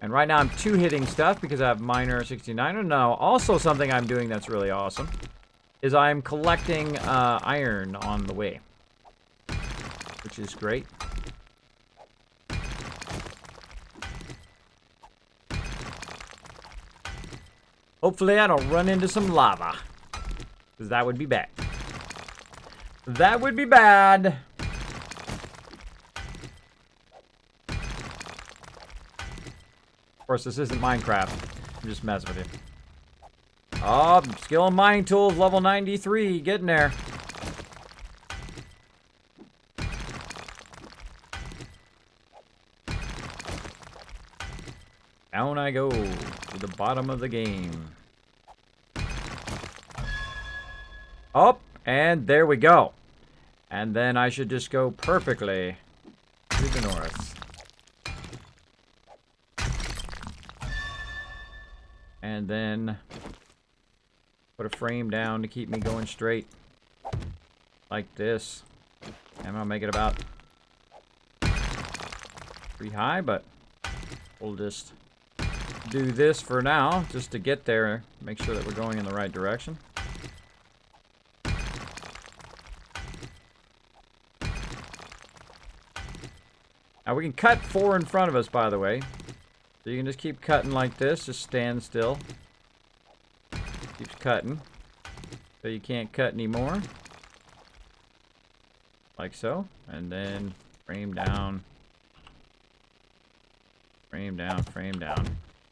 And right now I'm two-hitting stuff because I have miner 69. And now also something I'm doing that's really awesome is I'm collecting iron on the way, which is great. Hopefully I don't run into some lava, because that would be bad. That would be bad. Of course, this isn't Minecraft. I'm just messing with you. Oh, skill and mining tools, level 93. Getting there. Down I go to the bottom of the game. Oh, and there we go. And then I should just go perfectly to the north. And then put a frame down to keep me going straight. Like this. I'm gonna make it about pretty high, but we'll just do this for now, just to get there, make sure that we're going in the right direction. Now we can cut 4 in front of us, by the way. So you can just keep cutting like this, just stand still. Keeps cutting. So you can't cut anymore. Like so. And then frame down. Frame down, frame down.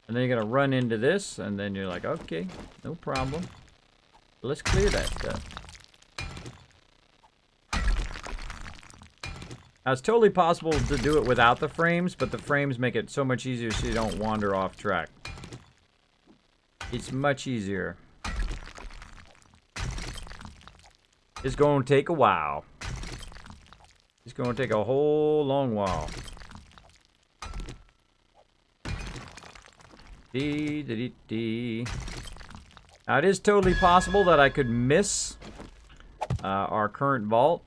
And then you're gonna run into this, and then you're like, okay, no problem. Let's clear that stuff. Now, it's totally possible to do it without the frames, but the frames make it so much easier so you don't wander off track. It's much easier. It's gonna take a while. It's gonna take a whole long while. Now, it is totally possible that I could miss our current vault.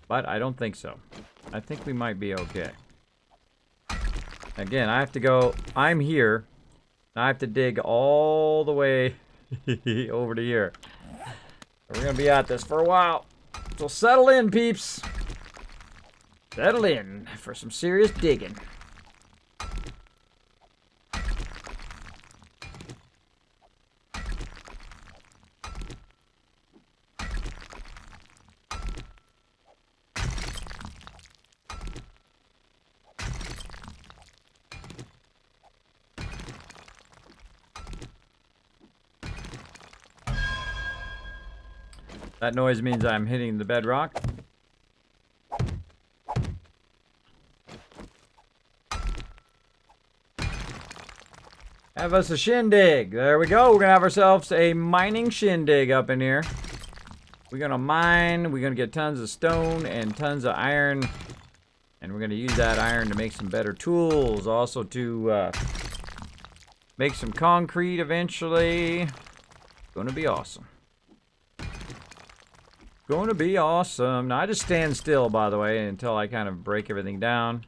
But I don't think so. I think we might be okay. Again, I have to go, I'm here. I have to dig all the way over to here. We're gonna be at this for a while. So settle in, peeps. Settle in for some serious digging. That noise means I'm hitting the bedrock. Have us a shindig. There we go. We're gonna have ourselves a mining shindig up in here. We're gonna mine. We're gonna get tons of stone and tons of iron. And we're gonna use that iron to make some better tools. Also to make some concrete eventually. Gonna be awesome. Gonna be awesome. Now I just stand still, by the way, until I kind of break everything down.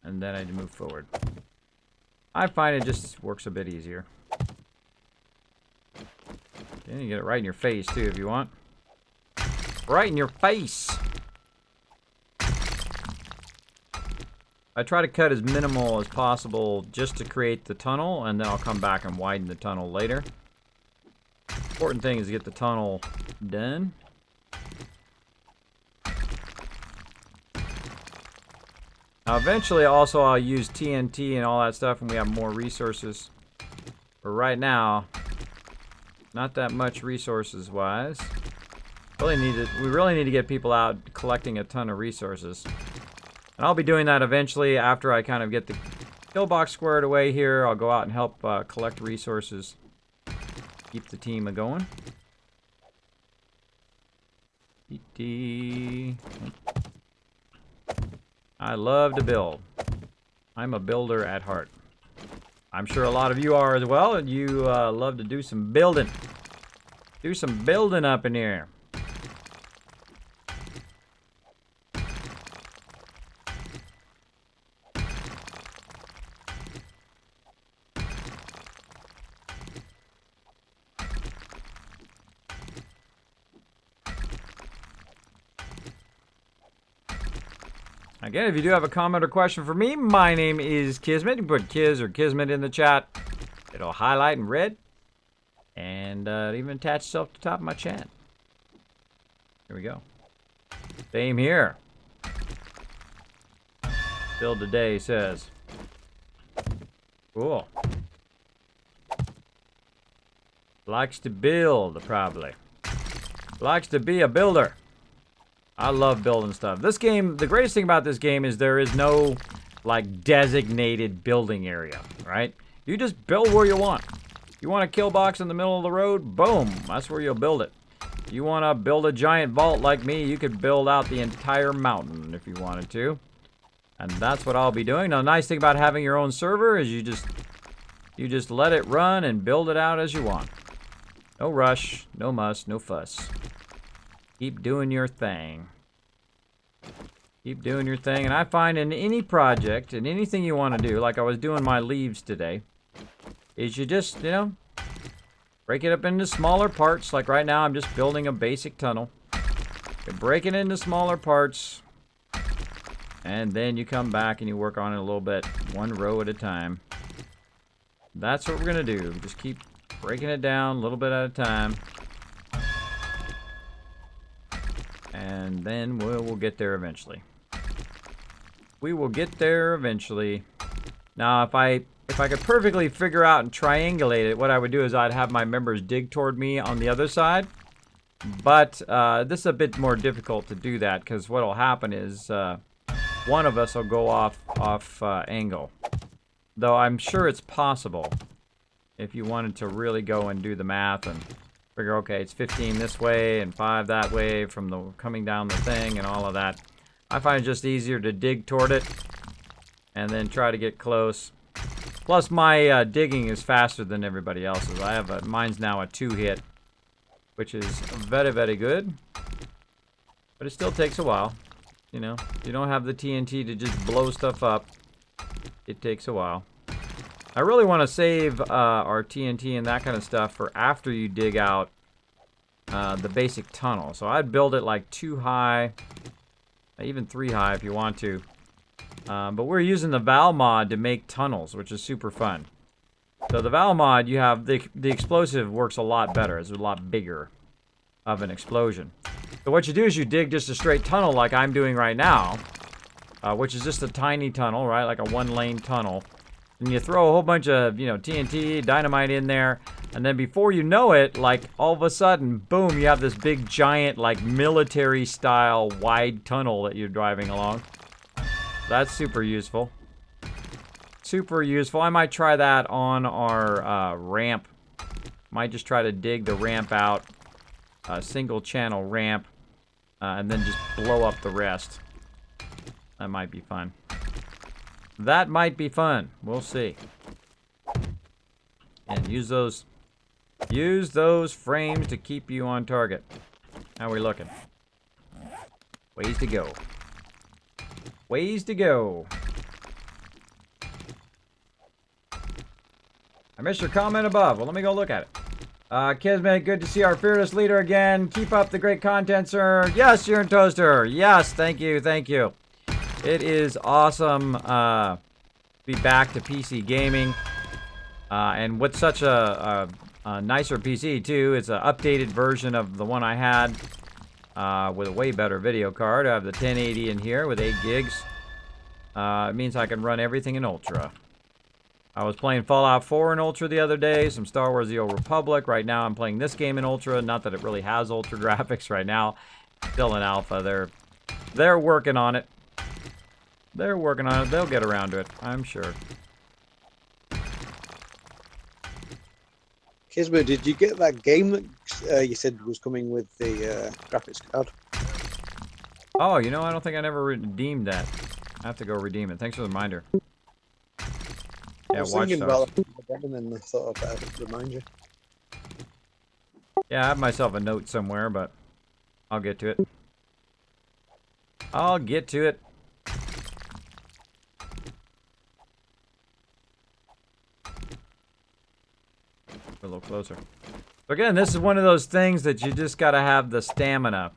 And then I move forward. I find it just works a bit easier. And you get it right in your face, too, if you want. Right in your face! I try to cut as minimal as possible just to create the tunnel, and then I'll come back and widen the tunnel later. Important thing is to get the tunnel done. Now, eventually, also, I'll use TNT and all that stuff when we have more resources. But right now, not that much resources-wise. We really need to get people out collecting a ton of resources. And I'll be doing that eventually after I kind of get the kill box squared away here. I'll go out and help collect resources. Keep the team a-going. I love to build. I'm a builder at heart. I'm sure a lot of you are as well, and you love to do some building. Do some building up in here. Again, if you do have a comment or question for me, my name is Kismet. You can put Kiz or Kismet in the chat. It'll highlight in red. And even attach itself to the top of my chat. Here we go. Same here. Build today says. Cool. Likes to build, probably. Likes to be a builder. I love building stuff. This game, the greatest thing about this game is there is no, like, designated building area, right? You just build where you want. You want a kill box in the middle of the road? Boom, that's where you'll build it. You want to build a giant vault like me, you could build out the entire mountain if you wanted to. And that's what I'll be doing. Now, the nice thing about having your own server is you just let it run and build it out as you want. No rush, no muss, no fuss. Keep doing your thing. Keep doing your thing. And I find in any project, and anything you want to do, like I was doing my leaves today, is you just, you know, break it up into smaller parts. Like right now, I'm just building a basic tunnel. You break it into smaller parts. And then you come back and you work on it a little bit, one row at a time. That's what we're going to do. Just keep breaking it down a little bit at a time. And then we'll get there eventually. We will get there eventually. Now, if I could perfectly figure out and triangulate it, what I would do is I'd have my members dig toward me on the other side. But this is a bit more difficult to do that, because what will happen is one of us will go off angle. Though I'm sure it's possible if you wanted to really go and do the math and figure, okay, it's 15 this way and 5 that way from the coming down the thing and all of that. I find it just easier to dig toward it and then try to get close. Plus, my digging is faster than everybody else's. I have mine's now a 2-hit, which is very, very good. But it still takes a while. You know, you don't have the TNT to just blow stuff up. It takes a while. I really want to save our TNT and that kind of stuff for after you dig out the basic tunnel. So I'd build it like 2 high, even 3 high if you want to. But we're using the Val mod to make tunnels, which is super fun. So the Val mod, you have the explosive works a lot better. It's a lot bigger of an explosion. So what you do is you dig just a straight tunnel like I'm doing right now, which is just a tiny tunnel, right? Like a 1-lane tunnel. And you throw a whole bunch of, you know, TNT, dynamite in there. And then before you know it, like all of a sudden, boom, you have this big giant, like military style wide tunnel that you're driving along. That's super useful. Super useful. I might try that on our ramp. Might just try to dig the ramp out. A single channel ramp. And then just blow up the rest. That might be fun. That might be fun. We'll see. And use those frames to keep you on target. How are we looking? Ways to go. Ways to go. I missed your comment above. Well, let me go look at it. Kismet, good to see our fearless leader again. Keep up the great content, sir. Yes, you're in Toaster. Yes, thank you, thank you. It is awesome to be back to PC gaming. And with such a nicer PC, too. It's an updated version of the one I had with a way better video card. I have the 1080 in here with 8 gigs. It means I can run everything in Ultra. I was playing Fallout 4 in Ultra the other day, some Star Wars The Old Republic. Right now I'm playing this game in Ultra. Not that it really has Ultra graphics right now. Still in alpha. They're working on it. They're working on it. They'll get around to it, I'm sure. Kismet, did you get that game that you said was coming with the graphics card? Oh, you know, I don't think I never redeemed that. I have to go redeem it. Thanks for the reminder. I was thinking about it and then I thought I'd remind you. Yeah, I have myself a note somewhere, but I'll get to it. I'll get to it. A little closer. So again, this is one of those things that you just gotta have the stamina.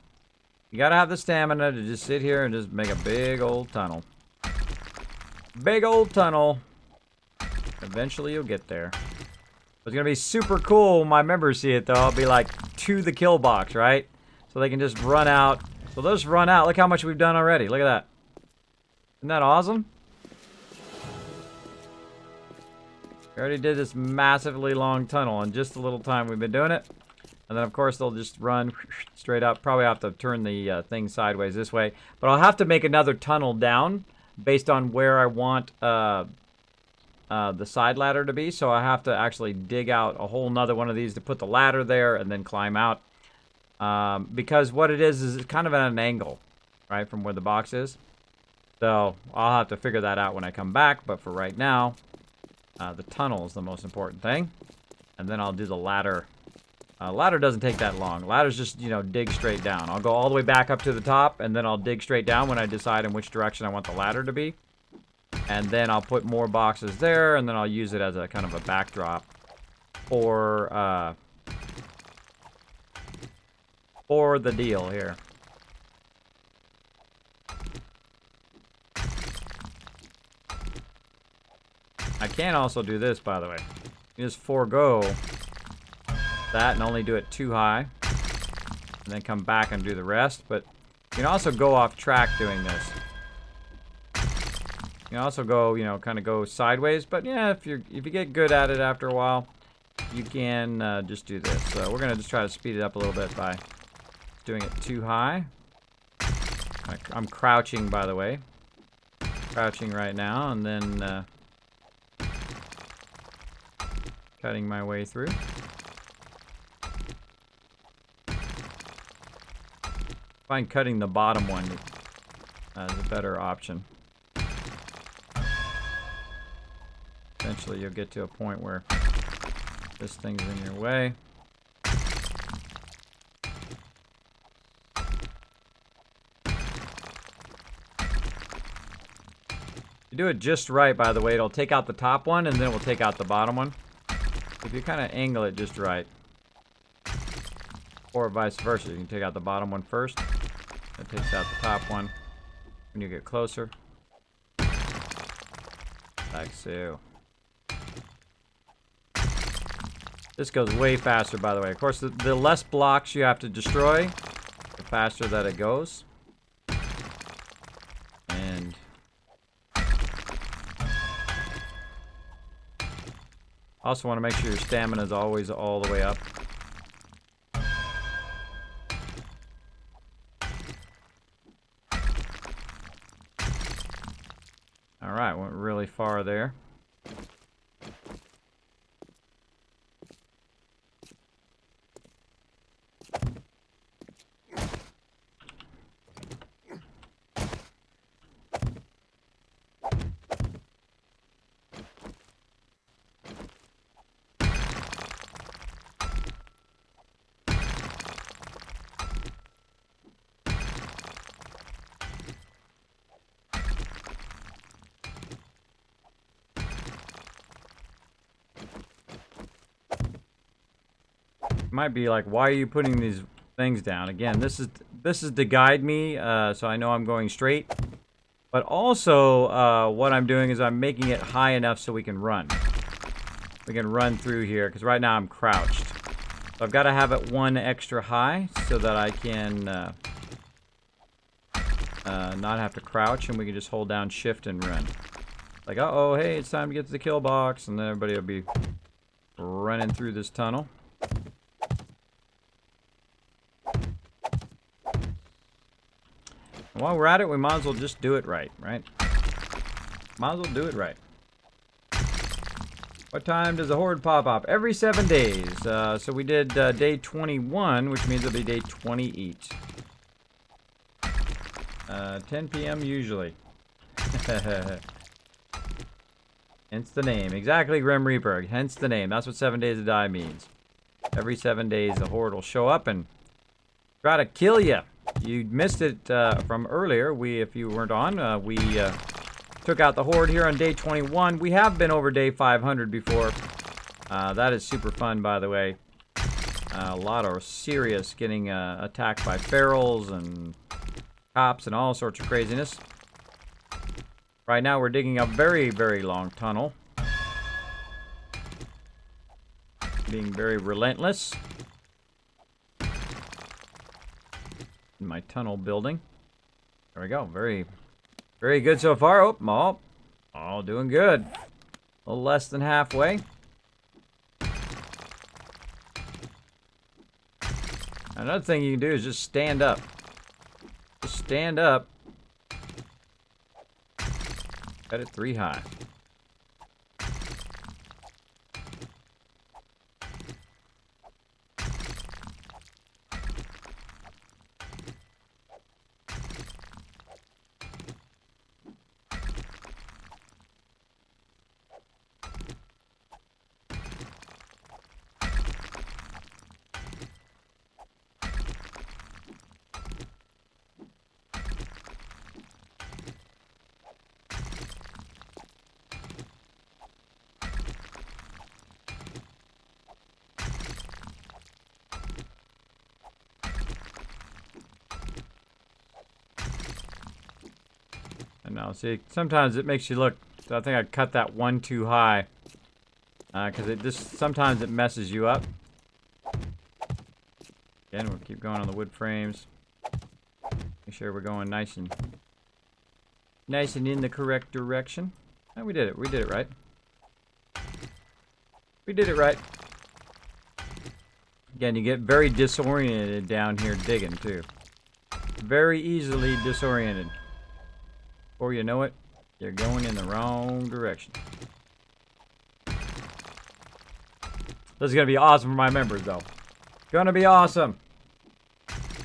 You gotta have the stamina to just sit here and just make a big old tunnel. Big old tunnel. Eventually you'll get there. It's gonna be super cool when my members see it though. I'll be like to the kill box, right? So they can just run out. So they'll just run out. Look how much we've done already. Look at that. Isn't that awesome? We already did this massively long tunnel in just a little time we've been doing it. And then of course they'll just run straight up. Probably have to turn the thing sideways this way. But I'll have to make another tunnel down based on where I want the side ladder to be, so I have to actually dig out a whole nother one of these to put the ladder there and then climb out. Because what it is it's kind of at an angle, right, from where the box is. So I'll have to figure that out when I come back, but for right now, the tunnel is the most important thing. And then I'll do the ladder. Ladder doesn't take that long. Ladder's just, you know, dig straight down. I'll go all the way back up to the top, and then I'll dig straight down when I decide in which direction I want the ladder to be. And then I'll put more boxes there, and then I'll use it as a kind of a backdrop for the deal here. I can also do this, by the way. You just forego that and only do it too high. And then come back and do the rest. But you can also go off track doing this. You can also go, you know, kind of go sideways. But yeah, if you get good at it after a while, you can just do this. So we're going to just try to speed it up a little bit by doing it too high. I'm crouching, by the way. Crouching right now, and then cutting my way through. I find cutting the bottom one is a better option. Eventually you'll get to a point where this thing's in your way. You do it just right, by the way, it'll take out the top one and then it will take out the bottom one. If you kind of angle it just right. Or vice versa, you can take out the bottom one first. That takes out the top one when you get closer. Like so. This goes way faster, by the way. Of course, the less blocks you have to destroy, the faster that it goes. And also want to make sure your stamina is always all the way up. Alright, went really far there. Might be like, why are you putting these things down? Again, this is to guide me, so I know I'm going straight. But also, what I'm doing is I'm making it high enough so we can run. We can run through here, because right now I'm crouched. So I've got to have it one extra high so that I can not have to crouch, and we can just hold down shift and run. Like, uh-oh, hey, it's time to get to the kill box, and then everybody will be running through this tunnel. And while we're at it, we might as well just do it right, right? Might as well do it right. What time does the horde pop up? Every 7 days. So we did day 21, which means it'll be day 20 each. 10 p.m. usually. Hence the name. Exactly, Grim Reaper. Hence the name. That's what 7 days to die means. Every 7 days, the horde will show up and try to kill you. You missed it from earlier. If you weren't on, we took out the horde here on day 21. We have been over day 500 before. That is super fun, by the way. A lot of serious getting attacked by ferals and cops and all sorts of craziness. Right now we're digging a very, very long tunnel. Being very relentless. In my tunnel building. There we go. Very, very good so far. Oh, all doing good. A little less than halfway. Another thing you can do is just stand up. Just stand up. Cut it 3 high. now. See, sometimes it makes you look. I think I cut that one too high. Because it just sometimes it messes you up. Again, we'll keep going on the wood frames. Make sure we're going nice and in the correct direction. And we did it. We did it right. We did it right. Again, you get very disoriented down here digging too. Very easily disoriented. Before you know it, you're going in the wrong direction. This is going to be awesome for my members, though. Gonna be awesome.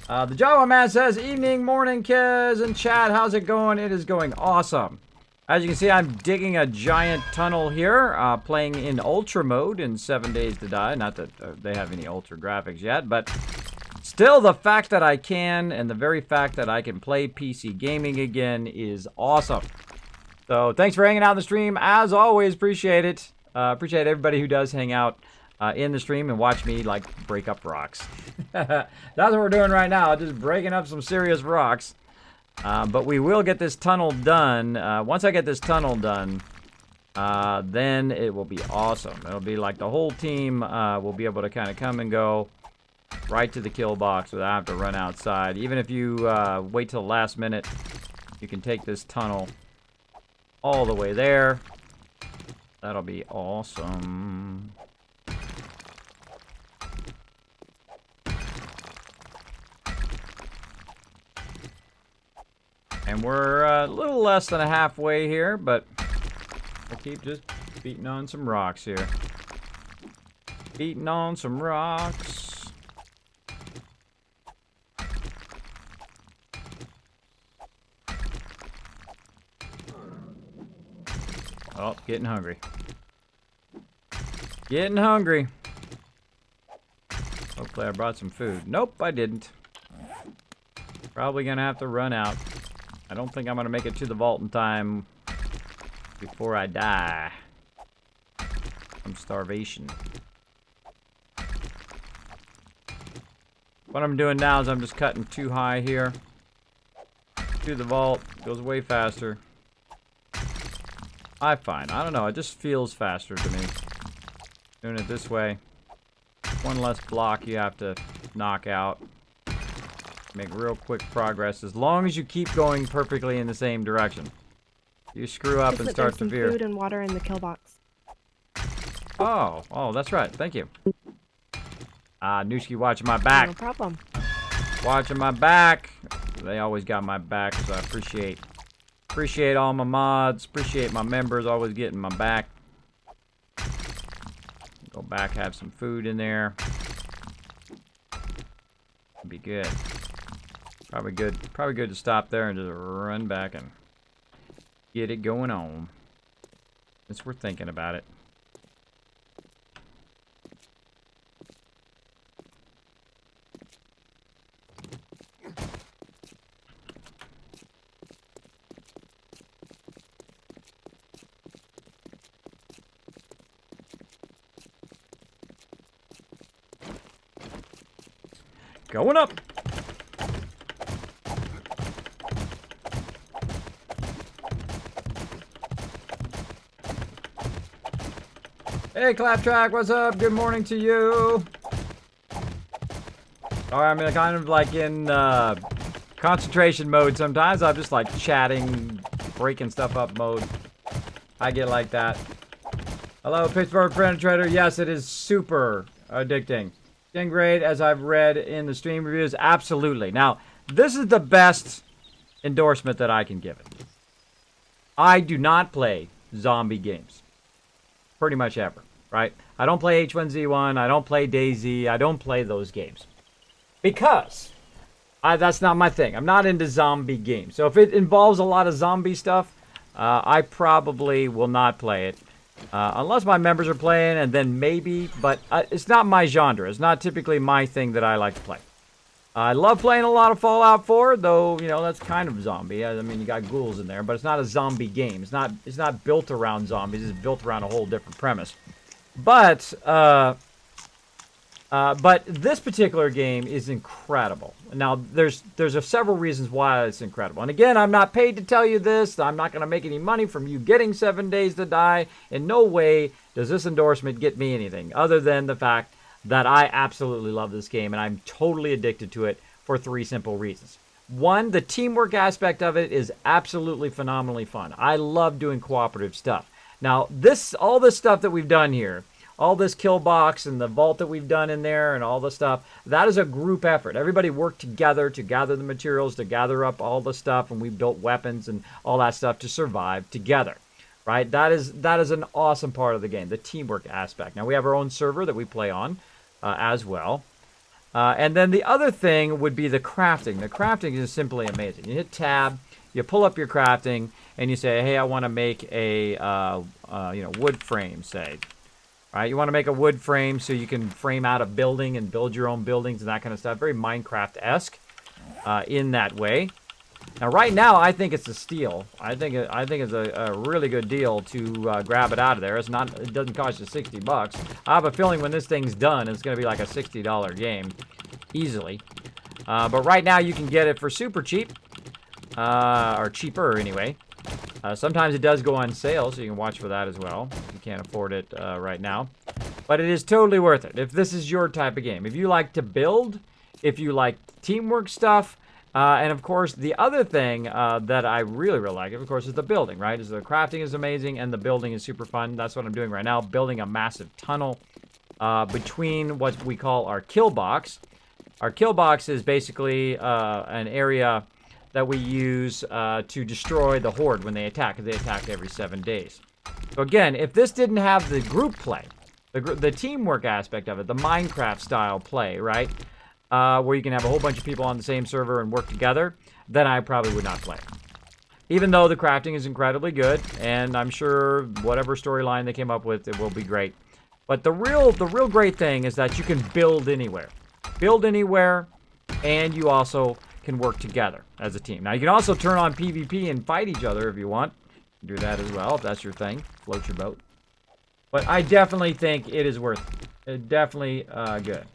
The Java Man says, evening, morning, kids and chat. How's it going? It is going awesome. As you can see, I'm digging a giant tunnel here, playing in Ultra mode in 7 Days to Die. Not that they have any Ultra graphics yet, but still the fact that I can, and the very fact that I can play PC gaming again is awesome. So thanks for hanging out in the stream. As always, appreciate it. Appreciate everybody who does hang out in the stream and watch me like break up rocks. That's what we're doing right now, just breaking up some serious rocks. But we will get this tunnel done. Once I get this tunnel done, then it will be awesome. It'll be like the whole team will be able to kind of come and go right to the kill box without having to run outside. Even if you wait till the last minute, you can take this tunnel all the way there. That'll be awesome. And we're a little less than halfway here, but we'll keep just beating on some rocks here. Beating on some rocks. Oh, getting hungry. Getting hungry. Hopefully I brought some food. Nope, I didn't. Probably gonna have to run out. I don't think I'm gonna make it to the vault in time before I die from starvation. What I'm doing now is I'm just cutting too high here to the vault. It goes way faster. I find. I don't know. It just feels faster to me. Doing it this way. One less block you have to knock out. Make real quick progress as long as you keep going perfectly in the same direction. You screw up and start to veer. There's food and water in the kill box. Oh, that's right. Thank you. Nooski watching my back. No problem. Watching my back. They always got my back, so I appreciate all my mods. Appreciate my members always getting my back. Go back, have some food in there. Be good. Probably good to stop there and just run back and get it going on. Since we're thinking about it. Going up. Hey, Claptrack, what's up? Good morning to you. Sorry, I'm kind of like in concentration mode sometimes. I'm just like chatting, breaking stuff up mode. I get like that. Hello, Pittsburgh Penetrator. Yes, it is super addicting. Great, as I've read in the stream reviews, absolutely. Now, this is the best endorsement that I can give it. I do not play zombie games. Pretty much ever, right? I don't play H1Z1, I don't play DayZ, I don't play those games. Because that's not my thing. I'm not into zombie games. So if it involves a lot of zombie stuff, I probably will not play it. Unless my members are playing, and then maybe, but it's not my genre. It's not typically my thing that I like to play. I love playing a lot of Fallout 4, though, you know, that's kind of zombie. I mean, you got ghouls in there, but it's not a zombie game. It's not built around zombies. It's built around a whole different premise. But But this particular game is incredible. Now, there's several reasons why it's incredible. And again, I'm not paid to tell you this. I'm not going to make any money from you getting 7 Days to Die. In no way does this endorsement get me anything other than the fact that I absolutely love this game and I'm totally addicted to it for 3 simple reasons. One, the teamwork aspect of it is absolutely phenomenally fun. I love doing cooperative stuff. Now, all this stuff that we've done here, all this kill box and the vault that we've done in there and all the stuff, that is a group effort. Everybody worked together to gather the materials, to gather up all the stuff, and we built weapons and all that stuff to survive together, right? That is an awesome part of the game, the teamwork aspect. Now, we have our own server that we play on as well. And then the other thing would be the crafting. The crafting is simply amazing. You hit tab, you pull up your crafting, and you say, hey, I want to make a wood frame, say. Right, you want to make a wood frame so you can frame out a building and build your own buildings and that kind of stuff. Very Minecraft-esque in that way. Now, right now, I think it's a steal. I think it's a really good deal to grab it out of there. It doesn't cost you $60. I have a feeling when this thing's done, it's going to be like a $60 game, easily. But right now, you can get it for super cheap, or cheaper anyway. Sometimes it does go on sale, so you can watch for that as well. You can't afford it right now. But it is totally worth it if this is your type of game. If you like to build, if you like teamwork stuff, and of course, the other thing that I really like, of course, is the building, right? Is the crafting is amazing, and the building is super fun. That's what I'm doing right now, building a massive tunnel between what we call our kill box. Our kill box is basically an area that we use to destroy the horde when they attack, because they attack every 7 days. So again, if this didn't have the group play, the teamwork aspect of it, the Minecraft style play, right, where you can have a whole bunch of people on the same server and work together, then I probably would not play. Even though the crafting is incredibly good, and I'm sure whatever storyline they came up with, it will be great. But the real great thing is that you can build anywhere. Build anywhere, and you also can work together as a team. Now, you can also turn on PvP and fight each other if you want. Do that as well, if that's your thing. Float your boat. But I definitely think it is worth it. Definitely good.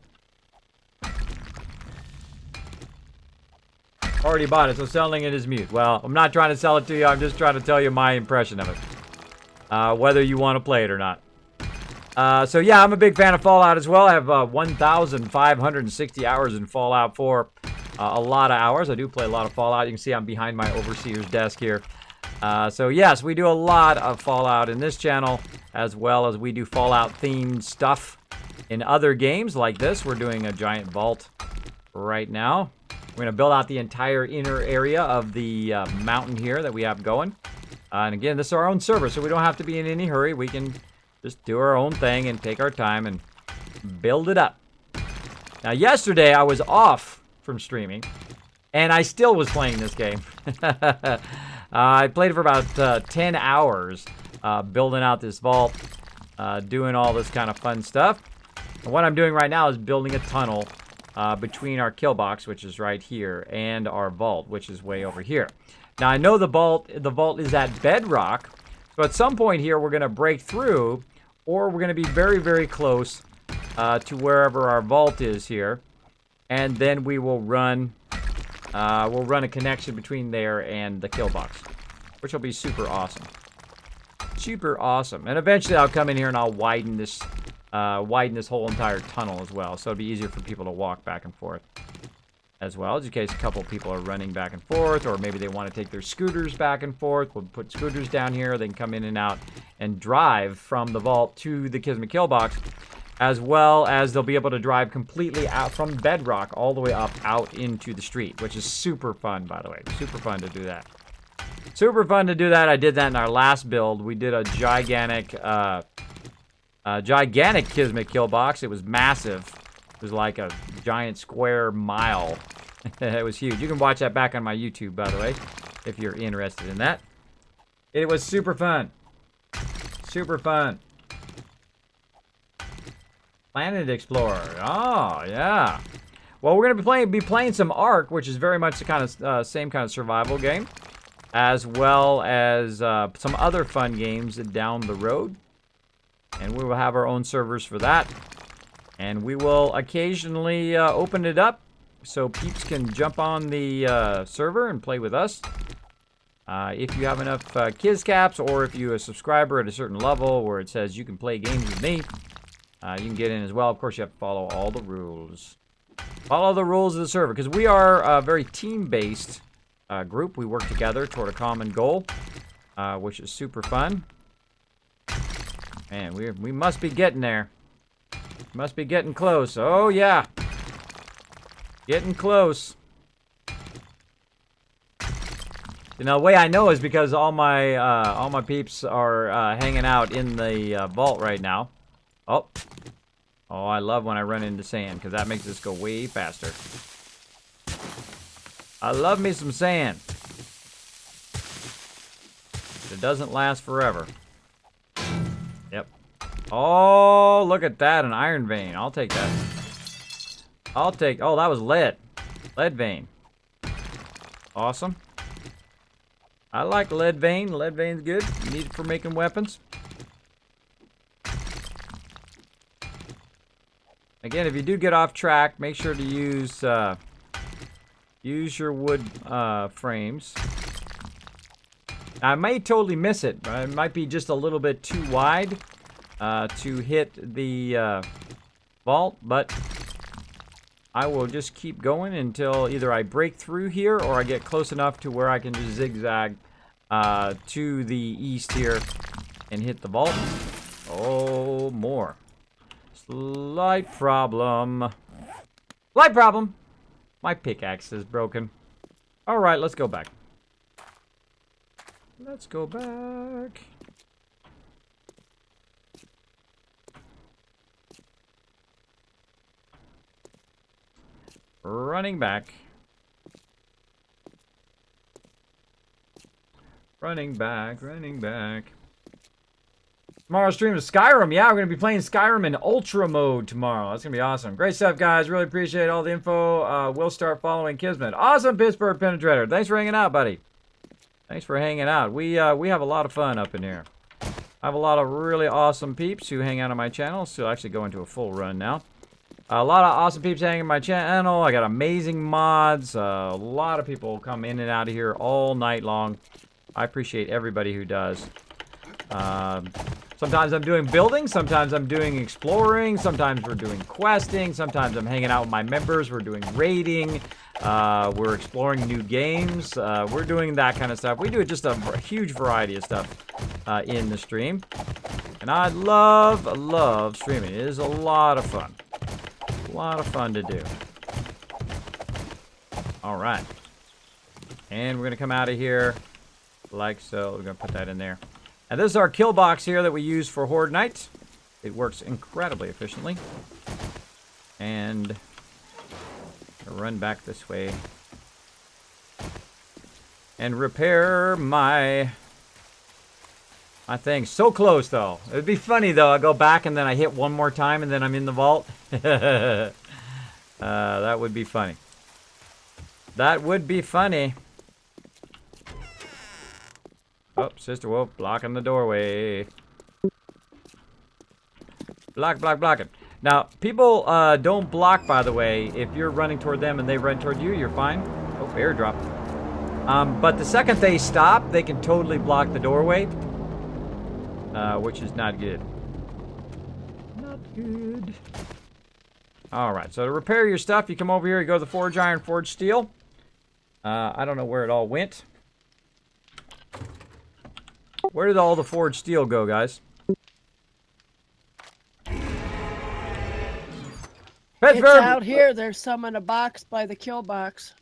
Already bought it, so selling it is mute. Well, I'm not trying to sell it to you. I'm just trying to tell you my impression of it. Whether you want to play it or not. So yeah, I'm a big fan of Fallout as well. I have 1,560 hours in Fallout 4. A lot of hours. I do play a lot of Fallout. You can see I'm behind my overseer's desk here. So yes, we do a lot of Fallout in this channel, as well as we do Fallout-themed stuff in other games like this. We're doing a giant vault right now. We're going to build out the entire inner area of the mountain here that we have going. And again, this is our own server, so we don't have to be in any hurry. We can just do our own thing and take our time and build it up. Now, yesterday I was off from streaming, and I still was playing this game. I played it for about 10 hours, building out this vault, doing all this kind of fun stuff. And what I'm doing right now is building a tunnel between our kill box, which is right here, and our vault, which is way over here. Now, I know the vault is at bedrock, so at some point here we're going to break through, or we're going to be very, very close to wherever our vault is here. And then we will run a connection between there and the kill box, which will be super awesome. Super awesome. And eventually I'll come in here and I'll widen this whole entire tunnel as well, so it'll be easier for people to walk back and forth as well, just in case a couple people are running back and forth, or maybe they want to take their scooters back and forth. We'll put scooters down here. They can come in and out and drive from the vault to the Kismet kill box, as well as they'll be able to drive completely out from bedrock all the way up out into the street, which is super fun, by the way. Super fun to do that. Super fun to do that. I did that in our last build. We did a gigantic Kismet kill box. It was massive. It was like a giant square mile. It was huge. You can watch that back on my YouTube, by the way, if you're interested in that. It was super fun. Super fun. Planet Explorer. Oh, yeah. Well, we're going to be playing some Ark, which is very much the kind of same kind of survival game, as well as some other fun games down the road. And we will have our own servers for that. And we will occasionally open it up so peeps can jump on the server and play with us. If you have enough Kiz caps, or if you're a subscriber at a certain level where it says you can play games with me, you can get in as well. Of course, you have to follow all the rules. Follow the rules of the server, because we are a very team-based group. We work together toward a common goal, which is super fun. Man, we must be getting there. Must be getting close. Oh, yeah. Getting close. You know, the way I know is because all my peeps are hanging out in the vault right now. Oh, I love when I run into sand, because that makes this go way faster. I love me some sand. It doesn't last forever. Yep. Oh, look at that, an iron vein. I'll take that. Oh, that was lead. Lead vein. Awesome. I like lead vein. Lead vein's good. You need it for making weapons. Again, if you do get off track, make sure to use your wood frames. I may totally miss it. It might be just a little bit too wide to hit the vault, but I will just keep going until either I break through here or I get close enough to where I can just zigzag to the east here and hit the vault. Oh, more. Slight problem. Slight problem. My pickaxe is broken. All right, let's go back. Let's go back. Running back. Running back, running back. Tomorrow's stream is Skyrim. Yeah, we're going to be playing Skyrim in Ultra mode tomorrow. That's going to be awesome. Great stuff, guys. Really appreciate all the info. We'll start following Kismet. Awesome, Pittsburgh Penetrator. Thanks for hanging out, buddy. Thanks for hanging out. We have a lot of fun up in here. I have a lot of really awesome peeps who hang out on my channel. So actually go into a full run now. A lot of awesome peeps hanging on my channel. I got amazing mods. A lot of people come in and out of here all night long. I appreciate everybody who does. Sometimes I'm doing building, sometimes I'm doing exploring, sometimes we're doing questing, sometimes I'm hanging out with my members, we're doing raiding, we're exploring new games, we're doing that kind of stuff. We do just a huge variety of stuff in the stream. And I love streaming. It is a lot of fun. A lot of fun to do. Alright. And we're going to come out of here like so. We're going to put that in there. And this is our kill box here that we use for Horde Night. It works incredibly efficiently. And I'll run back this way. And repair my thing. So close, though. It would be funny, though. I go back and then I hit one more time and then I'm in the vault. That would be funny. That would be funny. Oh, Sister Wolf blocking the doorway. Block it. Now, people don't block, by the way. If you're running toward them and they run toward you, you're fine. Oh, airdrop. But the second they stop, they can totally block the doorway. Which is not good. Not good. Alright, so to repair your stuff, you come over here, you go to the Forge Iron, Forge Steel. I don't know where it all went. Where did all the forged steel go, guys? It's out here. There's some in a box by the kill box.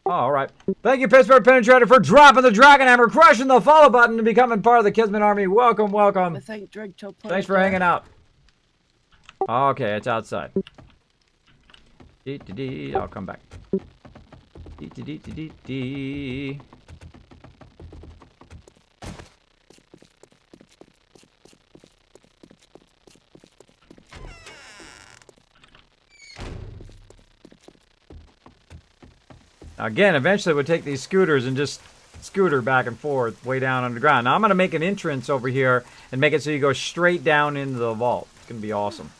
Oh, all right. Thank you, Pittsburgh Penetrator, for dropping the Dragon Hammer, crushing the follow button, and becoming part of the Kismet Army. Welcome, welcome. I think Drigto put Thanks for hanging out. Okay, it's outside. I'll come back. Again, eventually we'll take these scooters and just scooter back and forth way down underground. Now I'm going to make an entrance over here and make it so you go straight down into the vault. It's going to be awesome.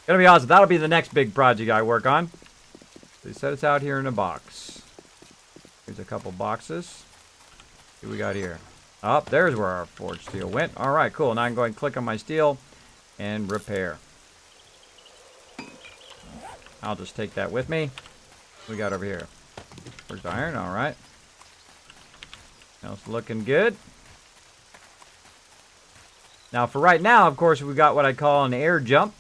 Gonna be awesome. That'll be the next big project I work on. So he set us out here in a box. Here's a couple boxes. What we got here? Oh, there's where our forged steel went. All right, cool. Now I can go and click on my steel and repair. I'll just take that with me. What we got over here? Forged iron. All right. It's looking good. Now, for right now, of course, we've got what I call an air jump.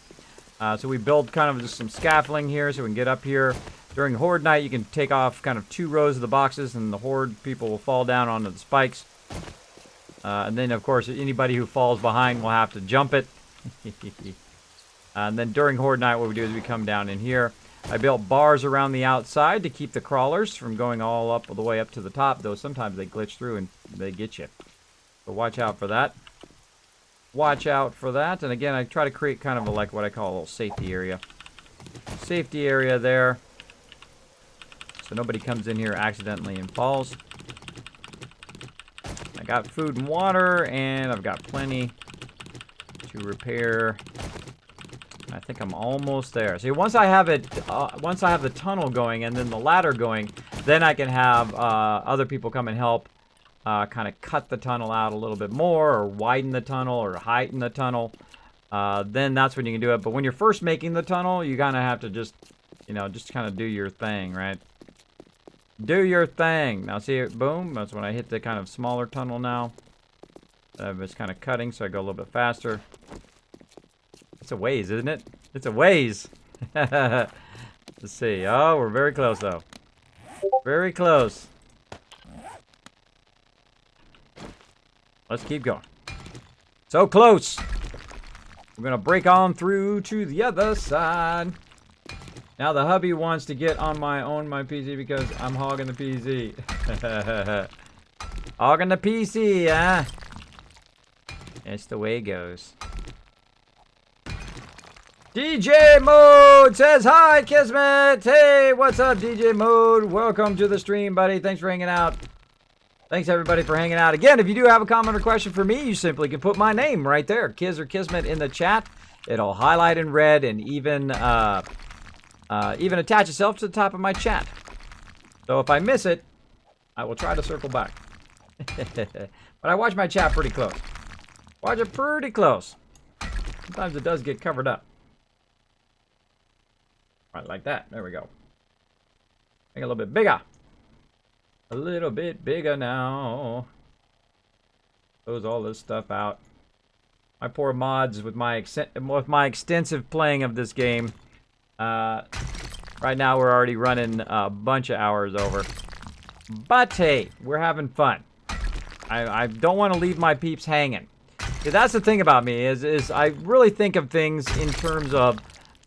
So we build kind of just some scaffolding here so we can get up here. During Horde night, you can take off kind of 2 rows of the boxes, and the Horde people will fall down onto the spikes. And then, of course, anybody who falls behind will have to jump it. And then during Horde night, what we do is we come down in here. I built bars around the outside to keep the crawlers from going all the way up to the top, though sometimes they glitch through and they get you. So watch out for that. Watch out for that. And again, I try to create kind of like what I call a little safety area. Safety area there. So nobody comes in here accidentally and falls. I got food and water, and I've got plenty to repair. I think I'm almost there. See, once I have it, once I have the tunnel going and then the ladder going, then I can have other people come and help kind of cut the tunnel out a little bit more, or widen the tunnel, or heighten the tunnel. Then that's when you can do it. But when you're first making the tunnel, you kind of have to just, you know, just kind of do your thing, right? Do your thing. Now see it, boom. That's when I hit the kind of smaller tunnel now. It's kind of cutting, so I go a little bit faster. It's a ways, isn't it? It's a ways. Let's see. Oh, we're very close, though. Very close. Let's keep going. So close. We're going to break on through to the other side. Now the hubby wants to get on my PC because I'm hogging the PC. Hogging the PC, huh? That's the way it goes. DJ Mode says, hi, Kismet. Hey, what's up, DJ Mode? Welcome to the stream, buddy. Thanks for hanging out. Thanks, everybody, for hanging out. Again, if you do have a comment or question for me, you simply can put my name right there, Kiz or Kismet, in the chat. It'll highlight in red and even attach itself to the top of my chat. So if I miss it, I will try to circle back. But I watch my chat pretty close. Watch it pretty close. Sometimes it does get covered up. Right, like that. There we go. Make it a little bit bigger. A little bit bigger now. Close all this stuff out. My poor mods with my extensive playing of this game. Right now we're already running a bunch of hours over. But hey, we're having fun. I don't want to leave my peeps hanging. See, that's the thing about me is I really think of things in terms of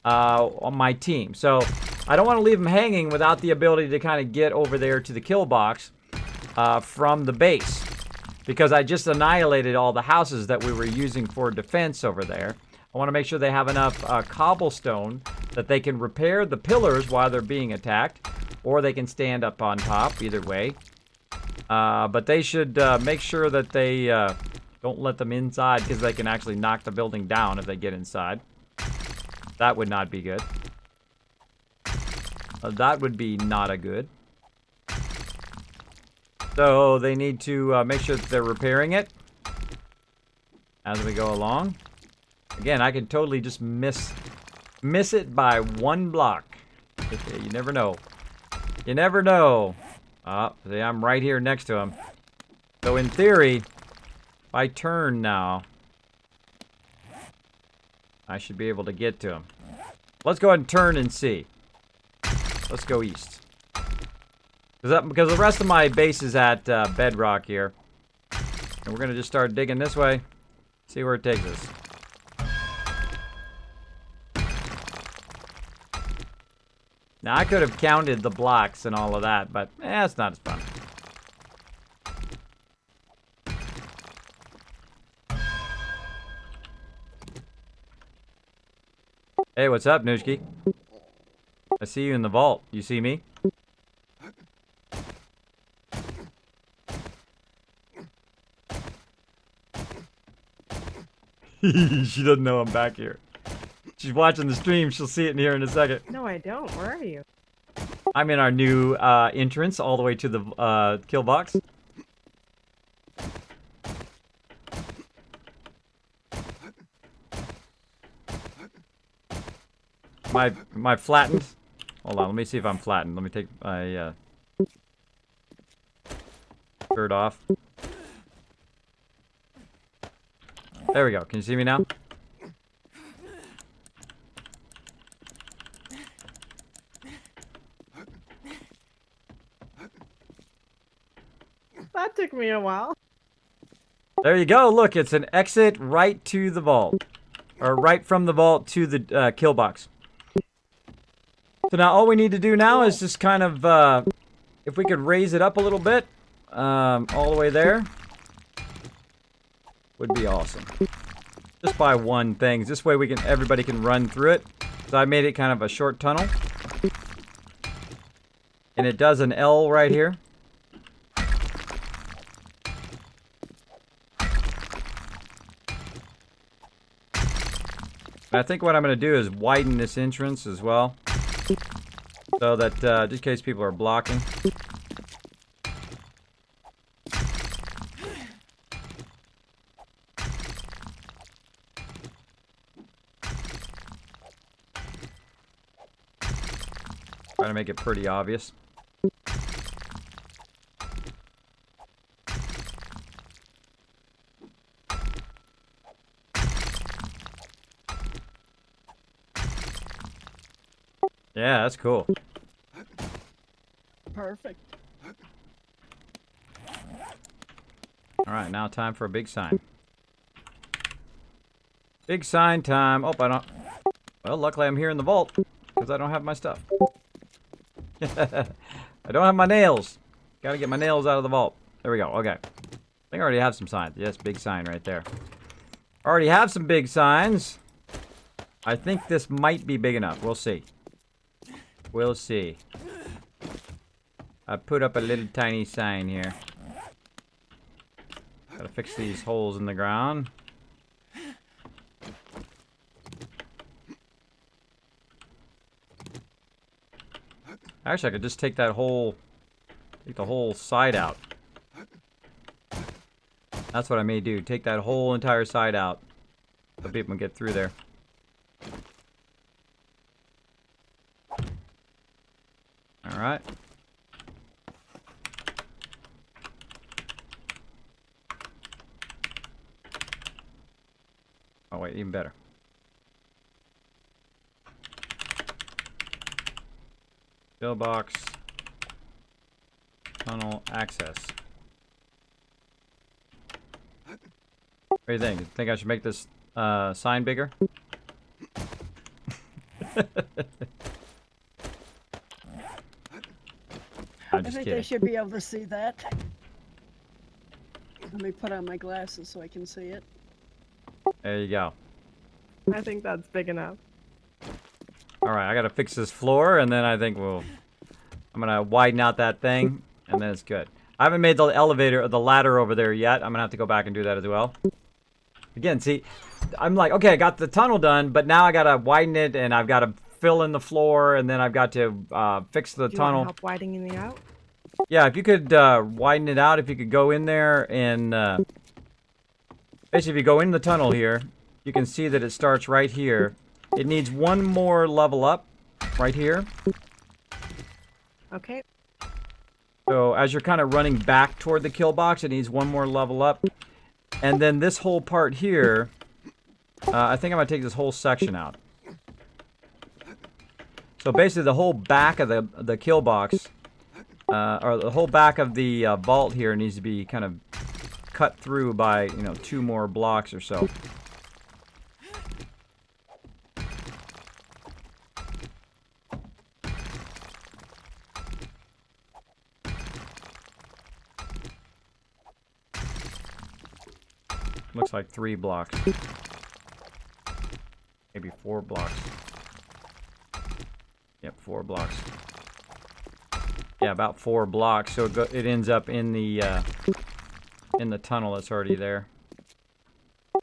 on my team. So I don't want to leave them hanging without the ability to kind of get over there to the kill box from the base. Because I just annihilated all the houses that we were using for defense over there. I want to make sure they have enough cobblestone that they can repair the pillars while they're being attacked. Or they can stand up on top, either way. But they should make sure that they don't let them inside, because they can actually knock the building down if they get inside. That would not be good. That would be not a good. So they need to make sure that they're repairing it as we go along. Again, I can totally just miss it by 1 block. You never know. You never know. See, I'm right here next to him. So in theory, if I turn now, I should be able to get to him. Let's go ahead and turn and see. Let's go east. Because the rest of my base is at bedrock here. And we're going to just start digging this way. See where it takes us. Now, I could have counted the blocks and all of that, but it's not as fun. Hey, what's up, Nooshki? I see you in the vault. You see me? She doesn't know I'm back here. She's watching the stream. She'll see it in here in a second. No, I don't. Where are you? I'm in our new entrance all the way to the kill box. Am I flattened? Hold on, let me see if I'm flattened. Let me take my shirt off. There we go. Can you see me now? That took me a while. There you go. Look, it's an exit right to the vault. Or right from the vault to the kill box. So now all we need to do now is just kind of, if we could raise it up a little bit, all the way there, would be awesome. Just by one thing. This way everybody can run through it. So I made it kind of a short tunnel. And it does an L right here. I think what I'm going to do is widen this entrance as well. So that, just in case people are blocking. Try to make it pretty obvious. Yeah, that's cool. Perfect. Alright, now time for a big sign. Big sign time. Oh, I don't... Well, luckily I'm here in the vault, because I don't have my stuff. I don't have my nails. Gotta get my nails out of the vault. There we go, okay. I think I already have some signs. Yes, big sign right there. Already have some big signs. I think this might be big enough. We'll see. We'll see. I put up a little tiny sign here. Gotta fix these holes in the ground. Actually, I could just take that whole... Take the whole side out. That's what I may do. Take that whole entire side out. So people can get through there. Alright. Oh wait, even better. Pillbox. Tunnel access. What do you think? Think I should make this sign bigger? I'm I just think kidding. they should be able to see that. Let me put on my glasses so I can see it. There you go. I think that's big enough. Alright, I gotta fix this floor, and then I think I'm gonna widen out that thing, and then it's good. I haven't made the elevator, or the ladder over there yet. I'm gonna have to go back and do that as well. Again, see, I'm like, okay, I got the tunnel done, but now I gotta widen it, and I've gotta fill in the floor, and then I've got to fix the Do you tunnel. want help widening it out? Yeah, if you could widen it out, if you could go in there and... basically, if you go in the tunnel here, you can see that it starts right here. It needs one more level up, right here. Okay. So as you're kind of running back toward the kill box, it needs one more level up. And then this whole part here, I think I'm going to take this whole section out. So basically the whole back of the kill box, or the whole back of the vault here needs to be kind of cut through by, you know, 2 more blocks or so. Looks like 3 blocks. Maybe 4 blocks. Yep, 4 blocks. Yeah, about 4 blocks. So it ends up in the tunnel that's already there.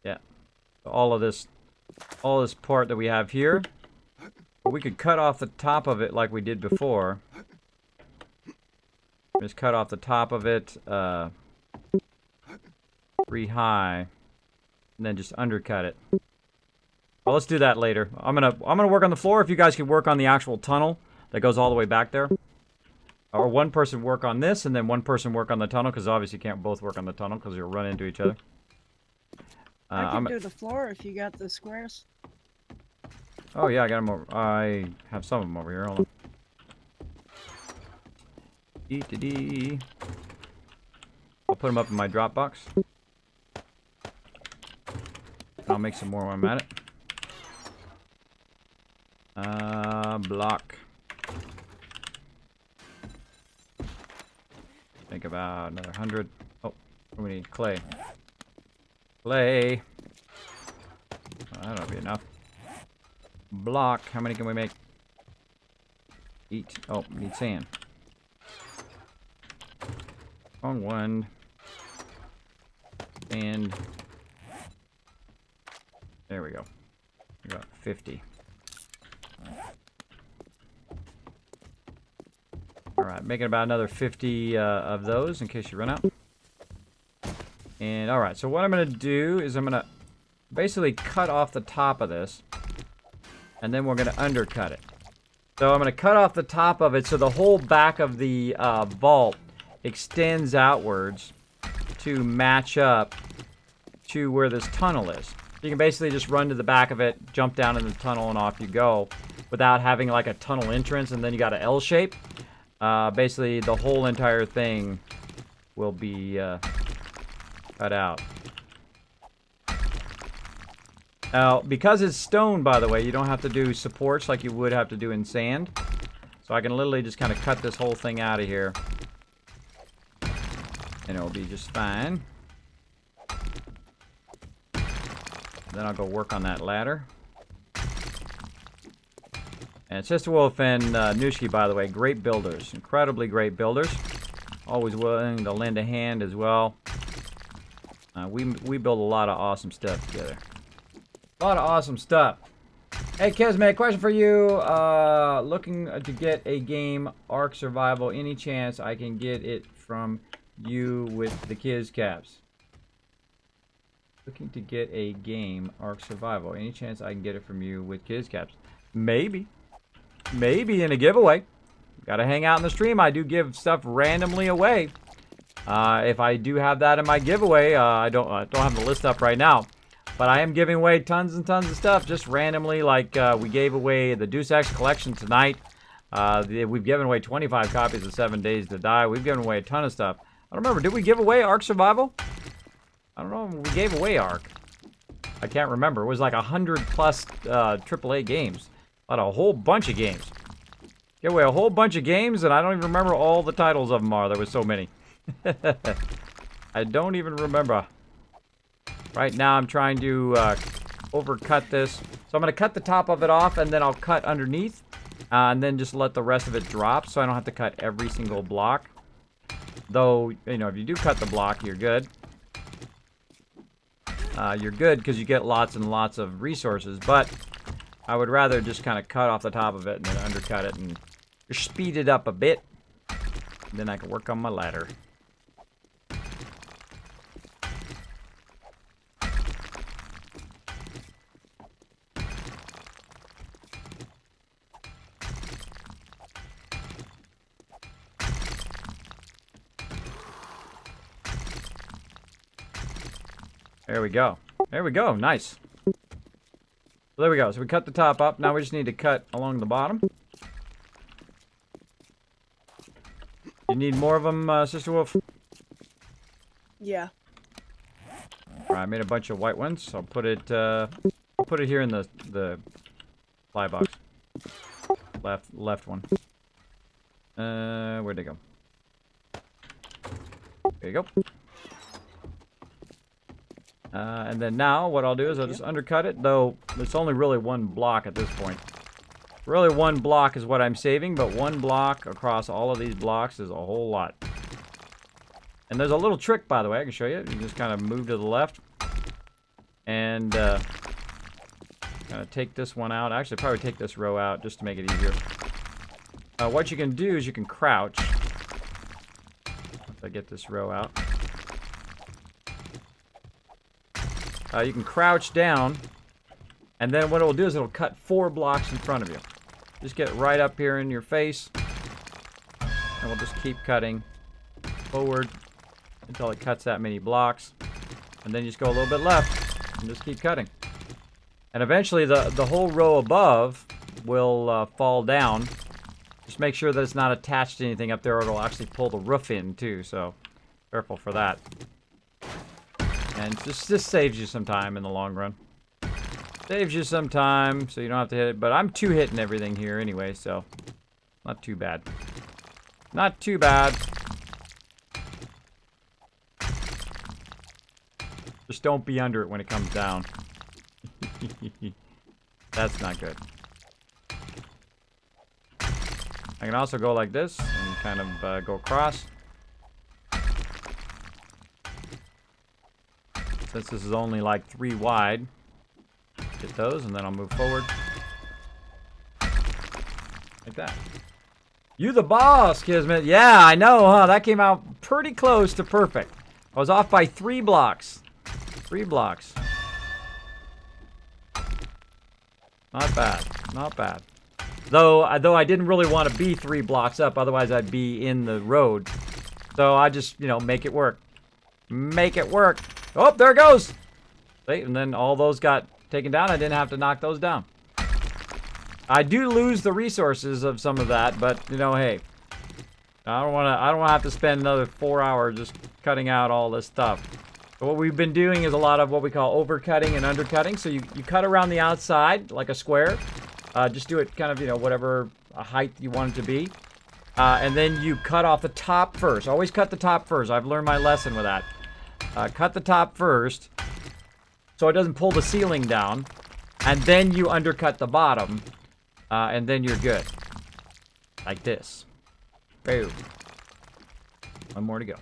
Yeah. So all of this all this part that we have here. But we could cut off the top of it like we did before. Just cut off the top of it, 3 high, and then just undercut it. Well, let's do that later. I'm gonna work on the floor. If you guys could work on the actual tunnel that goes all the way back there, or one person work on this, and then one person work on the tunnel, because obviously you can't both work on the tunnel because you'll run into each other. I can do the floor if you got the squares. Oh yeah, I got them over. I have some of them over here. Hold on. D. I'll put them up in my Dropbox. I'll make some more when I'm at it. Block. Think about another 100. Oh, we need clay. Clay. That'll be enough. Block. How many can we make? Eat. Oh, we need sand. On one. And there we go. We got 50. Alright, making about another 50 of those in case you run out. And alright, so what I'm going to do is I'm going to basically cut off the top of this. And then we're going to undercut it. So I'm going to cut off the top of it so the whole back of the vault extends outwards to match up to where this tunnel is. You can basically just run to the back of it, jump down in the tunnel, and off you go without having like a tunnel entrance, and then you got an L shape. Basically, the whole entire thing will be cut out. Now, because it's stone, by the way, you don't have to do supports like you would have to do in sand. So I can literally just kind of cut this whole thing out of here. And it'll be just fine. Then I'll go work on that ladder. And Sister Wolf and Nushki, by the way, great builders. Incredibly great builders. Always willing to lend a hand as well. We build a lot of awesome stuff together. A lot of awesome stuff. Hey, Kismet, question for you. Looking to get a game, Ark Survival. Any chance I can get it from you with the Kiz caps? Looking to get a game, Ark Survival. Any chance I can get it from you with Kiz caps? Maybe. Maybe in a giveaway. Gotta hang out in the stream. I do give stuff randomly away. If I do have that in my giveaway, I don't have the list up right now. But I am giving away tons and tons of stuff just randomly. Like we gave away the Deus Ex collection tonight. We've given away 25 copies of 7 Days to Die. We've given away a ton of stuff. I don't remember. Did we give away Ark Survival? I don't know. We gave away Ark. I can't remember. It was like 100 plus AAA games. A whole bunch of games. Gave away a whole bunch of games, and I don't even remember all the titles of them are. There was so many. I don't even remember. Right now, I'm trying to overcut this. So I'm going to cut the top of it off, and then I'll cut underneath. And then just let the rest of it drop, so I don't have to cut every single block. Though, you know, if you do cut the block, you're good. You're good because you get lots and lots of resources, but I would rather just kind of cut off the top of it and then undercut it and speed it up a bit. Then I can work on my ladder. There we go. There we go. Nice. There we go. So we cut the top up. Now we just need to cut along the bottom. You need more of them, Sister Wolf? Yeah. All right, I made a bunch of white ones. So I'll put it here in the fly box. Left one. Where'd they go? There you go. And then now what I'll do is I'll just undercut it, though it's only really one block at this point. Really one block is what I'm saving, but one block across all of these blocks is a whole lot. And there's a little trick, by the way, I can show you. You just kind of move to the left. And Gonna take this one out. Actually, probably take this row out just to make it easier. What you can do is you can crouch. If I get this row out. You can crouch down, and then what it'll do is it'll cut 4 blocks in front of you. Just get right up here in your face, and we'll just keep cutting forward until it cuts that many blocks, and then you just go a little bit left and just keep cutting. And eventually the whole row above will fall down. Just make sure that it's not attached to anything up there, or it'll actually pull the roof in too, so careful for that. And this saves you some time in the long run. Saves you some time, so you don't have to hit it. But I'm 2-hitting everything here anyway, so not too bad. Not too bad. Just don't be under it when it comes down. That's not good. I can also go like this and kind of go across. Since this is only like 3 wide. Get those, and then I'll move forward. Like that. You the boss, Kismet. Yeah, I know, huh? That came out pretty close to perfect. I was off by 3 blocks. 3 blocks. Not bad. Not bad. Though I didn't really want to be 3 blocks up, otherwise I'd be in the road. So I just, you know, make it work. Make it work. Oh, there it goes. See, and then all those got taken down. I didn't have to knock those down. I do lose the resources of some of that, but you know, hey, I don't want to have to spend another 4 hours just cutting out all this stuff. So what we've been doing is a lot of what we call overcutting and undercutting. So you cut around the outside like a square. Just do it kind of, you know, whatever height you want it to be. And then you cut off the top first. Always cut the top first. I've learned my lesson with that. Cut the top first so it doesn't pull the ceiling down. And then you undercut the bottom. And then you're good. Like this. Boom. One more to go.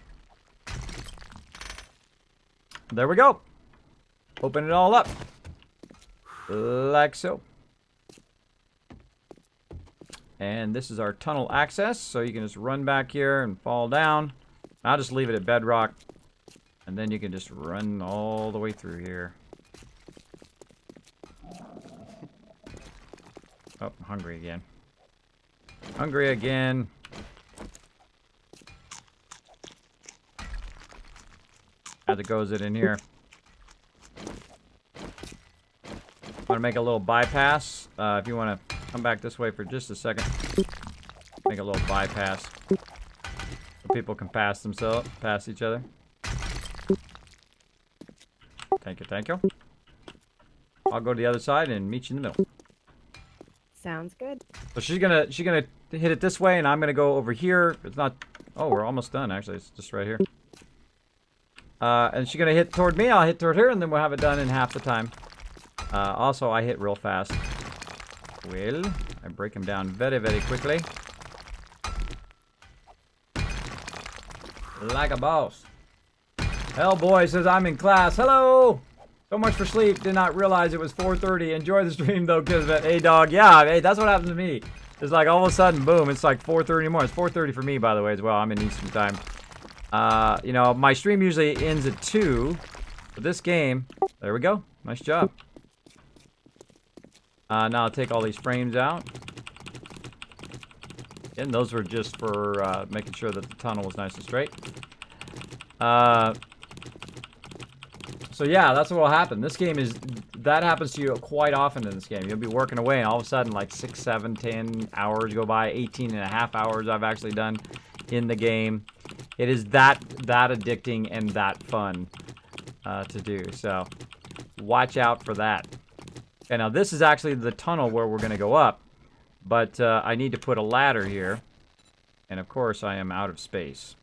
There we go. Open it all up. Like so. And this is our tunnel access, so you can just run back here and fall down. I'll just leave it at bedrock, and then you can just run all the way through here. Oh, I'm hungry again. Hungry again. As it goes it in here. I'm gonna make a little bypass. If you want to come back this way for just a second. Make a little bypass so people can pass each other. Thank you, thank you. I'll go to the other side and meet you in the middle. Sounds good. So she's gonna hit it this way, and I'm gonna go over here. It's not. Oh, we're almost done. Actually, it's just right here. And she's gonna hit toward me. I'll hit toward her, and then we'll have it done in half the time. Also, I hit real fast. Well, I break him down very, very quickly. Like a boss. Hellboy says, I'm in class. Hello! So much for sleep. Did not realize it was 4:30. Enjoy the stream, though, Kismet. Hey, dog. Yeah, hey, that's what happened to me. It's like all of a sudden, boom, it's like 4:30 more. It's 4:30 for me, by the way, as well. I'm in Eastern time. You know, my stream usually ends at 2. But this game, there we go. Nice job. Now I'll take all these frames out. And those were just for making sure that the tunnel was nice and straight. So yeah, that's what will happen. This game is, that happens to you quite often in this game. You'll be working away and all of a sudden like 6, 7, 10 hours go by, 18 and a half hours I've actually done in the game. It is that addicting and that fun to do. So watch out for that. Okay, now this is actually the tunnel where we're going to go up. But I need to put a ladder here. And of course I am out of space.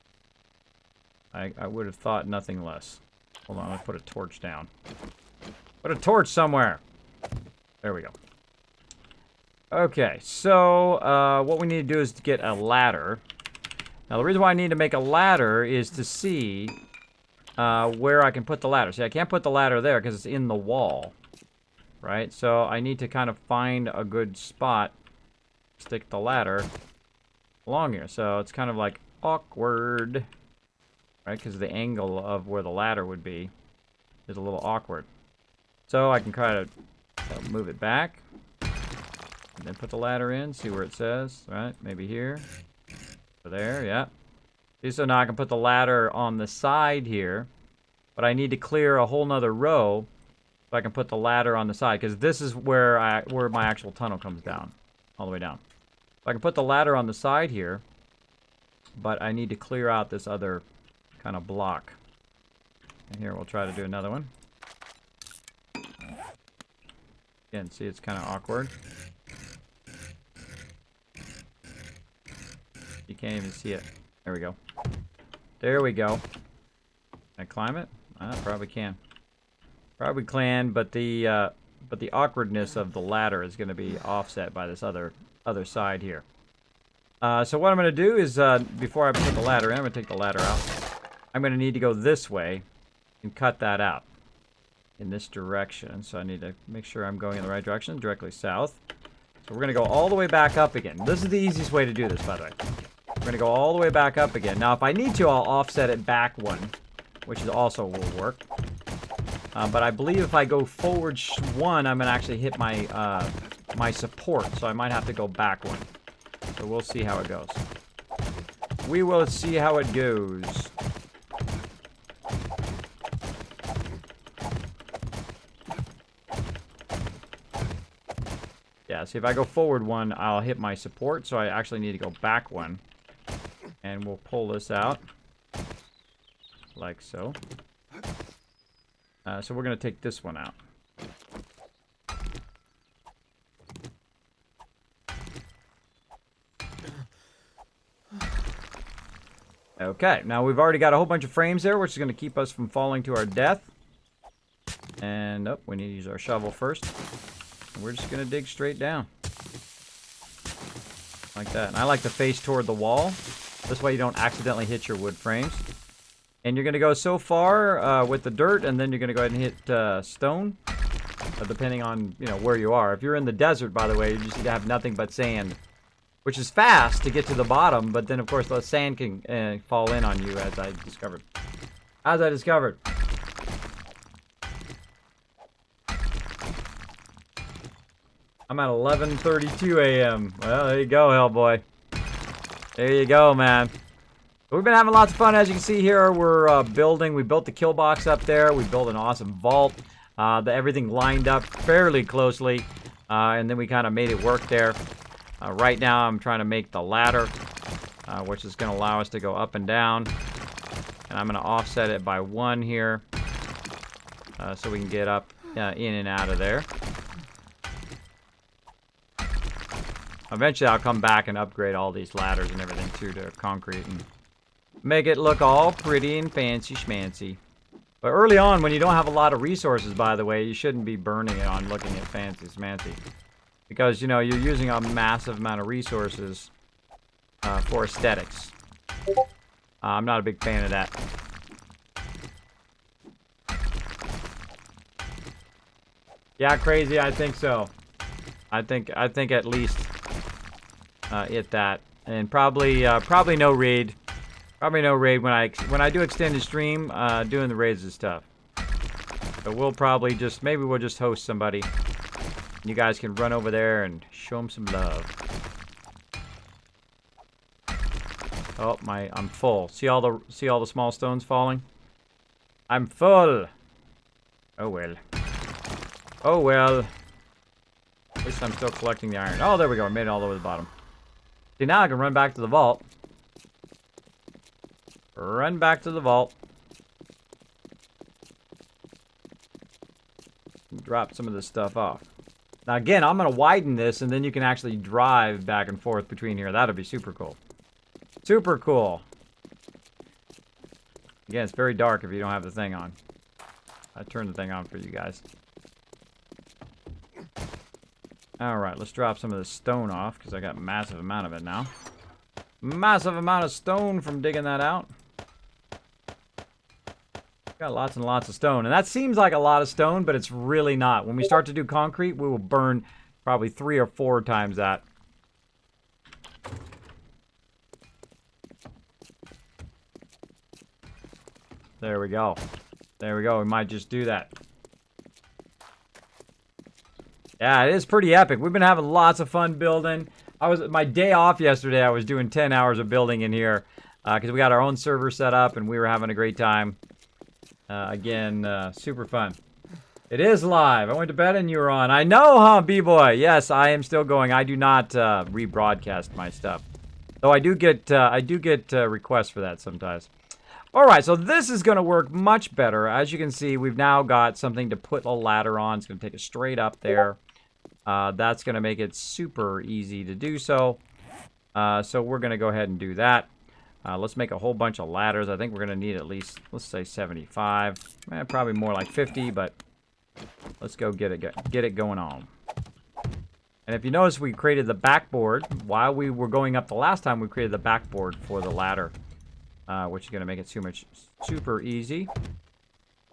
I would have thought nothing less. Hold on, let's put a torch down. Put a torch somewhere. There we go. Okay, so what we need to do is to get a ladder. Now the reason why I need to make a ladder is to see where I can put the ladder. See, I can't put the ladder there because it's in the wall. right? So I need to kind of find a good spot, stick the ladder along here. So it's kind of like awkward, right? Because the angle of where the ladder would be is a little awkward. So I can try to move it back, and then put the ladder in, see where it says, right? Maybe here, or there, yeah. See, so now I can put the ladder on the side here, but I need to clear a whole nother row so I can put the ladder on the side, because this is where my actual tunnel comes down, all the way down. So I can put the ladder on the side here, but I need to clear out this other kind of block. And here we'll try to do another one. Again, see, it's kind of awkward. You can't even see it. There we go. There we go. Can I climb it? I probably can. Probably can, but the awkwardness of the ladder is going to be offset by this other side here. So what I'm going to do is, before I put the ladder in, I'm going to take the ladder out. I'm going to need to go this way and cut that out in this direction. So I need to make sure I'm going in the right direction, directly south. So we're going to go all the way back up again. This is the easiest way to do this, by the way. We're going to go all the way back up again. Now, if I need to, I'll offset it back one, which is also will work. But I believe if I go forward one, I'm going to actually hit my my support. So I might have to go back one. So we'll see how it goes. We will see how it goes. Yeah, see, if I go forward one, I'll hit my support, so I actually need to go back one. And we'll pull this out. Like so. So we're going to take this one out. Okay, now we've already got a whole bunch of frames there, which is going to keep us from falling to our death. And, oh, we need to use our shovel first. We're just going to dig straight down. Like that. And I like to face toward the wall. This way you don't accidentally hit your wood frames. And you're going to go so far with the dirt, and then you're going to go ahead and hit stone. Depending on, you know, where you are. If you're in the desert, by the way, you just need to have nothing but sand. Which is fast to get to the bottom, but then, of course, the sand can fall in on you, as I discovered. I'm at 11:32 a.m. Well, there you go, Hellboy. There you go, man. We've been having lots of fun. As you can see here, we're building. We built the kill box up there. We built an awesome vault. Everything lined up fairly closely, and then we kind of made it work there. Right now, I'm trying to make the ladder, which is going to allow us to go up and down. And I'm going to offset it by one here, so we can get up, in and out of there. Eventually, I'll come back and upgrade all these ladders and everything, too, to concrete and make it look all pretty and fancy schmancy. But early on, when you don't have a lot of resources, by the way, you shouldn't be burning it on looking at fancy schmancy. Because, you know, you're using a massive amount of resources for aesthetics. I'm not a big fan of that. Yeah, crazy, I think so. I think at least hit that. And probably no raid. Probably no raid when I do extended stream, doing the raids is tough. But we'll probably just, maybe we'll just host somebody. You guys can run over there and show them some love. Oh, I'm full. See all the small stones falling? I'm full. Oh well. Oh well. At least I'm still collecting the iron. Oh, there we go. I made it all the way to the bottom. See, now I can run back to the vault. Run back to the vault. Drop some of this stuff off. Now, again, I'm going to widen this, and then you can actually drive back and forth between here. That'll be super cool. Super cool. Again, it's very dark if you don't have the thing on. I turned the thing on for you guys. Alright, let's drop some of this stone off, because I got a massive amount of it now. Massive amount of stone from digging that out. Got lots and lots of stone. And that seems like a lot of stone, but it's really not. When we start to do concrete, we will burn probably 3 or 4 times that. There we go. There we go. We might just do that. Yeah, it is pretty epic. We've been having lots of fun building. My day off yesterday. I was doing 10 hours of building in here because we got our own server set up and we were having a great time. Again, super fun. It is live. I went to bed and you were on. I know, huh, B-boy? Yes, I am still going. I do not rebroadcast my stuff, though I do get requests for that sometimes. All right, so this is going to work much better. As you can see, we've now got something to put a ladder on. It's going to take us straight up there. That's going to make it super easy to do so. So we're going to go ahead and do that. Let's make a whole bunch of ladders. I think we're going to need at least, let's say 75. Probably more like 50, but let's go get it going on. And if you notice, we created the backboard. While we were going up the last time, we created the backboard for the ladder. Which is going to make it super easy.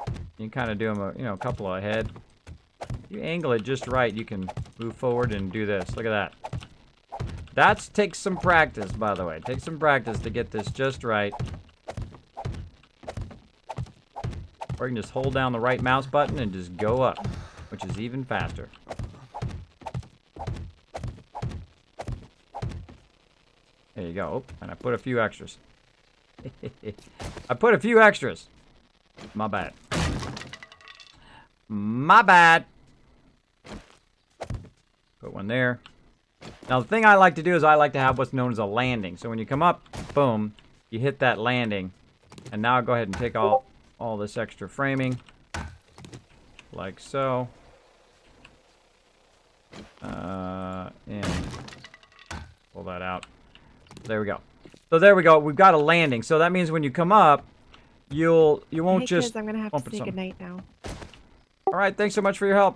You can kind of do them a couple ahead. You angle it just right, you can move forward and do this. Look at that. That takes some practice, by the way. It takes some practice to get this just right. Or you can just hold down the right mouse button and just go up, which is even faster. There you go. Oh, and I put a few extras. I put a few extras. My bad. My bad. Put one there. Now the thing I like to do is I like to have what's known as a landing. So when you come up, boom, you hit that landing. And now I'll go ahead and take all this extra framing. Like so. And pull that out. There we go. So there we go. We've got a landing. So that means when you come up, you won't Hey, just kids, I'm gonna have bump to say into something. goodnight now. All right. Thanks so much for your help.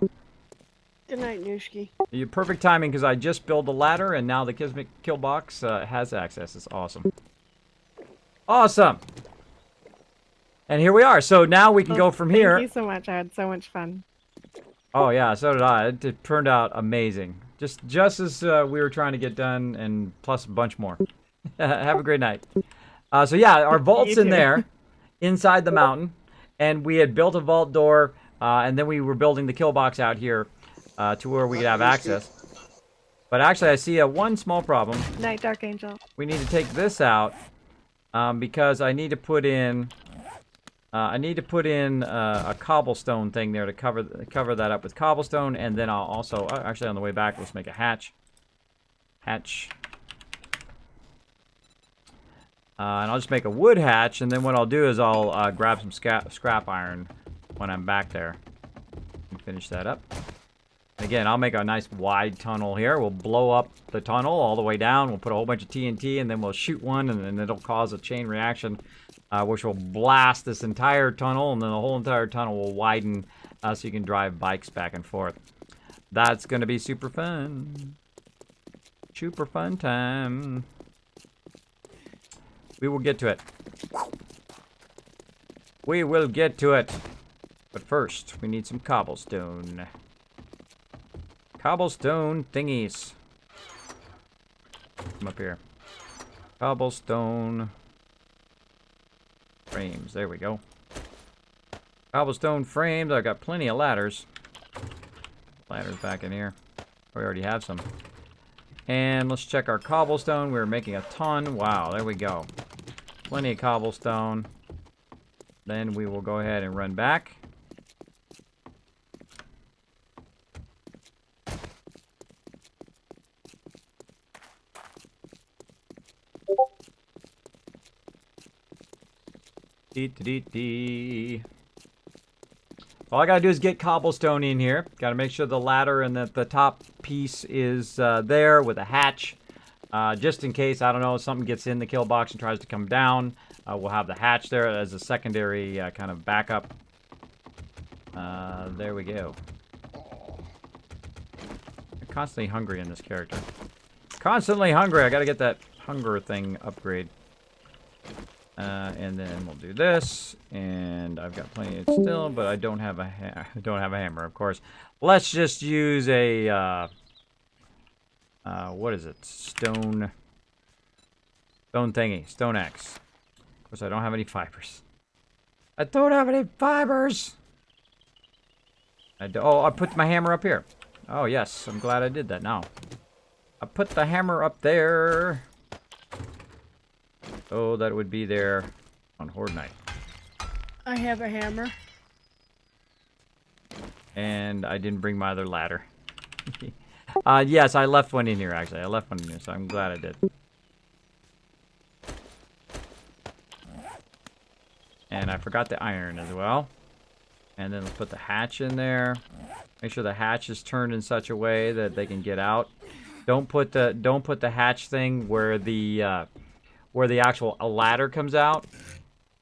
Good night, Nooshki. You perfect timing because I just built a ladder and now the Kismet kill box has access. It's awesome. Awesome. And here we are. So now we can go from here. Thank you so much. I had so much fun. Oh yeah, so did I. It turned out amazing. Just as we were trying to get done, and plus a bunch more. Have a great night. So yeah, our vault's in there, inside the mountain, and we had built a vault door, and then we were building the kill box out here to where we could have access. But actually, I see one small problem. Night, Dark Angel. We need to take this out because I need to put in. A cobblestone thing there to cover that up with cobblestone, and then I'll also actually on the way back let's make a hatch. And I'll just make a wood hatch, and then what I'll do is I'll grab some scrap iron when I'm back there and finish that up. Again, I'll make a nice wide tunnel here. We'll blow up the tunnel all the way down. We'll put a whole bunch of TNT, and then we'll shoot one, and then it'll cause a chain reaction. Which will blast this entire tunnel, and then the whole entire tunnel will widen so you can drive bikes back and forth. That's going to be super fun. Super fun time. We will get to it. We will get to it. But first, we need some cobblestone. Cobblestone thingies. Come up here. Cobblestone frames. There we go. Cobblestone frames. I've got plenty of ladders. Ladders back in here. We already have some. And let's check our cobblestone. We're making a ton. Wow, there we go. Plenty of cobblestone. Then we will go ahead and run back. All I gotta do is get cobblestone in here. Gotta make sure the ladder and the top piece is there with a hatch. Just in case, I don't know, something gets in the kill box and tries to come down. We'll have the hatch there as a secondary kind of backup. There we go. I'm constantly hungry in this character. Constantly hungry. I gotta get that hunger thing upgrade. And then we'll do this, and I've got plenty of steel, but I don't have a hammer, of course. Let's just use a what is it? Stone thingy, stone axe. Of course, I don't have any fibers. I don't have any fibers. Oh, I put my hammer up here. Oh yes, I'm glad I did that. Now, I put the hammer up there. Oh, that would be there on Horde Night. I have a hammer. And I didn't bring my other ladder. Yes, I left one in here, actually. I left one in here, so I'm glad I did. And I forgot the iron as well. And then let's put the hatch in there. Make sure the hatch is turned in such a way that they can get out. Don't put the hatch thing where the actual ladder comes out.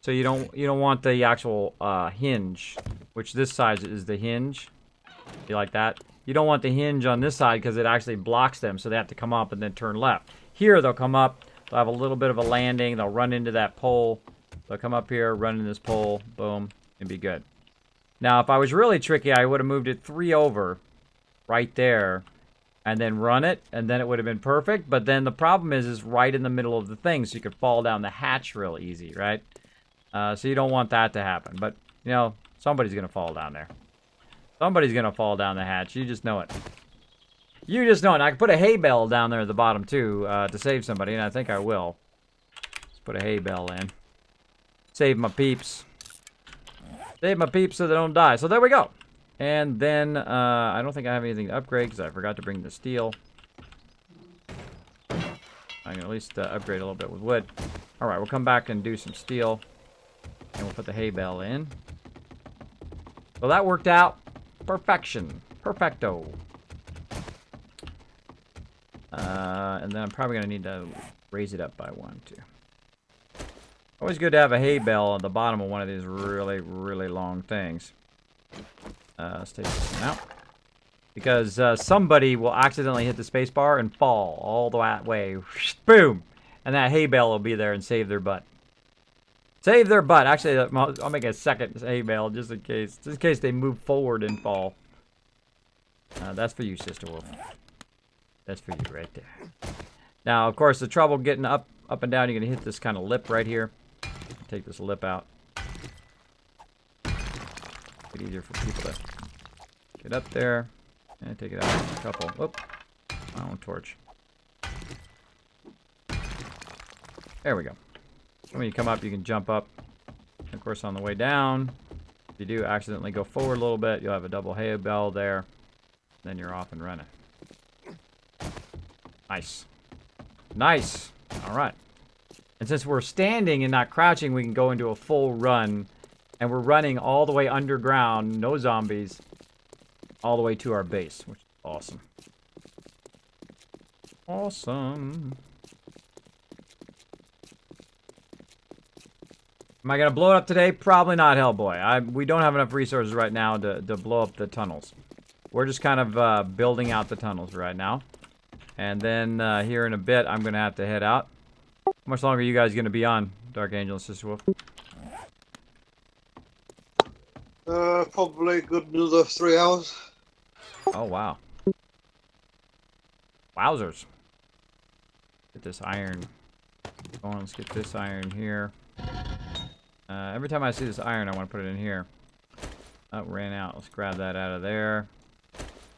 So you don't want the actual hinge, which this side is the hinge. You like that? You don't want the hinge on this side because it actually blocks them, so they have to come up and then turn left. Here they'll come up, they'll have a little bit of a landing, they'll run into that pole, they'll come up here, run into this pole, boom, and be good. Now if I was really tricky, I would have moved it 3 over right there and then run it, and then it would have been perfect. But then the problem is right in the middle of the thing, so you could fall down the hatch real easy, right? So you don't want that to happen. But, you know, somebody's going to fall down there. Somebody's going to fall down the hatch. You just know it. You just know it. And I can put a hay bale down there at the bottom, too, to save somebody, and I think I will. Let's put a hay bale in. Save my peeps. Save my peeps so they don't die. So there we go. And then, I don't think I have anything to upgrade because I forgot to bring the steel. I can at least upgrade a little bit with wood. Alright, we'll come back and do some steel. And we'll put the hay bale in. So that worked out. Perfection. Perfecto. And then I'm probably going to need to raise it up by 1, too. Always good to have a hay bale on the bottom of one of these really, really long things. Let's take this one out. Because somebody will accidentally hit the space bar and fall all the way. Boom! And that hay bale will be there and save their butt. Save their butt. Actually, I'll make a second hay bale just in case. Just in case they move forward and fall. That's for you, Sister Wolf. That's for you right there. Now, of course, the trouble getting up and down, you're going to hit this kind of lip right here. Take this lip out. Make it easier for people to get up there. And take it out in a couple. Whoop. My own torch. There we go. When you come up, you can jump up. And of course, on the way down, if you do accidentally go forward a little bit, you'll have a double hay bell there. Then you're off and running. Nice. Nice. All right. And since we're standing and not crouching, we can go into a full run. And we're running all the way underground, no zombies, all the way to our base, which is awesome. Awesome. Am I going to blow it up today? Probably not, Hellboy. We don't have enough resources right now to blow up the tunnels. We're just kind of building out the tunnels right now. And then here in a bit, I'm going to have to head out. How much longer are you guys going to be on, Dark Angel and Sister Wolf? Probably good another 3 hours. Oh, wow. Wowzers. Get this iron going. Let's get this iron here. Every time I see this iron, I want to put it in here. Oh, ran out. Let's grab that out of there.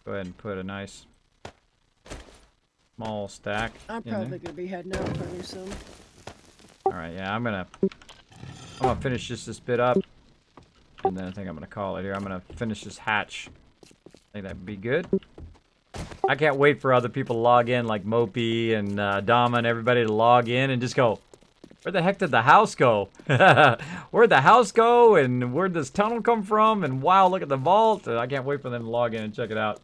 Go ahead and put a nice small stack I'm in probably there. gonna be heading out pretty soon. Alright, yeah, I'm gonna finish just this bit up. And then I think I'm gonna call it here. I'm gonna finish this hatch. I think that'd be good. I can't wait for other people to log in, like Mopey and Dama and everybody to log in and just go, where the heck did the house go? Where'd the house go? And where'd this tunnel come from? And wow, look at the vault. I can't wait for them to log in and check it out.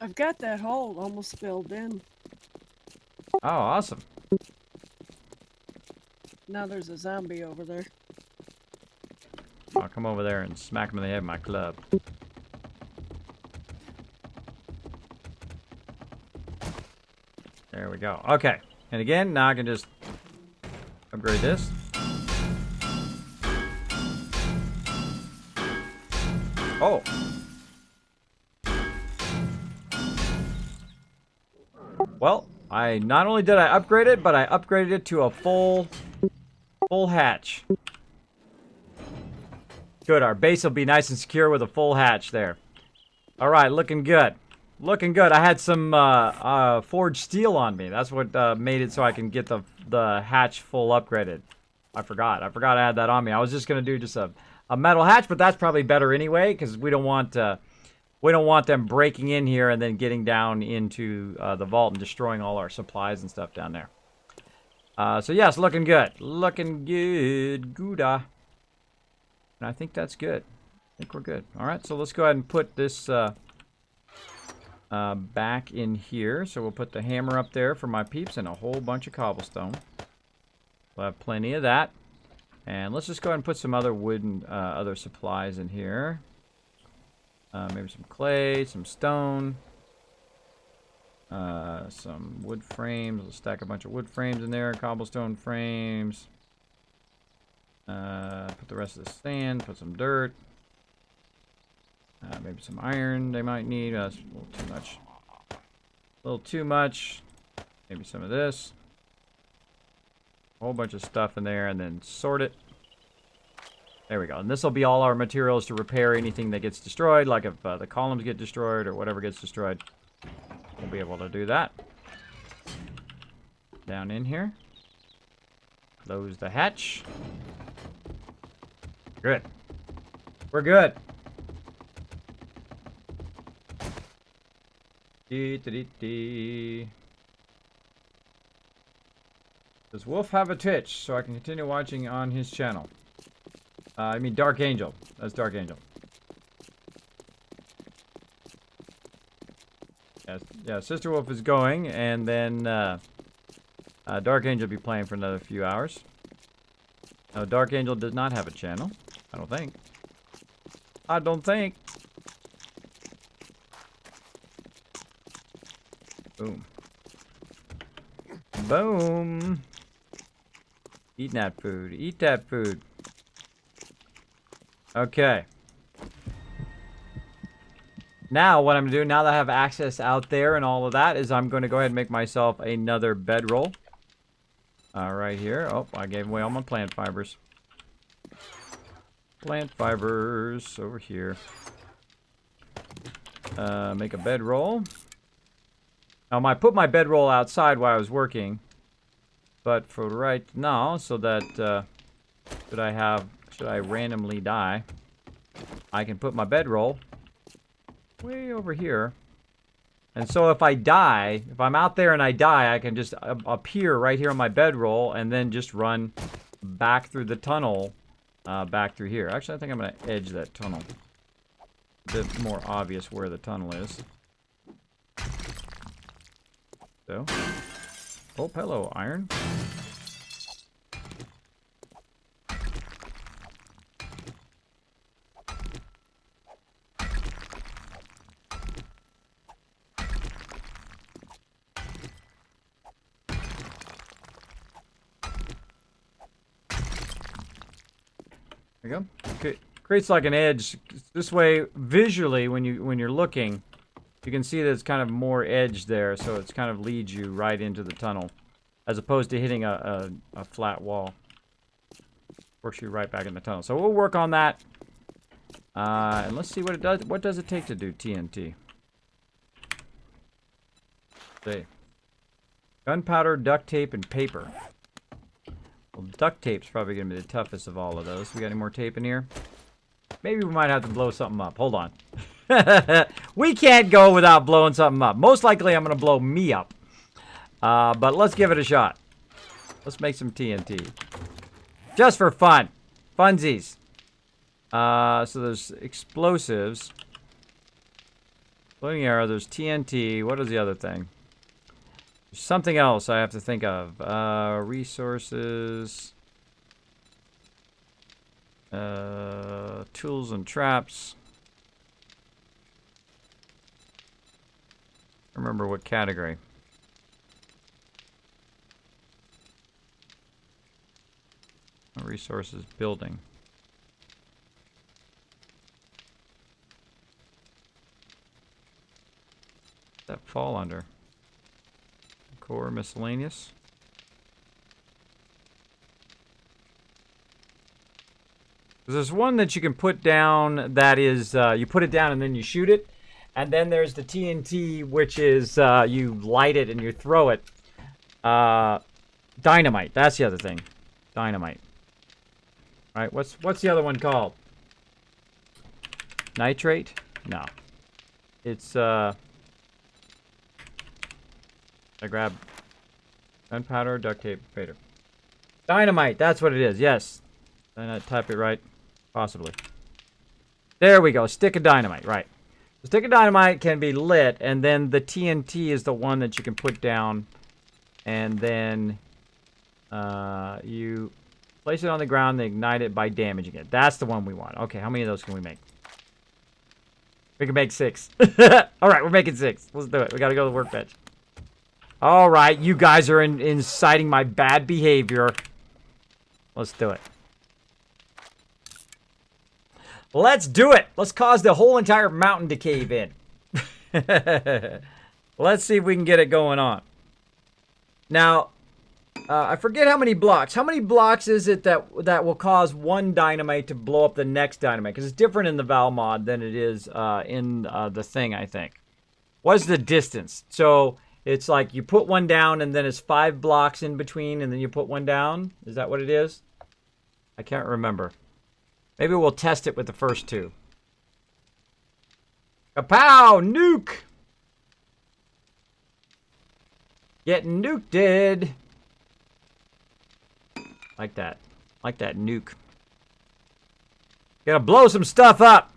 I've got that hole almost filled in. Oh, awesome. Now there's a zombie over there. I'll come over there and smack him in the head with my club. There we go. Okay. And again, now I can just upgrade this. Oh. Well, I not only did I upgrade it, but I upgraded it to a full hatch. Good, our base will be nice and secure with a full hatch there. All right, looking good. Looking good. I had some forged steel on me. That's what made it so I can get the hatch full upgraded. I forgot I had that on me. I was just gonna do just a metal hatch, but that's probably better anyway, because we don't want them breaking in here and then getting down into the vault and destroying all our supplies and stuff down there. So yes, looking good. Looking good. Gouda. And I think that's good. I think we're good. All right, so let's go ahead and put this back in here. So we'll put the hammer up there for my peeps and a whole bunch of cobblestone. We'll have plenty of that. And let's just go ahead and put some other wooden, other supplies in here. Maybe some clay, some stone, some wood frames. Let's stack a bunch of wood frames in there, cobblestone frames. Put the rest of the sand, put some dirt. Maybe some iron they might need. That's a little too much. A little too much. Maybe some of this. A whole bunch of stuff in there, and then sort it. There we go. And this will be all our materials to repair anything that gets destroyed, like if the columns get destroyed or whatever gets destroyed. We'll be able to do that. Down in here. Close the hatch. Good. We're good. Does Wolf have a Twitch so I can continue watching on his channel? I mean Dark Angel. That's Dark Angel. Yes, yeah, Sister Wolf is going, and then Dark Angel will be playing for another few hours. No, Dark Angel does not have a channel. I don't think. I don't think. Boom. Boom. Eat that food. Eat that food. Okay. Now, what I'm going to do, now that I have access out there and all of that, is I'm going to go ahead and make myself another bedroll. Right here. Oh, I gave away all my plant fibers. Plant fibers over here. Make a bedroll. Now, I put my bedroll outside while I was working. But for right now, so that should I randomly die, I can put my bedroll way over here. And so if I die, if I'm out there and I die, I can just appear right here on my bedroll and then just run back through the tunnel, back through here. Actually, I think I'm going to edge that tunnel. A bit more obvious where the tunnel is. So. Oh, hello, iron. There you go. Okay. Creates like an edge. This way, visually, when you're looking, you can see that it's kind of more edge there, so it's kind of leads you right into the tunnel, as opposed to hitting a flat wall. Works you right back in the tunnel. So we'll work on that, and let's see what it does. What does it take to do TNT? Let's see. Gunpowder, duct tape, and paper. Well, duct tape's probably going to be the toughest of all of those. We got any more tape in here? Maybe we might have to blow something up. Hold on. We can't go without blowing something up. Most likely I'm going to blow me up. But let's give it a shot. Let's make some TNT. Just for fun. Funsies. So there's explosives. Floating arrow, there's TNT. What is the other thing? There's something else I have to think of. Resources. Tools and traps. Remember what category. Resources, building. fall under? Core miscellaneous. There's one that you can put down that is, you put it down and then you shoot it. And then there's the TNT, which is you light it and you throw it. Dynamite. That's the other thing. Dynamite. All right, what's the other one called? Nitrate? No. It's, I grab gunpowder, duct tape, fader. Dynamite, that's what it is, yes. Did I not type it right? Possibly. There we go, stick of dynamite, right. The stick of dynamite can be lit, and then the TNT is the one that you can put down, and then you place it on the ground and ignite it by damaging it. That's the one we want. Okay, how many of those can we make? We can make 6. Alright, we're making 6. Let's do it. We gotta go to the workbench. Alright, you guys are inciting my bad behavior. Let's do it. Let's do it! Let's cause the whole entire mountain to cave in. Let's see if we can get it going on. Now, I forget how many blocks. How many blocks is it that will cause one dynamite to blow up the next dynamite? Because it's different in the Val mod than it is in the thing, I think. What's the distance? So, it's like you put one down and then it's 5 blocks in between and then you put one down? Is that what it is? I can't remember. Maybe we'll test it with the first 2. Kapow! Nuke! Getting nuked. Like that. Like that nuke. Gotta blow some stuff up!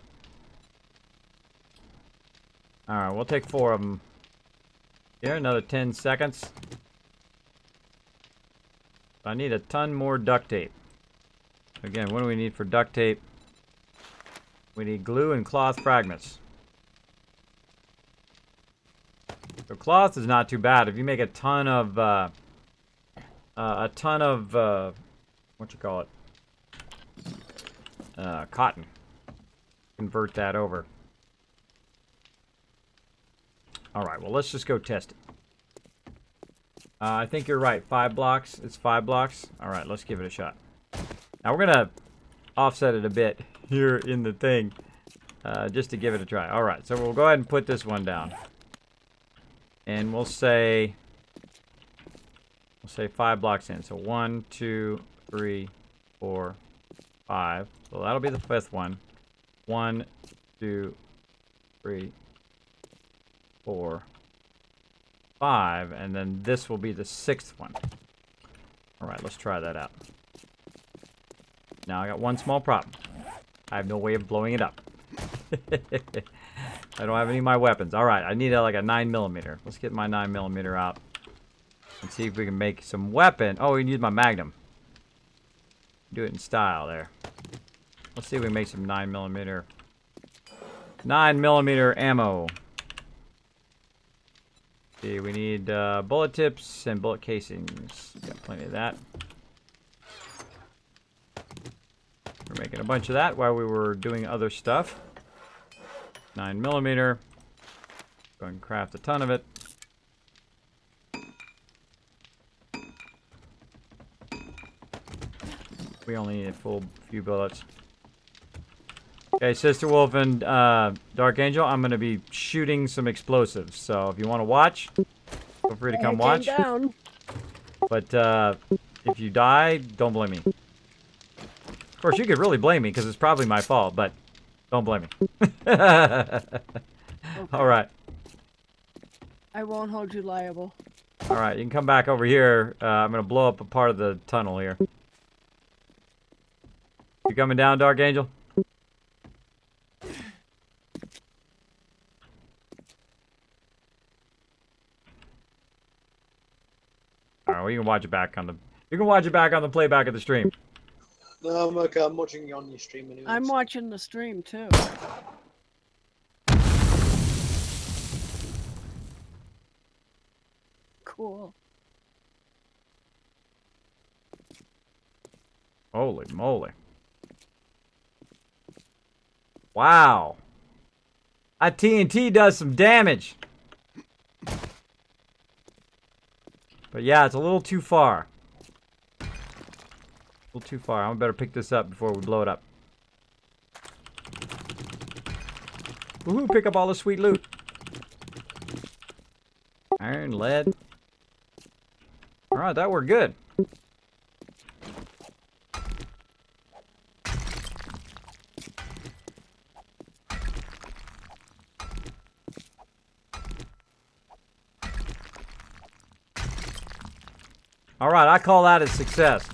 Alright, we'll take 4 of them. Here, another 10 seconds. I need a ton more duct tape. Again, what do we need for duct tape? We need glue and cloth fragments. So cloth is not too bad. If you make a ton of, what you call it? Cotton. Convert that over. Alright, well let's just go test it. I think you're right. 5 blocks. It's 5 blocks. Alright, let's give it a shot. Now we're gonna offset it a bit here in the thing, just to give it a try. All right, so we'll go ahead and put this one down, and we'll say 5 blocks in. So 1, 2, 3, 4, 5. So that'll be the 5th one. 1, 2, 3, 4, 5, and then this will be the 6th one. All right, let's try that out. Now I got one small problem. I have no way of blowing it up. I don't have any of my weapons. Alright, I need like a 9mm. Let's get my 9mm out. And see if we can make some weapon. Oh, we need my Magnum. Do it in style there. Let's see if we can make some 9mm. 9mm ammo. See, we need bullet tips and bullet casings. Got plenty of that. We're making a bunch of that while we were doing other stuff. 9mm. Go and craft a ton of it. We only need a full few bullets. Okay, Sister Wolf and Dark Angel, I'm going to be shooting some explosives. So if you want to watch, feel free to come watch. Down. But if you die, don't blame me. Of course, you could really blame me because it's probably my fault, but don't blame me. Okay. All right. I won't hold you liable. All right, you can come back over here. I'm going to blow up a part of the tunnel here. You coming down, Dark Angel? All right, well, you can watch it back on the. You can watch it back on the playback of the stream. No, I'm okay. I'm watching you on your stream anyway. I'm watching the stream too. Cool. Holy moly. Wow. That TNT does some damage. But yeah, it's a little too far. A little too far. I better pick this up before we blow it up. Woohoo, pick up all the sweet loot. Iron, lead. Alright, that worked good. Alright, I call that a success.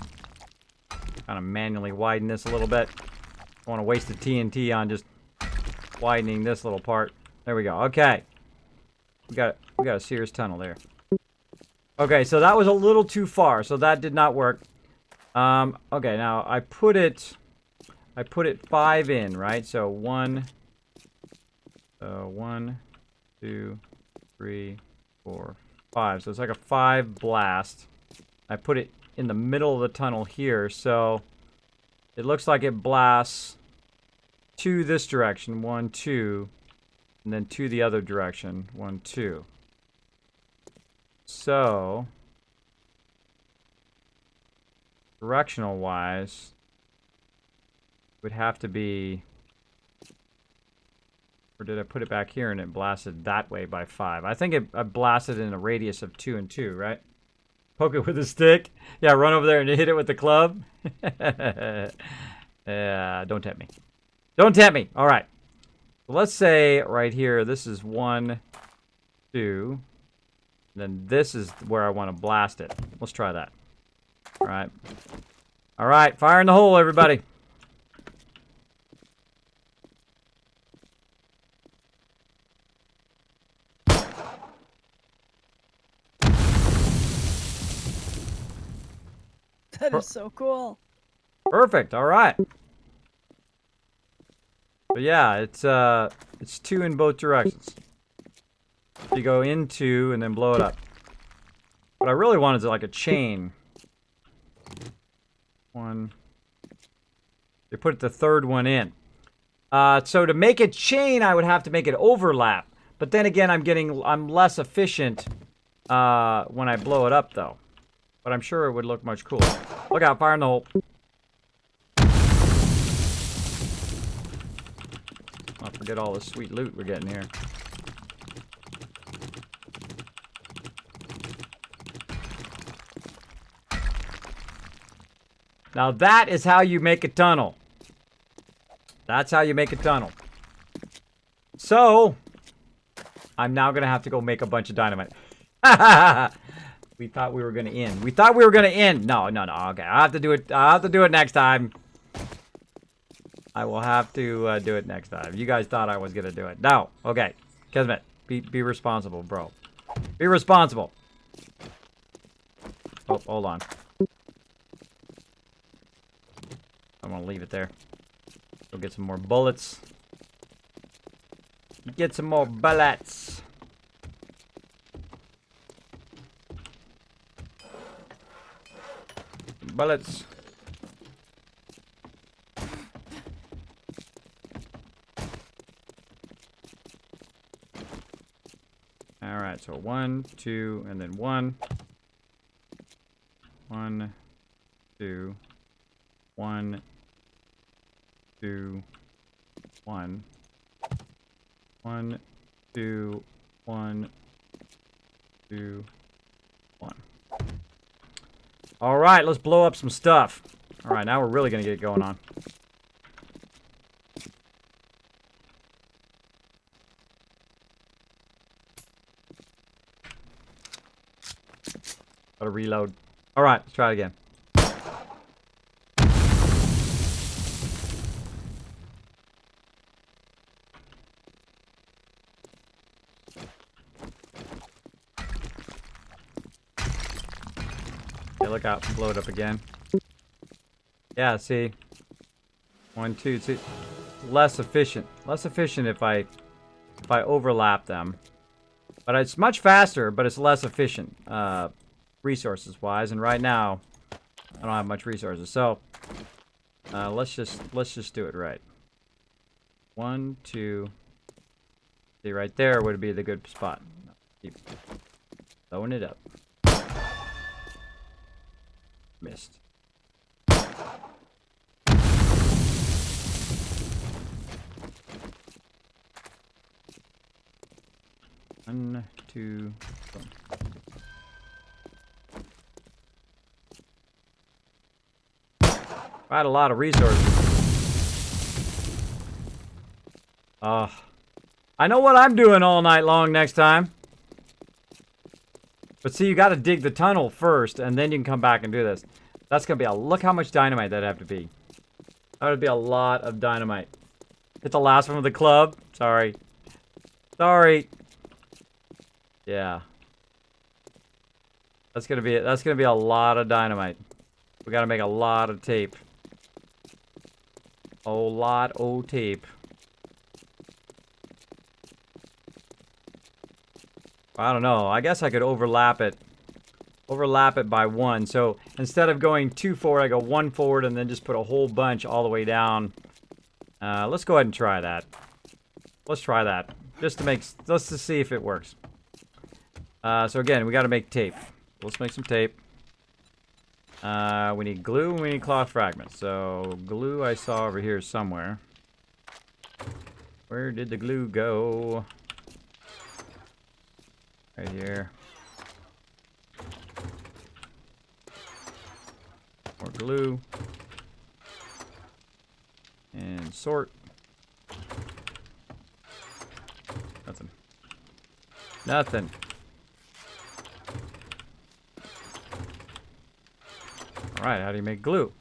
Kind of manually widen this a little bit. I want to waste the TNT on just widening this little part. There we go. Okay. We got a Sears tunnel there. Okay, so that was a little too far, so that did not work. Okay, now I put it 5 in, right? So 1, 2, 3, 4, 5. So it's like a 5 blast. I put it in the middle of the tunnel here, so it looks like it blasts to this direction, 1, 2, and then to the other direction, 1, 2. So, directional wise, would have to be, or did I put it back here and it blasted that way by 5? I think I blasted in a radius of 2 and 2, right? Poke it with a stick. Yeah, run over there and hit it with the club. Don't tempt me. Don't tempt me. All right. So let's say right here, this is 1, 2. And then this is where I want to blast it. Let's try that. All right. All right. Fire in the hole, everybody. That is so cool. Perfect. All right. But yeah, it's 2 in both directions. You go into and then blow it up. What I really wanted is like a chain. 1. They put the third one in. So to make a chain, I would have to make it overlap. But then again, I'm less efficient when I blow it up, though. But I'm sure it would look much cooler. Look out, fire in the hole. I'll forget all the sweet loot we're getting here. Now that is how you make a tunnel. That's how you make a tunnel. So, I'm now gonna have to go make a bunch of dynamite. We thought we were gonna end. We thought we were gonna end. No. Okay, I'll have to do it. I'll have to do it next time. I will have to do it next time. You guys thought I was gonna do it. No. Okay, Kismet, be responsible, bro. Be responsible. Oh, hold on. I'm gonna leave it there. Go get some more bullets. Get some more bullets. Bullets. All right, so 1, 2, and then 1. 1, 2, 1, 2, 1. 1, 2, 1, 2, 1. All right, let's blow up some stuff. All right, now we're really gonna get going on. Gotta reload. All right, let's try it again. Okay, look out, blow it up again. Yeah, see. 1, 2, 2. Less efficient. Less efficient if I overlap them. But it's much faster, but it's less efficient, resources wise. And right now, I don't have much resources. So let's just do it right. 1, 2. See, right there would be the good spot. Keep throwing it up. Missed. 1, 2, boom. I had a lot of resources. I know what I'm doing all night long next time. But see, you got to dig the tunnel first, and then you can come back and do this. That's going to be a... Look how much dynamite that'd have to be. That would be a lot of dynamite. Hit the last one with the club. Sorry. Sorry. Yeah. That's gonna be a lot of dynamite. We gotta make a lot of tape. A lot of tape. I don't know. I guess I could overlap it. Overlap it by 1. So instead of going 2 forward, I go 1 forward and then just put a whole bunch all the way down. Let's go ahead and try that. Let's try that. Just to see if it works. So again, we got to make tape. Let's make some tape. We need glue and we need cloth fragments. So glue I saw over here somewhere. Where did the glue go? Right here. More glue. And sort. Nothing. Nothing. Alright, how do you make glue?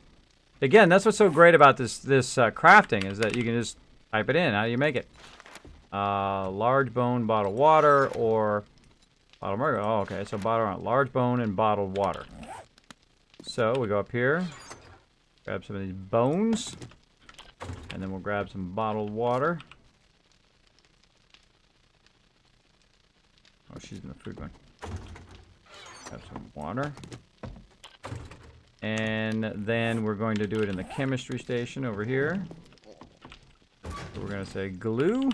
Again, that's what's so great about this crafting, is that you can just type it in. How do you make it? Large bone, bottled water, or bottled mercury. Oh, okay, so large bone and bottled water. So we go up here, grab some of these bones, and then we'll grab some bottled water. Oh, she's in the food one. Grab some water. And then we're going to do it in the chemistry station over here. So we're going to say glue.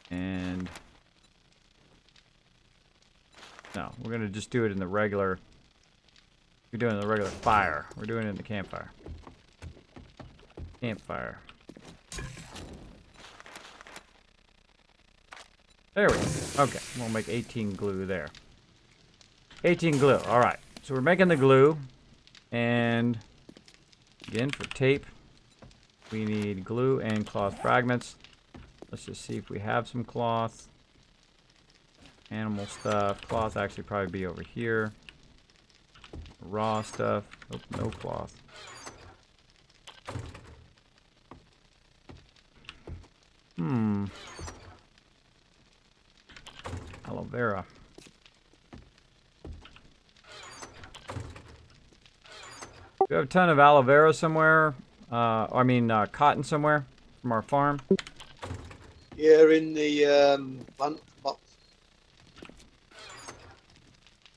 And no, we're going to just do it in the regular. We're doing the regular fire. We're doing it in the campfire. Campfire. There we go. Okay, we'll make 18 glue there. 18 glue. All right. So we're making the glue, and again for tape, we need glue and cloth fragments. Let's just see if we have some cloth. Animal stuff. Cloth actually probably be over here. Raw stuff. Nope, no cloth. Aloe vera. We have a ton of aloe vera somewhere. Cotton somewhere from our farm. Yeah, in the plant box.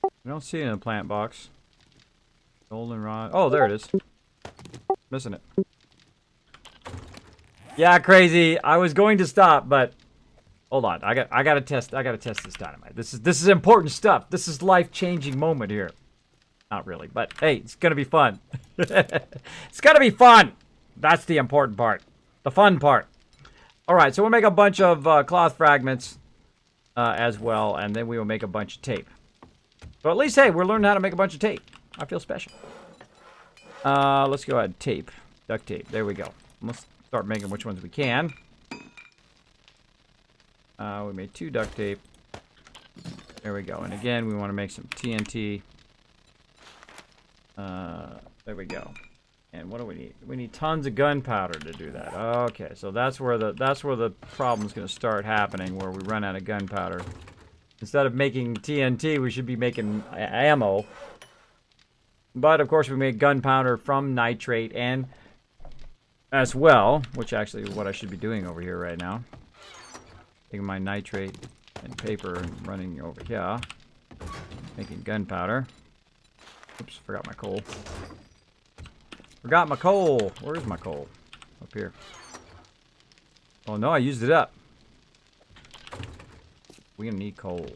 I don't see it in the plant box. Goldenrod. Oh, there it is. Missing it. Yeah, crazy. I was going to stop, but hold on. I gotta test this dynamite. This is important stuff. This is life-changing moment here. Not really, but hey, it's gonna be fun. It's gonna be fun. That's the important part. The fun part. All right, so we'll make a bunch of cloth fragments as well, and then we will make a bunch of tape. So at least, hey, we're learning how to make a bunch of tape. I feel special. Let's go ahead. Tape. Duct tape. There we go. Let's start making which ones we can. We made 2 duct tape. There we go. And again, we want to make some TNT. There we go. And what do we need? We need tons of gunpowder to do that. Okay, so that's where the problem's going to start happening, where we run out of gunpowder. Instead of making TNT, we should be making ammo. But of course, we make gunpowder from nitrate and as well, which actually is what I should be doing over here right now. Taking my nitrate and paper and running over here, making gunpowder. Oops, forgot my coal. Forgot my coal. Where's my coal? Up here. Oh no, I used it up. We're gonna need coal.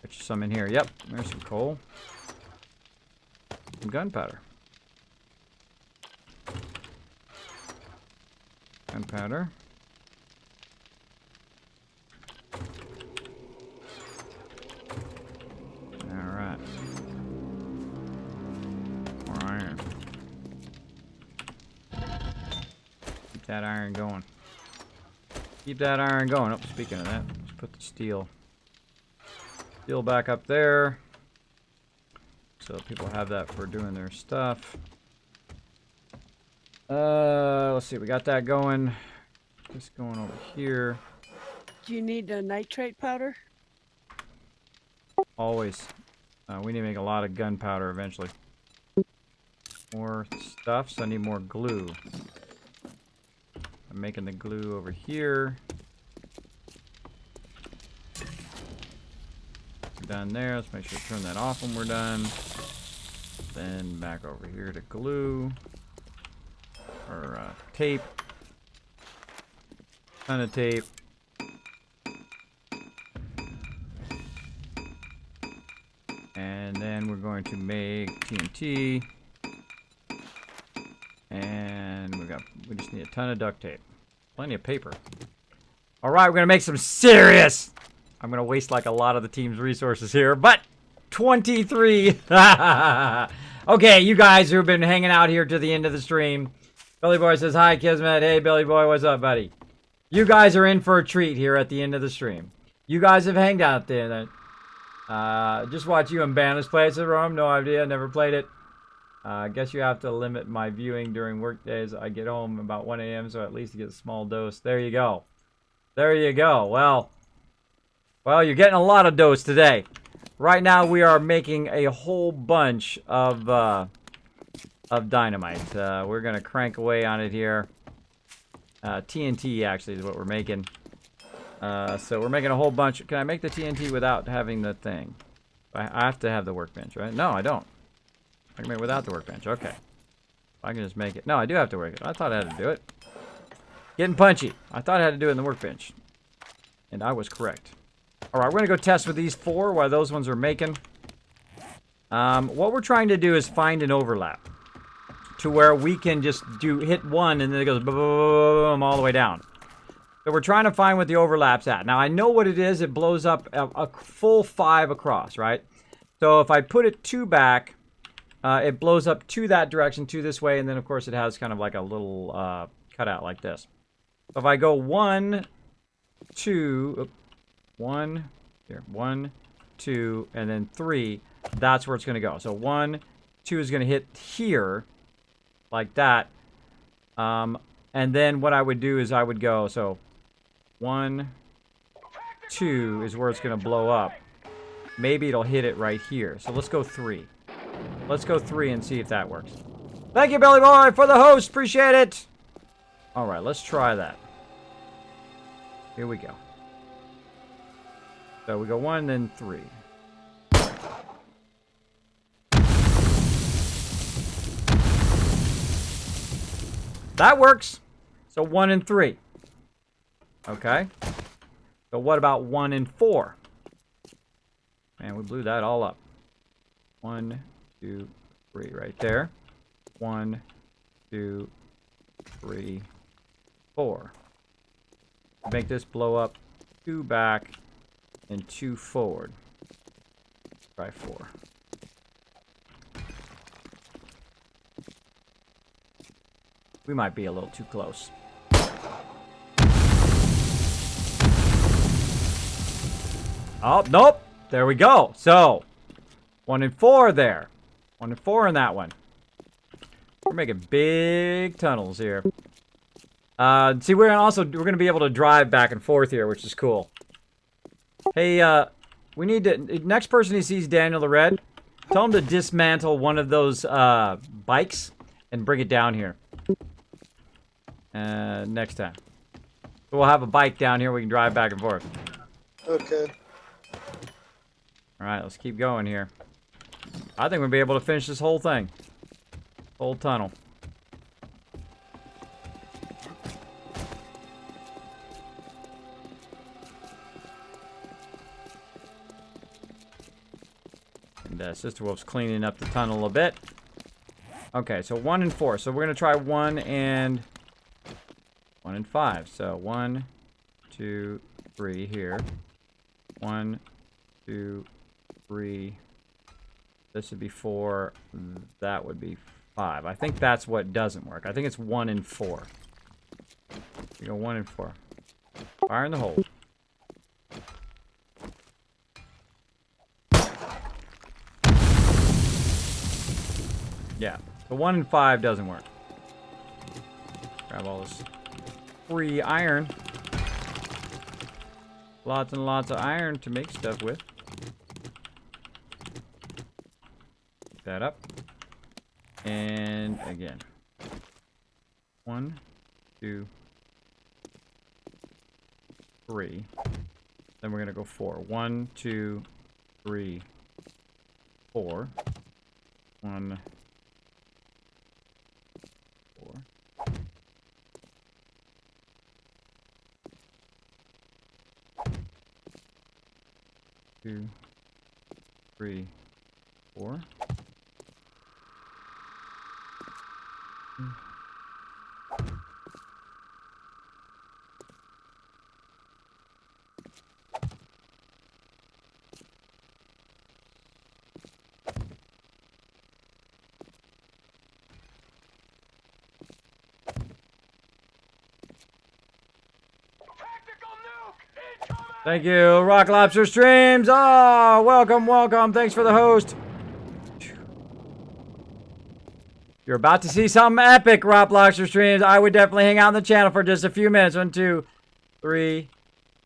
Get you some in here. Yep, there's some coal. some gunpowder. Gunpowder. Alright. More iron. Keep that iron going. Keep that iron going. Oh, speaking of that, let's put the steel back up there. So people have that for doing their stuff. Let's see, we got that going. Just going over here. Do you need a nitrate powder? Always. We need to make a lot of gunpowder eventually. More stuff, so I need more glue. I'm making the glue over here. We're done there. Let's make sure to turn that off when we're done. Then back over here to glue. Or tape. Ton of tape. And then we're going to make TNT. And we just need a ton of duct tape. Plenty of paper. Alright, we're gonna make some serious. I'm gonna waste like a lot of the team's resources here, but 23. Okay, you guys who've been hanging out here to the end of the stream. Billy Boy says, hi, Kismet. Hey, Billy Boy, what's up, buddy? You guys are in for a treat here at the end of the stream. You guys have hanged out there. Just watch you and Bannis play. It's a ROM, no idea, never played it. I guess you have to limit my viewing during work days. I get home about 1 a.m., so at least you get a small dose. There you go. There you go. Well, you're getting a lot of dose today. Right now, we are making a whole bunch of dynamite. We're going to crank away on it here. TNT, actually, is what we're making. So we're making a whole bunch. Can I make the TNT without having the thing? I have to have the workbench, right? No, I don't. I can make it without the workbench. Okay. I can just make it. No, I do have to work it. I thought I had to do it. Getting punchy. I thought I had to do it in the workbench. And I was correct. Alright, we're going to go test with these 4 while those ones are making. What we're trying to do is find an overlap. To where we can just hit one and then it goes boom, boom, all the way down. So we're trying to find what the overlap's at. Now I know what it is. It blows up a full 5 across, right? So if I put it 2 back, it blows up to that direction, to this way, and then of course it has kind of like a little cutout like this. So if I go 1, 2, 1, here, 1, 2, and then 3, that's where it's going to go. So 1, 2 is going to hit here, like that. And then what I would do is I would go, so 1, 2 is where it's going to blow up. Maybe it'll hit it right here. So let's go 3. Let's go 3 and see if that works. Thank you, Billy Boy, for the host. Appreciate it. All right, let's try that. Here we go. So we go 1, then 3. That works. So 1 and 3. Okay. So what about 1 and 4? Man, we blew that all up. 1, 2, 3 right there. 1, 2, 3, 4. Make this blow up 2 back and 2 forward. Try 4. We might be a little too close. Oh, nope. There we go. So, 1 and 4 there. 1 and 4 in that one. We're making big tunnels here. See, we're gonna be able to drive back and forth here, which is cool. Hey, we need to. Next person who sees Daniel the Red, tell him to dismantle one of those bikes and bring it down here. Next time. So we'll have a bike down here. We can drive back and forth. Okay. All right, let's keep going here. I think we'll be able to finish this whole thing. Whole tunnel. And Sister Wolf's cleaning up the tunnel a bit. Okay, so 1 and 4. So we're gonna try 1 and 5. So 1, 2, 3 here. 1, 2, 3. This would be 4. That would be 5. I think that's what doesn't work. I think it's 1 and 4. We go 1 and 4. Fire in the hole. Yeah, the 1 and 5 doesn't work. Grab all this free iron. Lots and lots of iron to make stuff with. Pick that up. And again. 1, 2, 3. Then we're gonna go 4. 1, 2, 3, 4. 1, 4. 2, 3, 4. Thank you, Rock Lobster Streams. Oh, welcome, welcome. Thanks for the host. You're about to see something epic, Rock Lobster Streams. I would definitely hang out on the channel for just a few minutes. 1, 2, 3,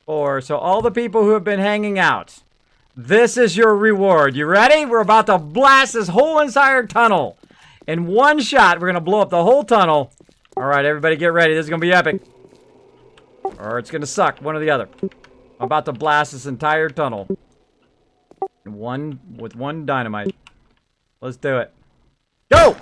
4. So all the people who have been hanging out, this is your reward. You ready? We're about to blast this whole entire tunnel. In one shot, we're going to blow up the whole tunnel. All right, everybody get ready. This is going to be epic. Or it's going to suck, one or the other. I'm about to blast this entire tunnel. With one dynamite. Let's do it. Go!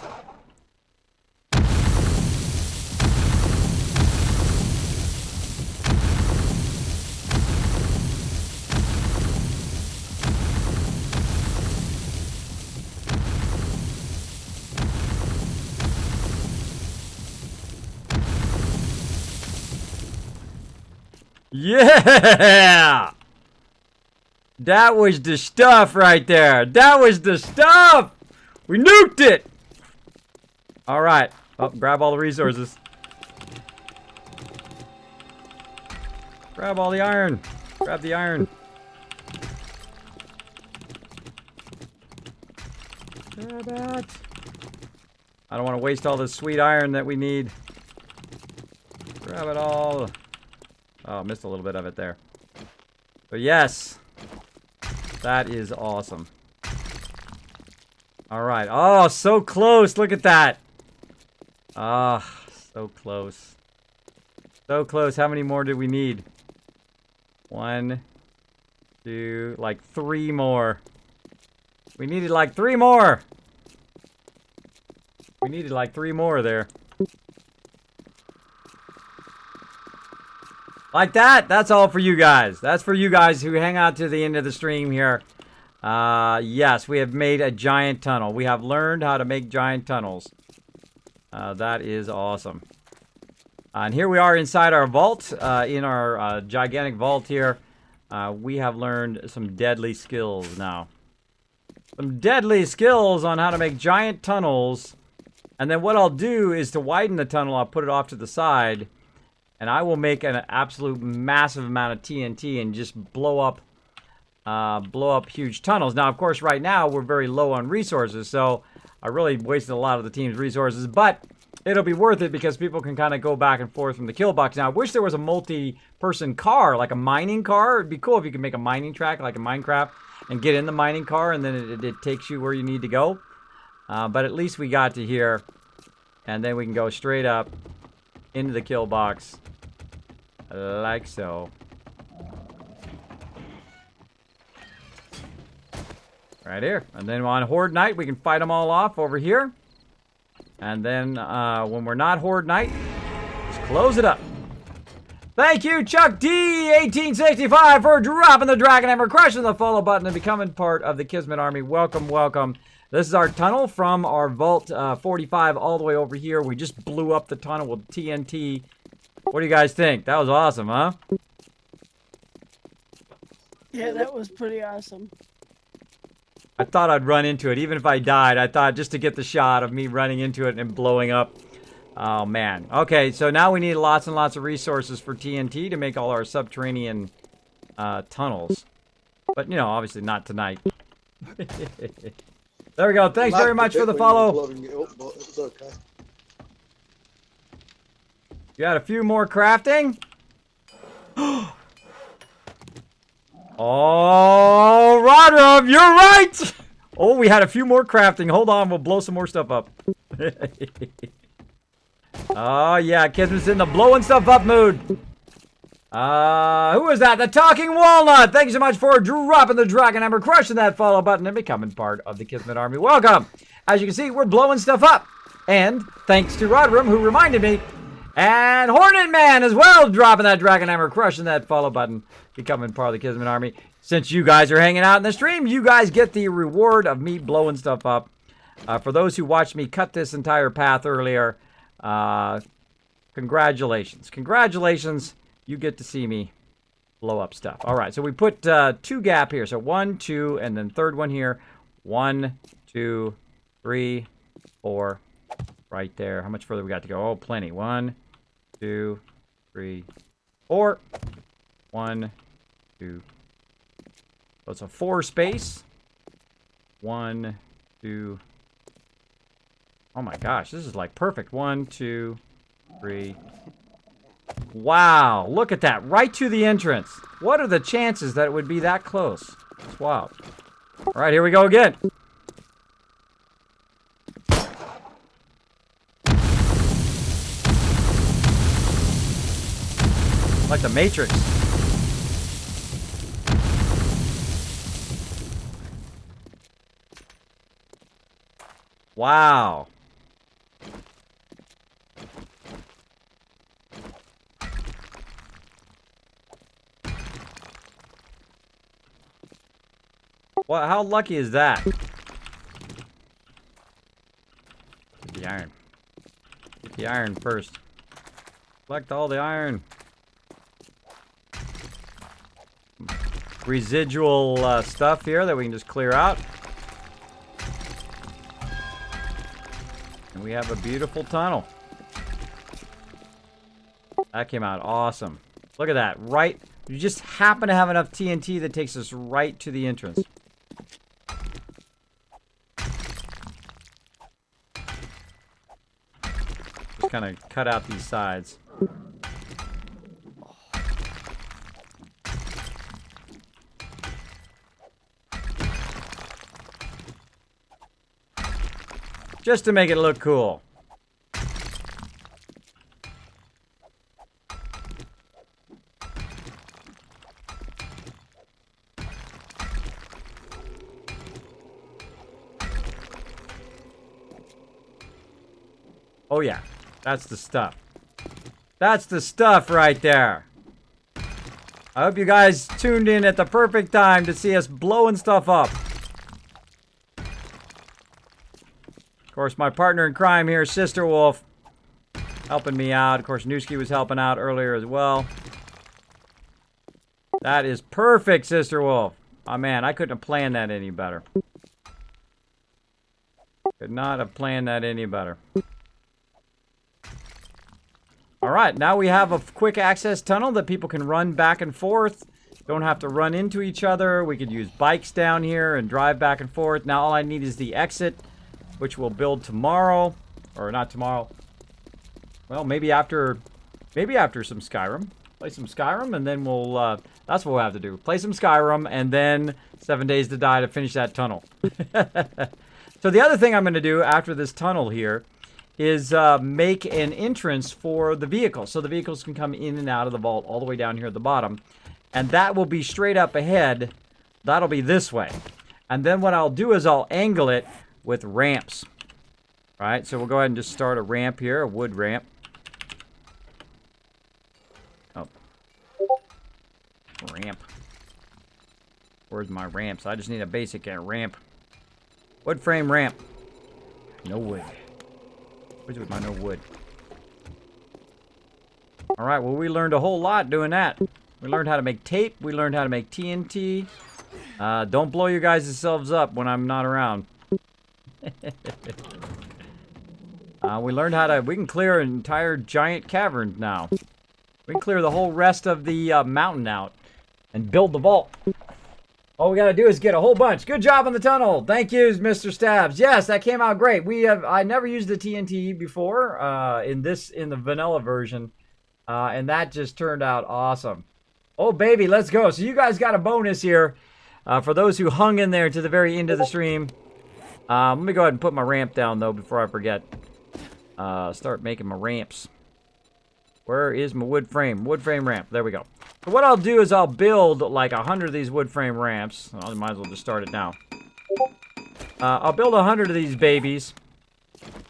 Yeah! That was the stuff right there. That was the stuff! We nuked it! Alright. Oh, grab all the resources. Grab all the iron. Grab the iron. Grab it. I don't want to waste all this sweet iron that we need. Grab it all. Oh, missed a little bit of it there. But yes. That is awesome. Alright. Oh, so close. Look at that. Ah, so close. So close. How many more do we need? 1, 2, like 3 more. We needed like 3 more. We needed like 3 more there. Like that. That's all for you guys. That's for you guys who hang out to the end of the stream here. Yes, we have made a giant tunnel. We have learned how to make giant tunnels. That is awesome. And here we are inside our vault. In our gigantic vault here. We have learned some deadly skills now. Some deadly skills on how to make giant tunnels. And then what I'll do is to widen the tunnel, I'll put it off to the side. And I will make an absolute massive amount of TNT and just blow up huge tunnels. Now, of course, right now, we're very low on resources. So I really wasted a lot of the team's resources. But it'll be worth it because people can kind of go back and forth from the kill box. Now, I wish there was a multi-person car, like a mining car. It'd be cool if you could make a mining track like in Minecraft and get in the mining car and then it takes you where you need to go. But at least we got to here. And then we can go straight up into the kill box. Like so. Right here. And then on Horde Night, we can fight them all off over here. And then when we're not Horde Night, just close it up. Thank you, Chuck D1865, for dropping the dragon and for crushing the follow button and becoming part of the Kismet Army. Welcome, welcome. This is our tunnel from our Vault 45 all the way over here. We just blew up the tunnel with TNT. What do you guys think? That was awesome, huh? Yeah, that was pretty awesome. I thought I'd run into it. Even if I died, I thought just to get the shot of me running into it and blowing up. Oh, man. Okay, so now we need lots and lots of resources for TNT to make all our subterranean tunnels. But, you know, obviously not tonight. There we go. Thanks very much for the follow. Okay. You had a few more crafting? Oh, Rodrum, you're right! Oh, we had a few more crafting. Hold on, we'll blow some more stuff up. Oh, yeah, Kismet's in the blowing stuff up mood. Who is that? The Talking Walnut! Thank you so much for dropping the Dragon Hammer, crushing that follow button, and becoming part of the Kismet Army. Welcome! As you can see, we're blowing stuff up. And thanks to Rodrum, who reminded me, and Hornet Man as well, dropping that Dragon Hammer, crushing that follow button, becoming part of the Kismet Army. Since you guys are hanging out in the stream, you guys get the reward of me blowing stuff up. For those who watched me cut this entire path earlier, congratulations. Congratulations. You get to see me blow up stuff. All right, so we put 2 gap here. So 1, 2, and then third one here. 1, 2, 3, 4. Right there. How much further we got to go? Oh, plenty. 1, 2, 3, 4. 1, 2. So it's a 4 space. 1, 2. Oh my gosh, this is like perfect. 1, 2, 3. Wow, look at that. Right to the entrance. What are the chances that it would be that close? It's wild. All right, here we go again. Like the Matrix. Wow. Well, how lucky is that? Get the iron. Get the iron first. Collect all the iron. Residual stuff here that we can just clear out. And we have a beautiful tunnel. That came out awesome. Look at that. Right. You just happen to have enough TNT that takes us right to the entrance. Just kind of cut out these sides. Just to make it look cool. Oh yeah, that's the stuff. That's the stuff right there. I hope you guys tuned in at the perfect time to see us blowing stuff up. Of course, my partner in crime here, Sister Wolf, helping me out. Of course, Newski was helping out earlier as well. That is perfect, Sister Wolf. Oh man, I couldn't have planned that any better. Could not have planned that any better. All right, now we have a quick access tunnel that people can run back and forth. Don't have to run into each other. We could use bikes down here and drive back and forth. Now all I need is the exit, which we'll build tomorrow. Or not tomorrow. Well, maybe after some Skyrim. Play some Skyrim, and then we'll, that's what we'll have to do. Play some Skyrim, and then 7 Days to Die to finish that tunnel. So the other thing I'm going to do after this tunnel here is make an entrance for the vehicles. So the vehicles can come in and out of the vault all the way down here at the bottom. And that will be straight up ahead. That'll be this way. And then what I'll do is I'll angle it with ramps. All right, so we'll go ahead and just start a ramp here, a wood ramp. Oh. Ramp. Where's my ramps? I just need a basic ramp. Wood frame ramp. No wood. Where's with my no wood? All right, well, we learned a whole lot doing that. We learned how to make tape. We learned how to make TNT. Don't blow you guys selves up when I'm not around. We learned how to... We can clear an entire giant cavern now. We can clear the whole rest of the mountain out and build the vault. All we gotta do is get a whole bunch. Good job on the tunnel. Thank you, Mr. Stabs. Yes, that came out great. I never used the TNT before in the vanilla version, and that just turned out awesome. Oh baby, let's go. So you guys got a bonus here for those who hung in there to the very end of the stream. Let me go ahead and put my ramp down though before I forget. Start making my ramps. Where is my wood frame? Wood frame ramp. There we go. So what I'll do is I'll build like 100 of these wood frame ramps. I might as well just start it now. I'll build 100 of these babies.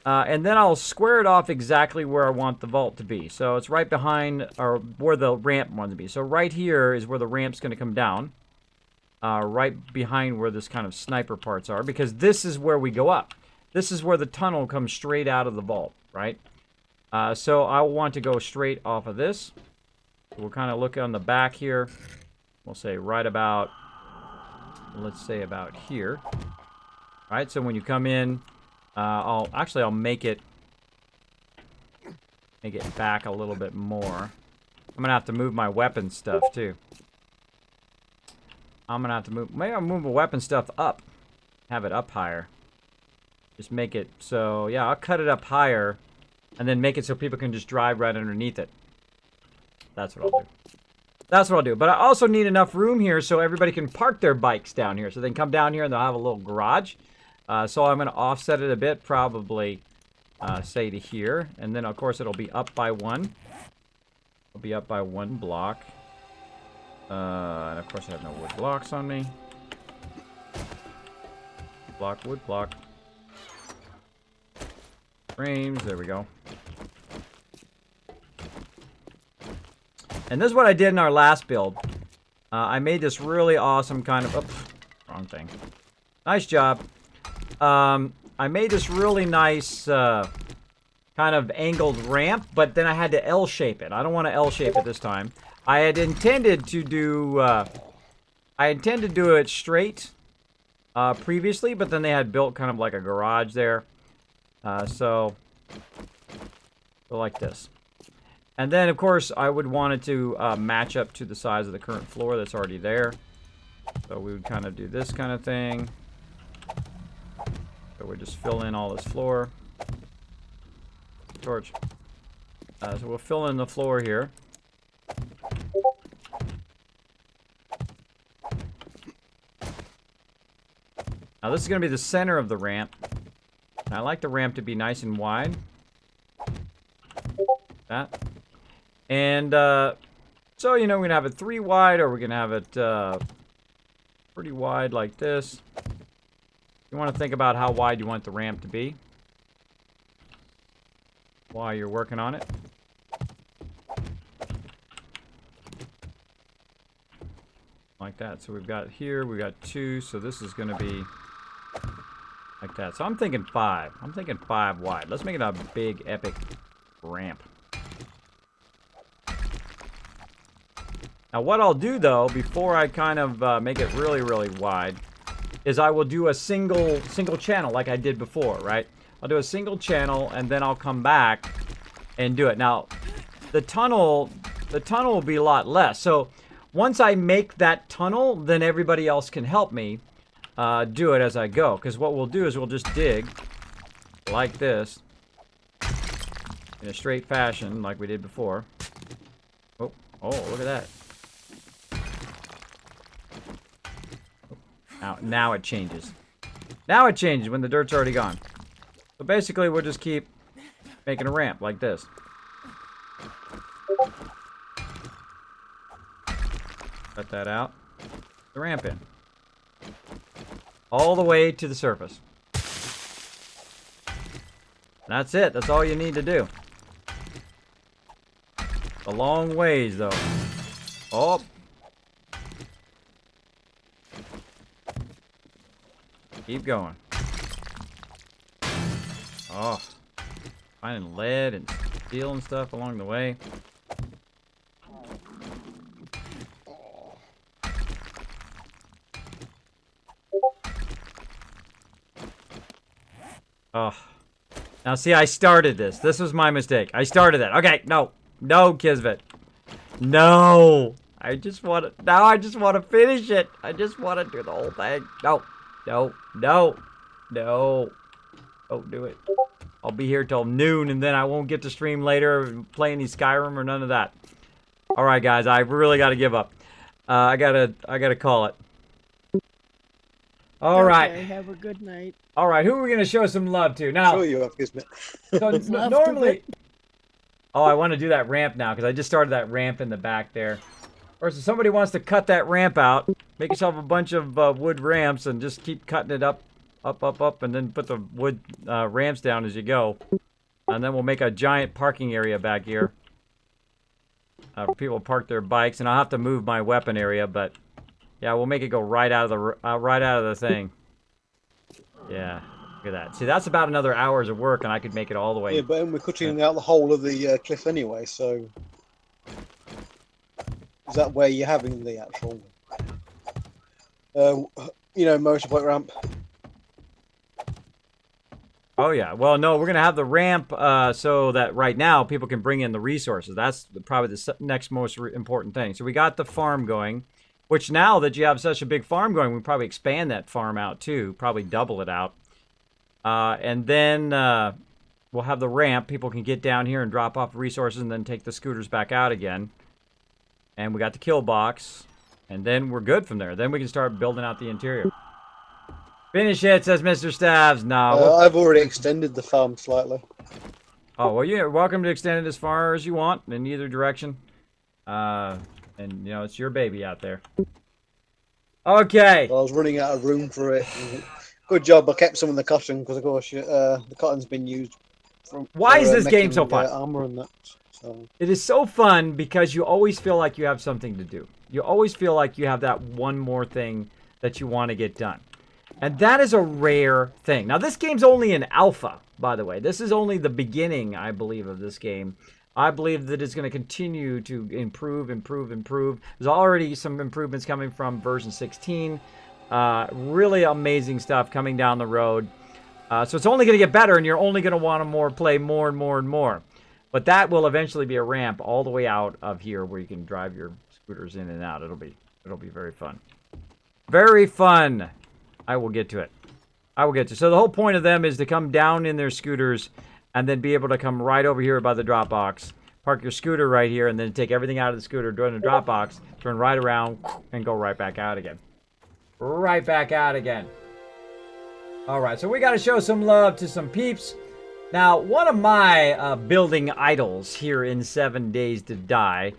And then I'll square it off exactly where I want the vault to be. So it's right behind, or where the ramp wants to be. So right here is where the ramp's going to come down. Right behind where this kind of sniper parts are. Because this is where we go up. This is where the tunnel comes straight out of the vault, right? So I want to go straight off of this. We'll kind of look on the back here. We'll say right about, let's say about here. All right, so when you come in, I'll make it back a little bit more. I'm gonna have to move my weapon stuff too. I'm gonna have to move, maybe I'll move my weapon stuff up. Have it up higher. Just make it so, yeah, I'll cut it up higher. And then make it so people can just drive right underneath it. That's what I'll do. That's what I'll do. But I also need enough room here so everybody can park their bikes down here. So they can come down here and they'll have a little garage. So I'm going to offset it a bit, probably say to here. And then, of course, it'll be up by one. It'll be up by one block. And, of course, I have no wood blocks on me. Block, wood block. Frames, there we go. And this is what I did in our last build. I made this really awesome kind of... Oops, wrong thing. Nice job. I made this really nice kind of angled ramp, but then I had to L-shape it. I don't want to L-shape it this time. I had intended to do... it straight previously, but then they had built kind of like a garage there. So like this. And then, of course, I would want it to match up to the size of the current floor that's already there. So we would kind of do this kind of thing. So we just fill in all this floor. Torch. So we'll fill in the floor here. Now this is going to be the center of the ramp. I like the ramp to be nice and wide. That. And, so, you know, we're going to have it 3 wide, or we're going to have it, pretty wide like this. You want to think about how wide you want the ramp to be while you're working on it. Like that. So we've got here, we've got 2, so this is going to be... like that. So I'm thinking 5. I'm thinking 5 wide. Let's make it a big, epic ramp. Now what I'll do, though, before I kind of make it really, really wide, is I will do a single channel like I did before, right? I'll do a single channel, and then I'll come back and do it. Now, the tunnel will be a lot less. So once I make that tunnel, then everybody else can help me do it as I go, because what we'll do is we'll just dig like this in a straight fashion like we did before. Oh, look at that. Now it changes. Now it changes when the dirt's already gone. So basically we'll just keep making a ramp like this. Cut that out. The ramp in. All the way to the surface. That's it. That's all you need to do. A long ways, though. Oh. Keep going. Oh, finding lead and steel and stuff along the way. Oh. Now see, I started this. This was my mistake. I started it. Okay, no. No, Kismet. No. I just want to, now I just want to finish it. I just want to do the whole thing. No. No. No. No. Don't do it. I'll be here till noon and then I won't get to stream later and play any Skyrim or none of that. All right, guys, I really got to give up. I gotta call it. All right. Okay, have a good night. All right, who are we gonna show some love to now? Sure you have, Kismet. So Love to normally, oh, I want to do that ramp now because I just started that ramp in the back there. Or if somebody wants to cut that ramp out, make yourself a bunch of wood ramps and just keep cutting it up, and then put the wood ramps down as you go. And then we'll make a giant parking area back here. For people to park their bikes, and I'll have to move my weapon area, but yeah, we'll make it go right out of the thing. Yeah, look at that. See, that's about another hours of work, and I could make it all the way. Yeah, but we're cutting out the whole of the cliff anyway, so is that where you're having the actual, motorbike ramp? Oh yeah. Well, no, we're gonna have the ramp so that right now people can bring in the resources. That's probably the next most important thing. So we got the farm going, which now that you have such a big farm going, we probably expand that farm out too, probably double it out. And then we'll have the ramp. People can get down here and drop off resources and then take the scooters back out again. And we got the kill box, and then we're good from there. Then we can start building out the interior. Finish it, says Mr. Stabs. No. I've already extended the farm slightly. Oh, well, you're welcome to extend it as far as you want in either direction. And, it's your baby out there. Okay. I was running out of room for it. Good job, I kept some of the cotton, because, of course, the cotton's been used. Why is this game so fun? Armor and that. So. It is so fun because you always feel like you have something to do. You always feel like you have that one more thing that you want to get done. And that is a rare thing. Now, this game's only in alpha, by the way. This is only the beginning, I believe, of this game. I believe that it's going to continue to improve. There's already some improvements coming from version 16. Really amazing stuff coming down the road. So it's only going to get better, and you're only going to want to play more and more. But that will eventually be a ramp all the way out of here where you can drive your scooters in and out. It'll be very fun. Very fun. I will get to it. So the whole point of them is to come down in their scooters and then be able to come right over here by the drop box, park your scooter right here, and then take everything out of the scooter, join the drop box, turn right around, and go right back out again. Right back out again. All right, so we got to show some love to some peeps. Now, one of my building idols here in 7 Days to Die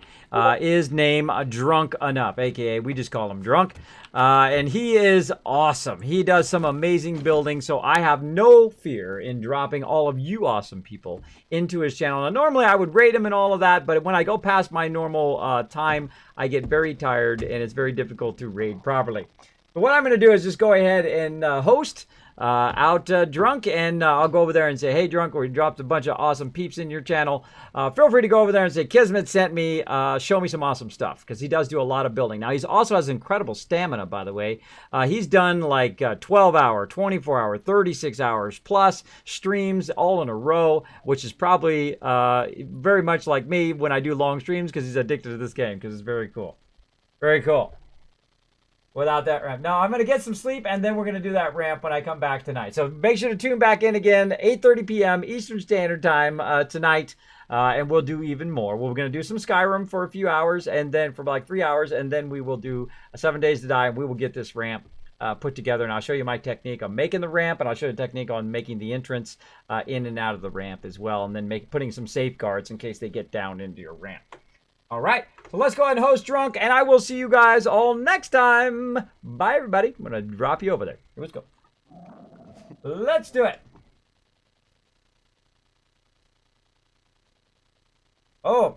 is named Drunk Enough, a.k.a. we just call him Drunk. And he is awesome. He does some amazing building, so I have no fear in dropping all of you awesome people into his channel. Now, normally I would rate him and all of that, but when I go past my normal time, I get very tired, and it's very difficult to raid properly. But what I'm going to do is just go ahead and host out Drunk, and I'll go over there and say, hey Drunk, we dropped a bunch of awesome peeps in your channel. Feel free to go over there and say Kismet sent me, show me some awesome stuff, because he does do a lot of building. Now he also has incredible stamina, by the way. He's done like 12 hour, 24 hour, 36 hours plus streams all in a row, which is probably very much like me when I do long streams, because he's addicted to this game, because it's very cool. Very cool. Without that ramp. Now, I'm going to get some sleep, and then we're going to do that ramp when I come back tonight. So make sure to tune back in again, 8:30 p.m. Eastern Standard Time tonight, and we'll do even more. We're going to do some Skyrim for a few hours, and then for like 3 hours, and then we will do 7 Days to Die, and we will get this ramp put together, and I'll show you my technique on making the ramp, and I'll show you the technique on making the entrance in and out of the ramp as well, and then putting some safeguards in case they get down into your ramp. All right, so let's go ahead and host Drunk, and I will see you guys all next time. Bye, everybody. I'm going to drop you over there. Let's go. Let's do it. Oh.